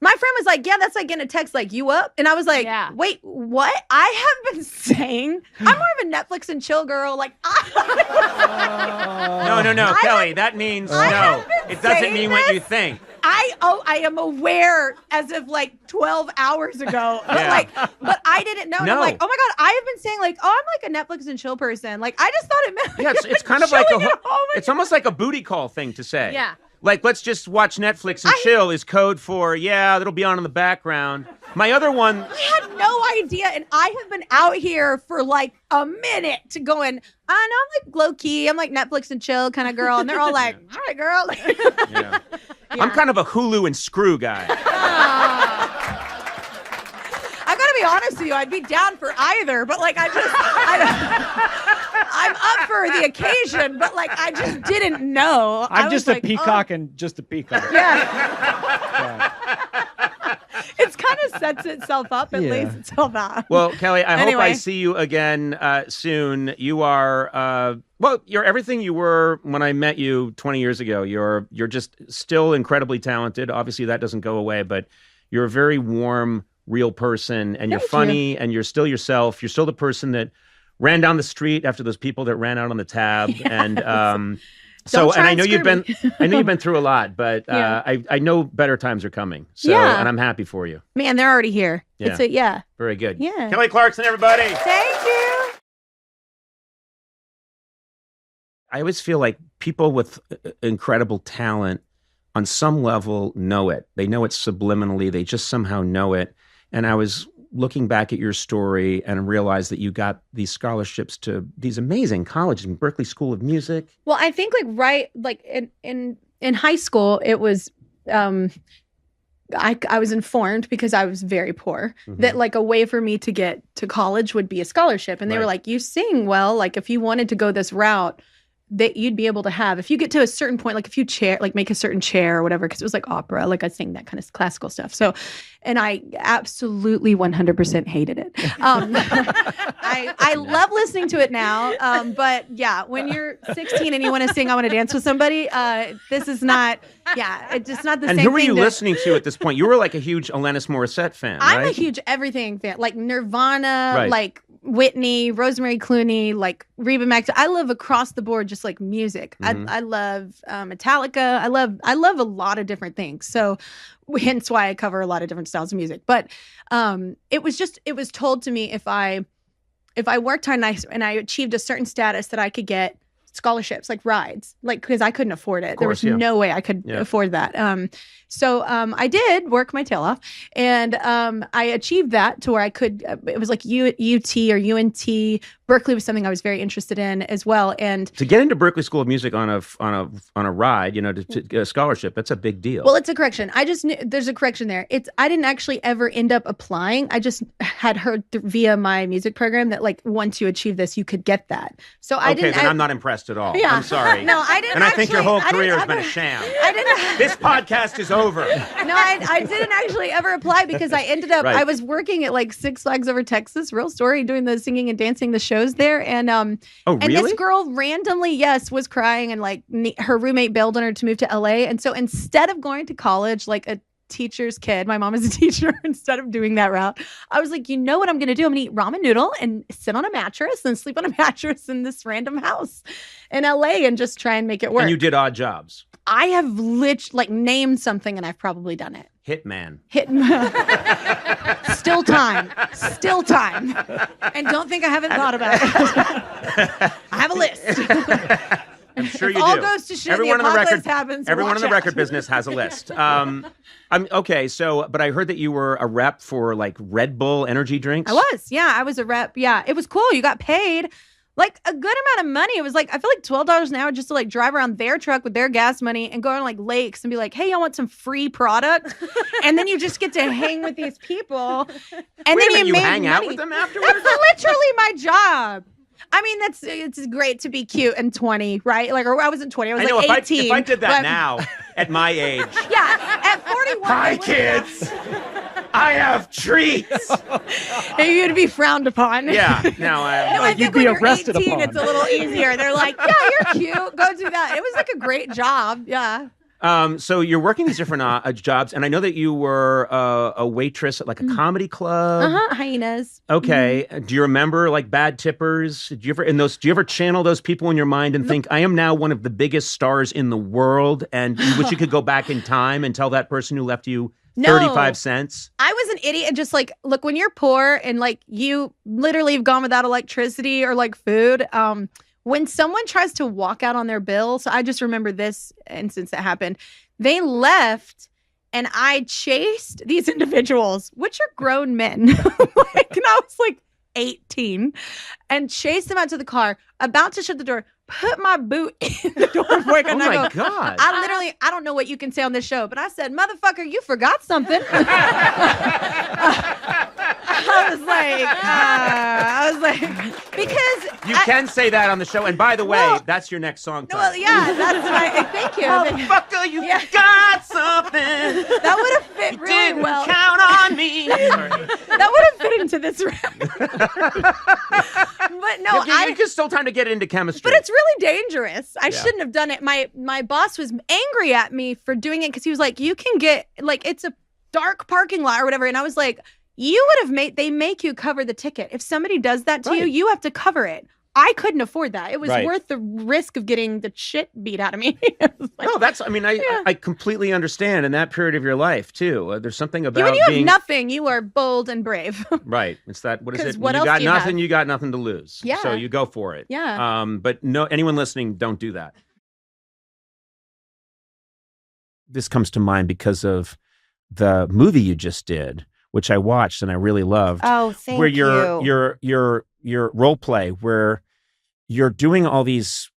My friend was like, yeah, that's like getting a text like, you up? And I was like, wait, what? I have been saying, I'm more of a Netflix and chill girl. Like, No, Kelly, that means no. It doesn't mean what you think. I am aware as of like 12 hours ago. But I didn't know. And I'm like, oh my God, I have been saying like, oh, I'm like a Netflix and chill person. Like, I just thought it meant like, it's kind of like it's almost like a booty call thing to say. Yeah. Like, let's just watch Netflix and chill is code for, that'll be on in the background. My other one. I had no idea. And I have been out here for like a minute going, I know I'm like low key. I'm like Netflix and chill kind of girl. And they're all like, all right, girl. Yeah. I'm kind of a Hulu and Screw guy. I gotta be honest with you, I'd be down for either, but like I'm up for the occasion, but like I just didn't know. I'm just a peacock and just a peacock. Yeah. It's kind of sets itself up and lays itself out. Well, Kelly, I hope I see you again soon. You are you're everything you were when I met you 20 years ago. You're just still incredibly talented. Obviously, that doesn't go away, but you're a very warm, real person, and you're funny, and you're still yourself. You're still the person that ran down the street after those people that ran out on the tab, and I know you've been through a lot, but I know better times are coming. So, and I'm happy for you. Man, they're already here. Yeah. Very good. Yeah. Kelly Clarkson, everybody. Thank you. I always feel like people with incredible talent on some level know it. They know it subliminally. They just somehow know it. And I was looking back at your story and realized that you got these scholarships to these amazing colleges, Berklee School of Music. Well, I think in high school, it was, I was informed because I was very poor that like a way for me to get to college would be a scholarship. And they were like, you sing well, like if you wanted to go this route, that you'd be able to have if you get to a certain point, like if you make a certain chair or whatever, because it was like opera, like I sing that kind of classical stuff. So, and I absolutely 100% hated it. I love listening to it now. But yeah, when you're 16 and you want to sing, I Want to Dance with Somebody, this is not, it's just not the same thing. And who were you listening to at this point? You were like a huge Alanis Morissette fan, right? I'm a huge everything fan, like Nirvana, like Whitney, Rosemary Clooney, like Reba McEntire. I love across the board, just like music. I love Metallica. I love a lot of different things. So hence why I cover a lot of different styles of music. But it was told to me if I worked hard and I achieved a certain status that I could get scholarships, like rides, like because I couldn't afford it. There was no way I could afford that. So I did work my tail off, and I achieved that to where I could. It was like UT or UNT. Berklee was something I was very interested in as well. And to get into Berklee School of Music on a ride, to get a scholarship, that's a big deal. Well, it's a correction. I just knew there's a correction there. I didn't actually ever end up applying. I just had heard via my music program that like once you achieve this, you could get that. So I didn't. Then I'm not impressed at all. Yeah. I'm sorry. No, I didn't. And I think your whole career has been a sham. I didn't. This podcast is over. No, I didn't actually ever apply because I ended up. I was working at like Six Flags Over Texas, real story, doing the singing and dancing, the shows there, and really? And this girl randomly, was crying, and like her roommate bailed on her to move to LA, and so instead of going to college like a teacher's kid, my mom is a teacher, instead of doing that route, I was like, you know what I'm going to do? I'm going to eat ramen noodle and sit on a mattress and sleep on a mattress in this random house in LA and just try and make it work. And you did odd jobs. I have named something and I've probably done it. Hitman. Still time. And don't think I haven't thought about it. I have a list. I'm sure you do. All goes to shit. Everyone Everyone in the record business has a list. Okay. So, but I heard that you were a rep for like Red Bull energy drinks. I was. Yeah, I was a rep. Yeah, it was cool. You got paid like a good amount of money. It was like I feel like $12 an hour just to like drive around their truck with their gas money and go on like lakes and be like, hey, y'all want some free product? And then you just get to hang with these people. And then you hang out with them afterwards. That's literally my job. I mean, it's great to be cute and 20, right? Like, or I wasn't 20, I was like 18. If I did that now, at my age. Yeah, at 41. Hi, kids. I have treats. You'd be frowned upon. Yeah. No, I think when you're 18, it's a little easier. They're like, yeah, you're cute. Go do that. It was like a great job. Yeah. So you're working these different jobs, and I know that you were a waitress at like a comedy club. Hyenas. Okay. Do you remember like bad tippers? Do you ever channel those people in your mind and think, I am now one of the biggest stars in the world, and you wish you could go back in time and tell that person who left you 35 cents? I was an idiot and just like, look, when you're poor and like you literally have gone without electricity or like food, when someone tries to walk out on their bill, so I just remember this instance that happened. They left and I chased these individuals, which are grown men. And I was like 18 and chased them out to the car, about to shut the door, put my boot in the door before I could my God. I don't know what you can say on this show, but I said, motherfucker, you forgot something. I was like, because you can say that on the show. And by the way, that's your next song title. Well, yeah, that's my, thank you. Motherfucker, you got something. That would have fit you really didn't well. Count on me. That would have fit into this record. But no, it's still time to get into chemistry. But it's really dangerous. I shouldn't have done it. My boss was angry at me for doing it because he was like, you can get, like, it's a dark parking lot or whatever. And I was like, they make you cover the ticket. If somebody does that to you, you have to cover it. I couldn't afford that. It was worth the risk of getting the shit beat out of me. I completely understand in that period of your life too. There's something about when you have nothing, you are bold and brave. Right. It's that, what is it? What When you else got do you nothing, have? you got nothing to lose. Yeah. So you go for it. Yeah. But no, anyone listening, don't do that. This comes to mind because of the movie you just did, which I watched and I really loved. Oh, thank where you. your role play, where you're doing all these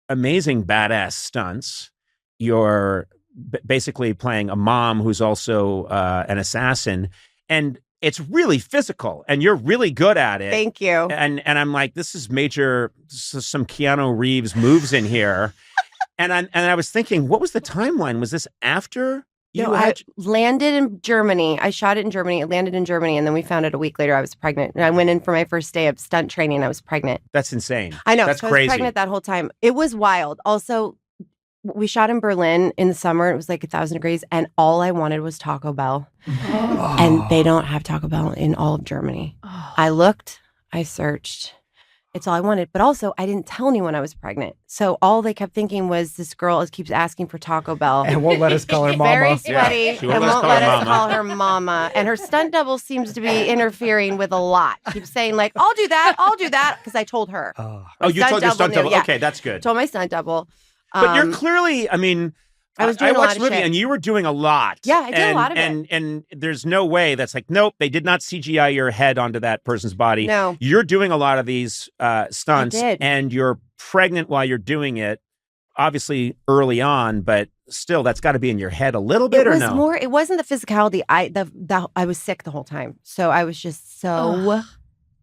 amazing badass stunts. You're basically playing a mom who's also an assassin, and it's really physical, and you're really good at it. Thank you. And I'm like, this is some Keanu Reeves moves in here. and I was thinking, what was the timeline? Was this after? I landed in Germany. I shot it in Germany. It landed in Germany. And then we found out a week later I was pregnant. And I went in for my first day of stunt training. I was pregnant. That's insane. I know. That's so crazy. I was pregnant that whole time. It was wild. Also, we shot in Berlin in the summer. It was like 1,000 degrees. And all I wanted was Taco Bell. And they don't have Taco Bell in all of Germany. I looked. I searched. It's all I wanted. But also, I didn't tell anyone I was pregnant. So all they kept thinking was, this girl keeps asking for Taco Bell. And won't let us call her mama. Very sweaty. Yeah, she and won't let us call her mama. And her stunt double seems to be interfering with a lot. Keeps saying like, I'll do that. Because I told her. Oh, you told your stunt double. Yeah. Okay, that's good. Told my stunt double. But you're clearly, I was doing I watched the movie and you were doing a lot. Yeah, I did a lot of it. And there's no way that's like, nope, they did not CGI your head onto that person's body. No. You're doing a lot of these stunts I did. And you're pregnant while you're doing it, obviously early on, but still that's got to be in your head a little bit, or no? It wasn't the physicality. I was sick the whole time. So I was just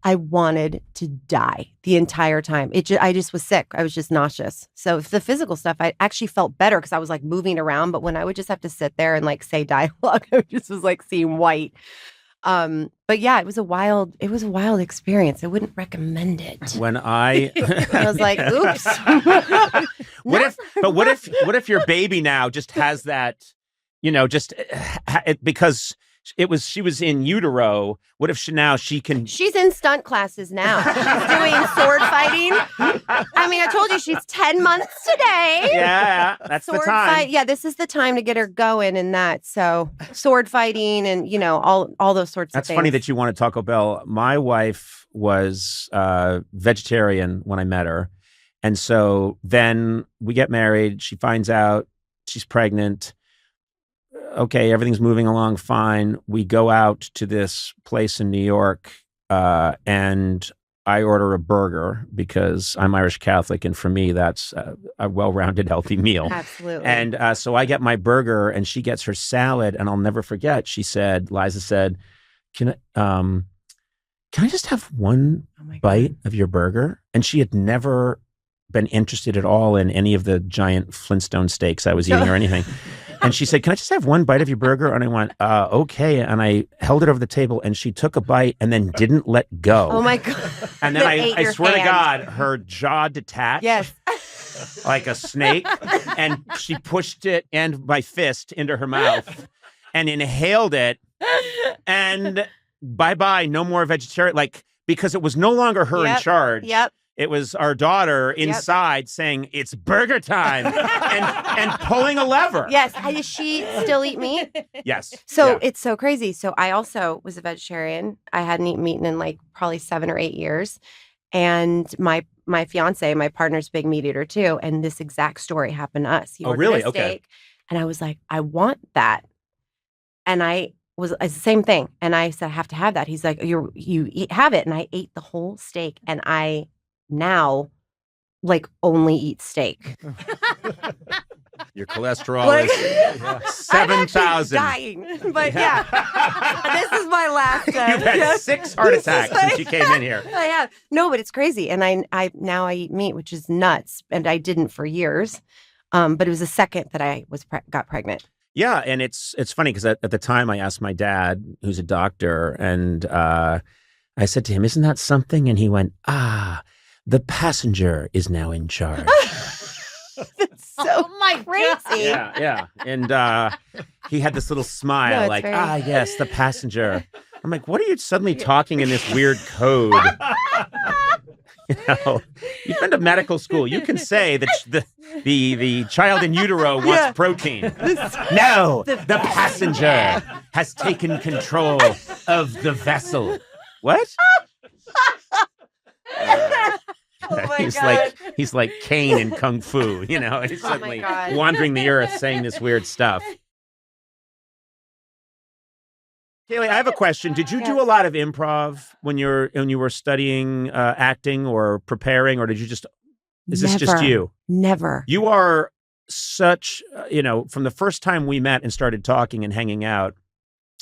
I wanted to die the entire time. I just was sick. I was just nauseous. So the physical stuff, I actually felt better because I was like moving around. But when I would just have to sit there and like say dialogue, I just was like seeing white. But yeah, it was a wild experience. I wouldn't recommend it. When I was like, oops. What if your baby now just has that, because she was in utero. What if she can? She's in stunt classes now. She's doing sword fighting. I mean, I told you she's 10 months today. Yeah, that's sword the time. Fight. Yeah, this is the time to get her going in that. So sword fighting and all those sorts That's of things. funny that you want to Taco Bell. My wife was vegetarian when I met her, and so then we get married. She finds out she's pregnant. Okay, everything's moving along fine. We go out to this place in New York, and I order a burger because I'm Irish Catholic, and for me, that's a well-rounded, healthy meal. Absolutely. And so I get my burger, and she gets her salad, and I'll never forget. Liza said, "Can I just have one bite of your burger?" And she had never been interested at all in any of the giant Flintstone steaks I was eating or anything. And she said, "Can I just have one bite of your burger?" And I went, "Okay." And I held it over the table, and she took a bite and then didn't let go. Oh my God. And then I swear to hand. God, her jaw detached. Yes. Like a snake, and she pushed it and my fist into her mouth and inhaled it, and bye-bye, no more vegetarian, like, because it was no longer her in charge. Yep. It was our daughter inside saying, "It's burger time," and pulling a lever. Yes. Does she still eat meat? Yes. So it's so crazy. So I also was a vegetarian. I hadn't eaten meat in like probably 7 or 8 years. And my fiance, my partner's big meat eater too. And this exact story happened to us. He ordered really? a steak, Okay. and I was like, I want that. And it's the same thing. And I said, I have to have that. He's like, have it. And I ate the whole steak. And I now like only eat steak. Your cholesterol is 7,000. Dying. But this is my last. You've had 6 heart attacks since you came in here. I have. No, but it's crazy. And I now I eat meat, which is nuts. And I didn't for years. But it was the second that I got pregnant. Yeah, and it's funny because at the time I asked my dad, who's a doctor, and I said to him, "Isn't that something?" And he went, "The passenger is now in charge." That's so crazy. Yeah. And he had this little smile, No, like, very... yes, the passenger. I'm like, what are you suddenly talking in this weird code? You've been to medical school. You can say that the child in utero wants protein. No, the passenger has taken control of the vessel. What? Oh my God. He's like Cain in Kung Fu, he's suddenly wandering the earth saying this weird stuff. Kaylee, I have a question. Did you do a lot of improv when you were studying acting or preparing, or did you just? Is this just you? Never. You are such, from the first time we met and started talking and hanging out,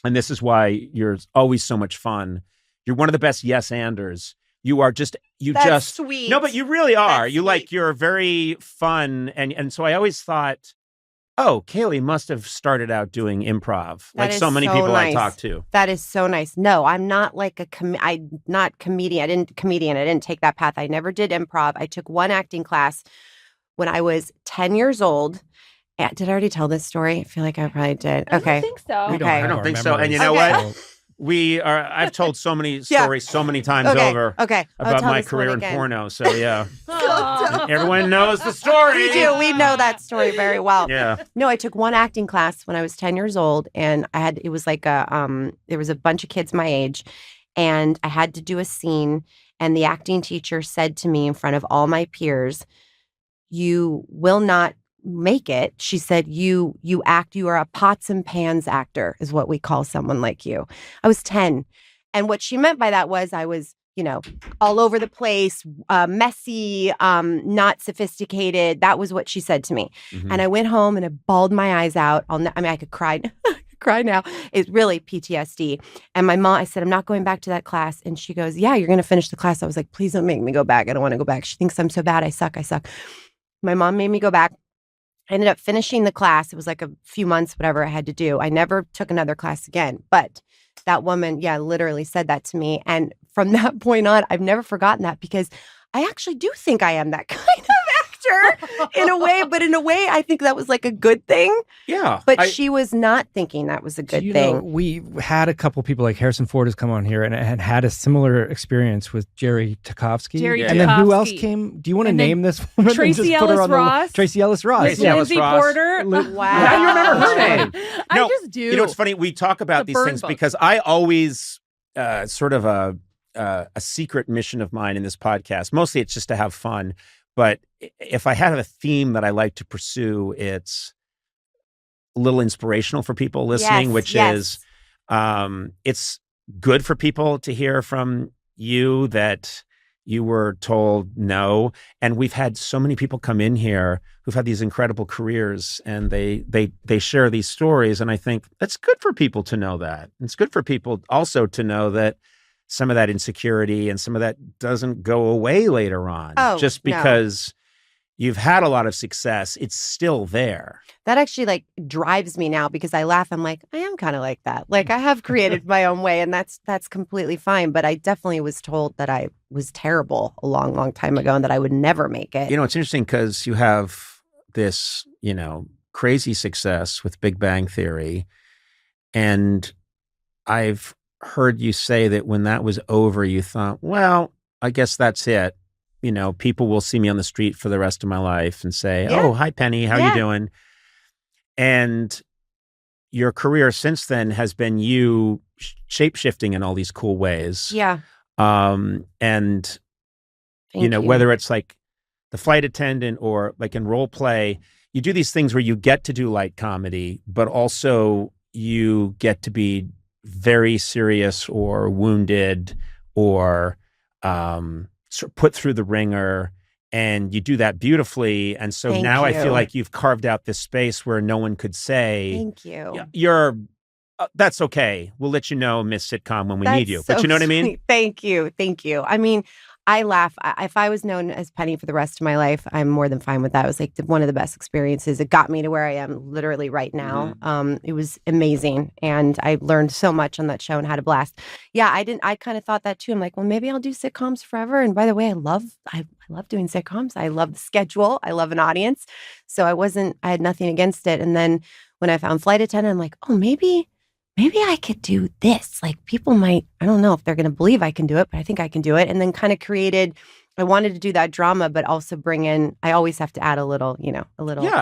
and this is why you're always so much fun. You're one of the best yes-anders. You are just, That's sweet. No, but you really are. That's You're very fun. And so I always thought, oh, Kaylee must have started out doing improv, like so many people I talk to. That is so nice. No, I'm not like I'm not comedian. I didn't take that path. I never did improv. I took one acting class when I was 10 years old. Did I already tell this story? I feel like I probably did. Okay. I don't think so. I don't think so. And you know what? I've told so many stories so many times over about my career in porno. So yeah. Everyone knows the story. We do. We know that story very well. Yeah. No, I took one acting class when I was 10 years old, and it was like there was a bunch of kids my age, and I had to do a scene, and the acting teacher said to me in front of all my peers, "You will not make it." She said, you are a pots and pans actor is what we call someone like you. I was 10. And what she meant by that was I was, all over the place, messy, not sophisticated. That was what she said to me. Mm-hmm. And I went home and I bawled my eyes out. I could cry. Cry now. It's really PTSD. And my mom, I said, "I'm not going back to that class." And she goes, "Yeah, you're going to finish the class." I was like, "Please don't make me go back. I don't want to go back. She thinks I'm so bad. I suck. My mom made me go back. I ended up finishing the class. It was like a few months, whatever I had to do. I never took another class again. But that woman, literally said that to me. And from that point on, I've never forgotten that, because I actually do think I am that kind of actor in a way. But in a way, I think that was like a good thing. Yeah. But she was not thinking that was a good thing. We had a couple people like Harrison Ford has come on here and had a similar experience with Jerry Tarkovsky. And then who else came? Do you want to name this woman? Tracy Ellis Ross. Tracy Ellis Ross. Lindsay Porter. Wow. How do you remember her name? I just do. It's funny. We talk about these things because I always sort of a secret mission of mine in this podcast. Mostly it's just to have fun. But if I have a theme that I like to pursue, it's a little inspirational for people listening, which is it's good for people to hear from you that you were told no. And we've had so many people come in here who've had these incredible careers, and they share these stories. And I think that's good for people to know that. It's good for people also to know that some of that insecurity and some of that doesn't go away later on, just because you've had a lot of success, it's still there. That actually like drives me now because I laugh. I'm like, I am kind of like that. Like I have created my own way, and that's completely fine. But I definitely was told that I was terrible a long, long time ago and that I would never make it. You know, it's interesting because you have this, crazy success with Big Bang Theory. And I've heard you say that when that was over, you thought, well, I guess that's it. People will see me on the street for the rest of my life and say, oh, hi, Penny, how you doing? And your career since then has been you shape-shifting in all these cool ways. Yeah. And, Thank you. whether it's like the flight attendant or like in role play, you do these things where you get to do light comedy, but also you get to be very serious or wounded or sort of put through the ringer, and you do that beautifully. And so Thank now you. I feel like you've carved out this space where no one could say, Thank you. You're that's okay. We'll let you know, Miss Sitcom, when we need you. So But you know what I mean? sweet. Thank you. Thank you. I mean, I laugh. If I was known as Penny for the rest of my life, I'm more than fine with that. It was like one of the best experiences. It got me to where I am literally right now. It was amazing. And I learned so much on that show and had a blast. Yeah, I kind of thought that too. I'm like, well, maybe I'll do sitcoms forever. And by the way, I love doing sitcoms. I love the schedule. I love an audience. So I had nothing against it. And then when I found Flight Attendant, I'm like, oh, maybe I could do this. Like people might, I don't know if they're going to believe I can do it, but I think I can do it. And then kind of I wanted to do that drama, but also bring in, I always have to add a little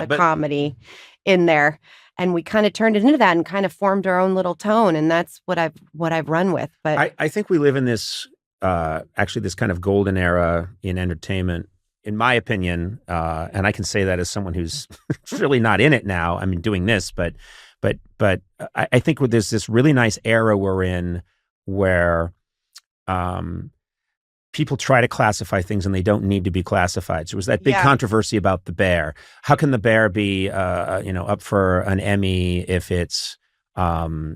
comedy in there. And we kind of turned it into that and kind of formed our own little tone. And that's what I've run with. But I think we live in this, actually this kind of golden era in entertainment, in my opinion. And I can say that as someone who's really not in it now. I mean, doing this, but I think there's this really nice era we're in where people try to classify things and they don't need to be classified. So it was that big controversy about The Bear. How can The Bear be, up for an Emmy if it's, they're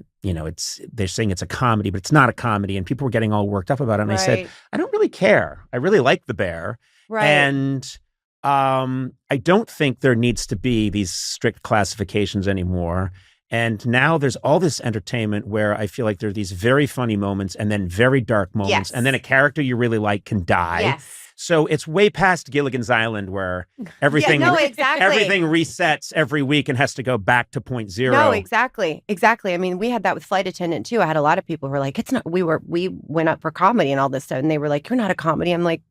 saying it's a comedy, but it's not a comedy, and people were getting all worked up about it. And I said, I don't really care. I really like The Bear, and I don't think there needs to be these strict classifications anymore. And now there's all this entertainment where I feel like there are these very funny moments and then very dark moments. And then a character you really like can die. Yes. So it's way past Gilligan's Island where everything everything resets every week and has to go back to point zero. No, exactly. I mean, we had that with Flight Attendant too. I had a lot of people who were like, it's not, we went up for comedy and all this stuff. And they were like, you're not a comedy. I'm like,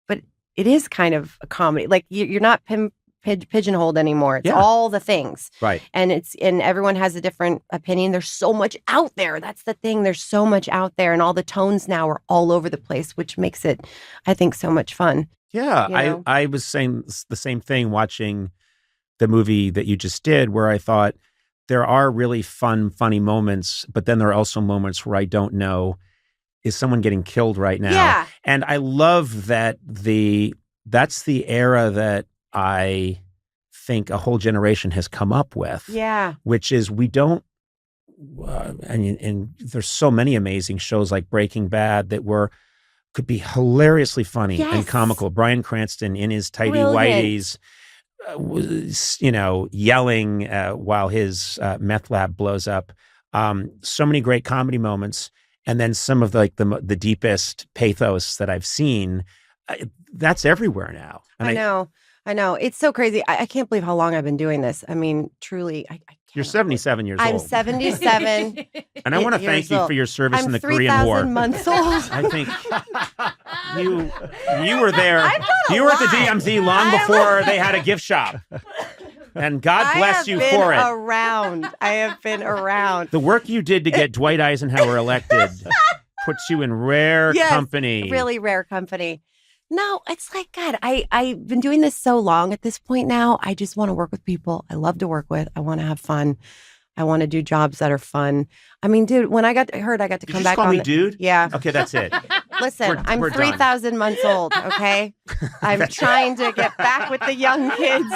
but it is kind of a comedy. Like you're not pigeonholed anymore. It's all the things. Right. And everyone has a different opinion. There's so much out there. That's the thing. There's so much out there, and all the tones now are all over the place, which makes it, I think, so much fun. Yeah. I was saying the same thing watching the movie that you just did, where I thought there are really funny moments, but then there are also moments where I don't know, is someone getting killed right now? Yeah. And I love that that's the era that I think a whole generation has come up with. Yeah. Which is we don't, and there's so many amazing shows like Breaking Bad that could be hilariously funny and comical. Bryan Cranston in his tighty whities, yelling while his meth lab blows up. So many great comedy moments. And then some of the deepest pathos that I've seen, that's everywhere now. And I know. It's so crazy. I can't believe how long I've been doing this. I mean, truly, I can't. You're 77 years I'm old. 77. And I want to thank you for your service in the Korean War. I'm 3,000 months old. I think you were there. You were at the DMZ long before they had a gift shop. And God bless you for it. I have been around. The work you did to get Dwight Eisenhower elected puts you in rare company. Really rare company. No, it's like, God, I've been doing this so long at this point now. I just want to work with people I love to work with. I want to have fun. I want to do jobs that are fun. I mean, dude, when I got to come back on. Did you just call me dude? Yeah. Okay, that's it. Listen, I'm 3,000 months old, okay? I'm trying to get back with the young kids.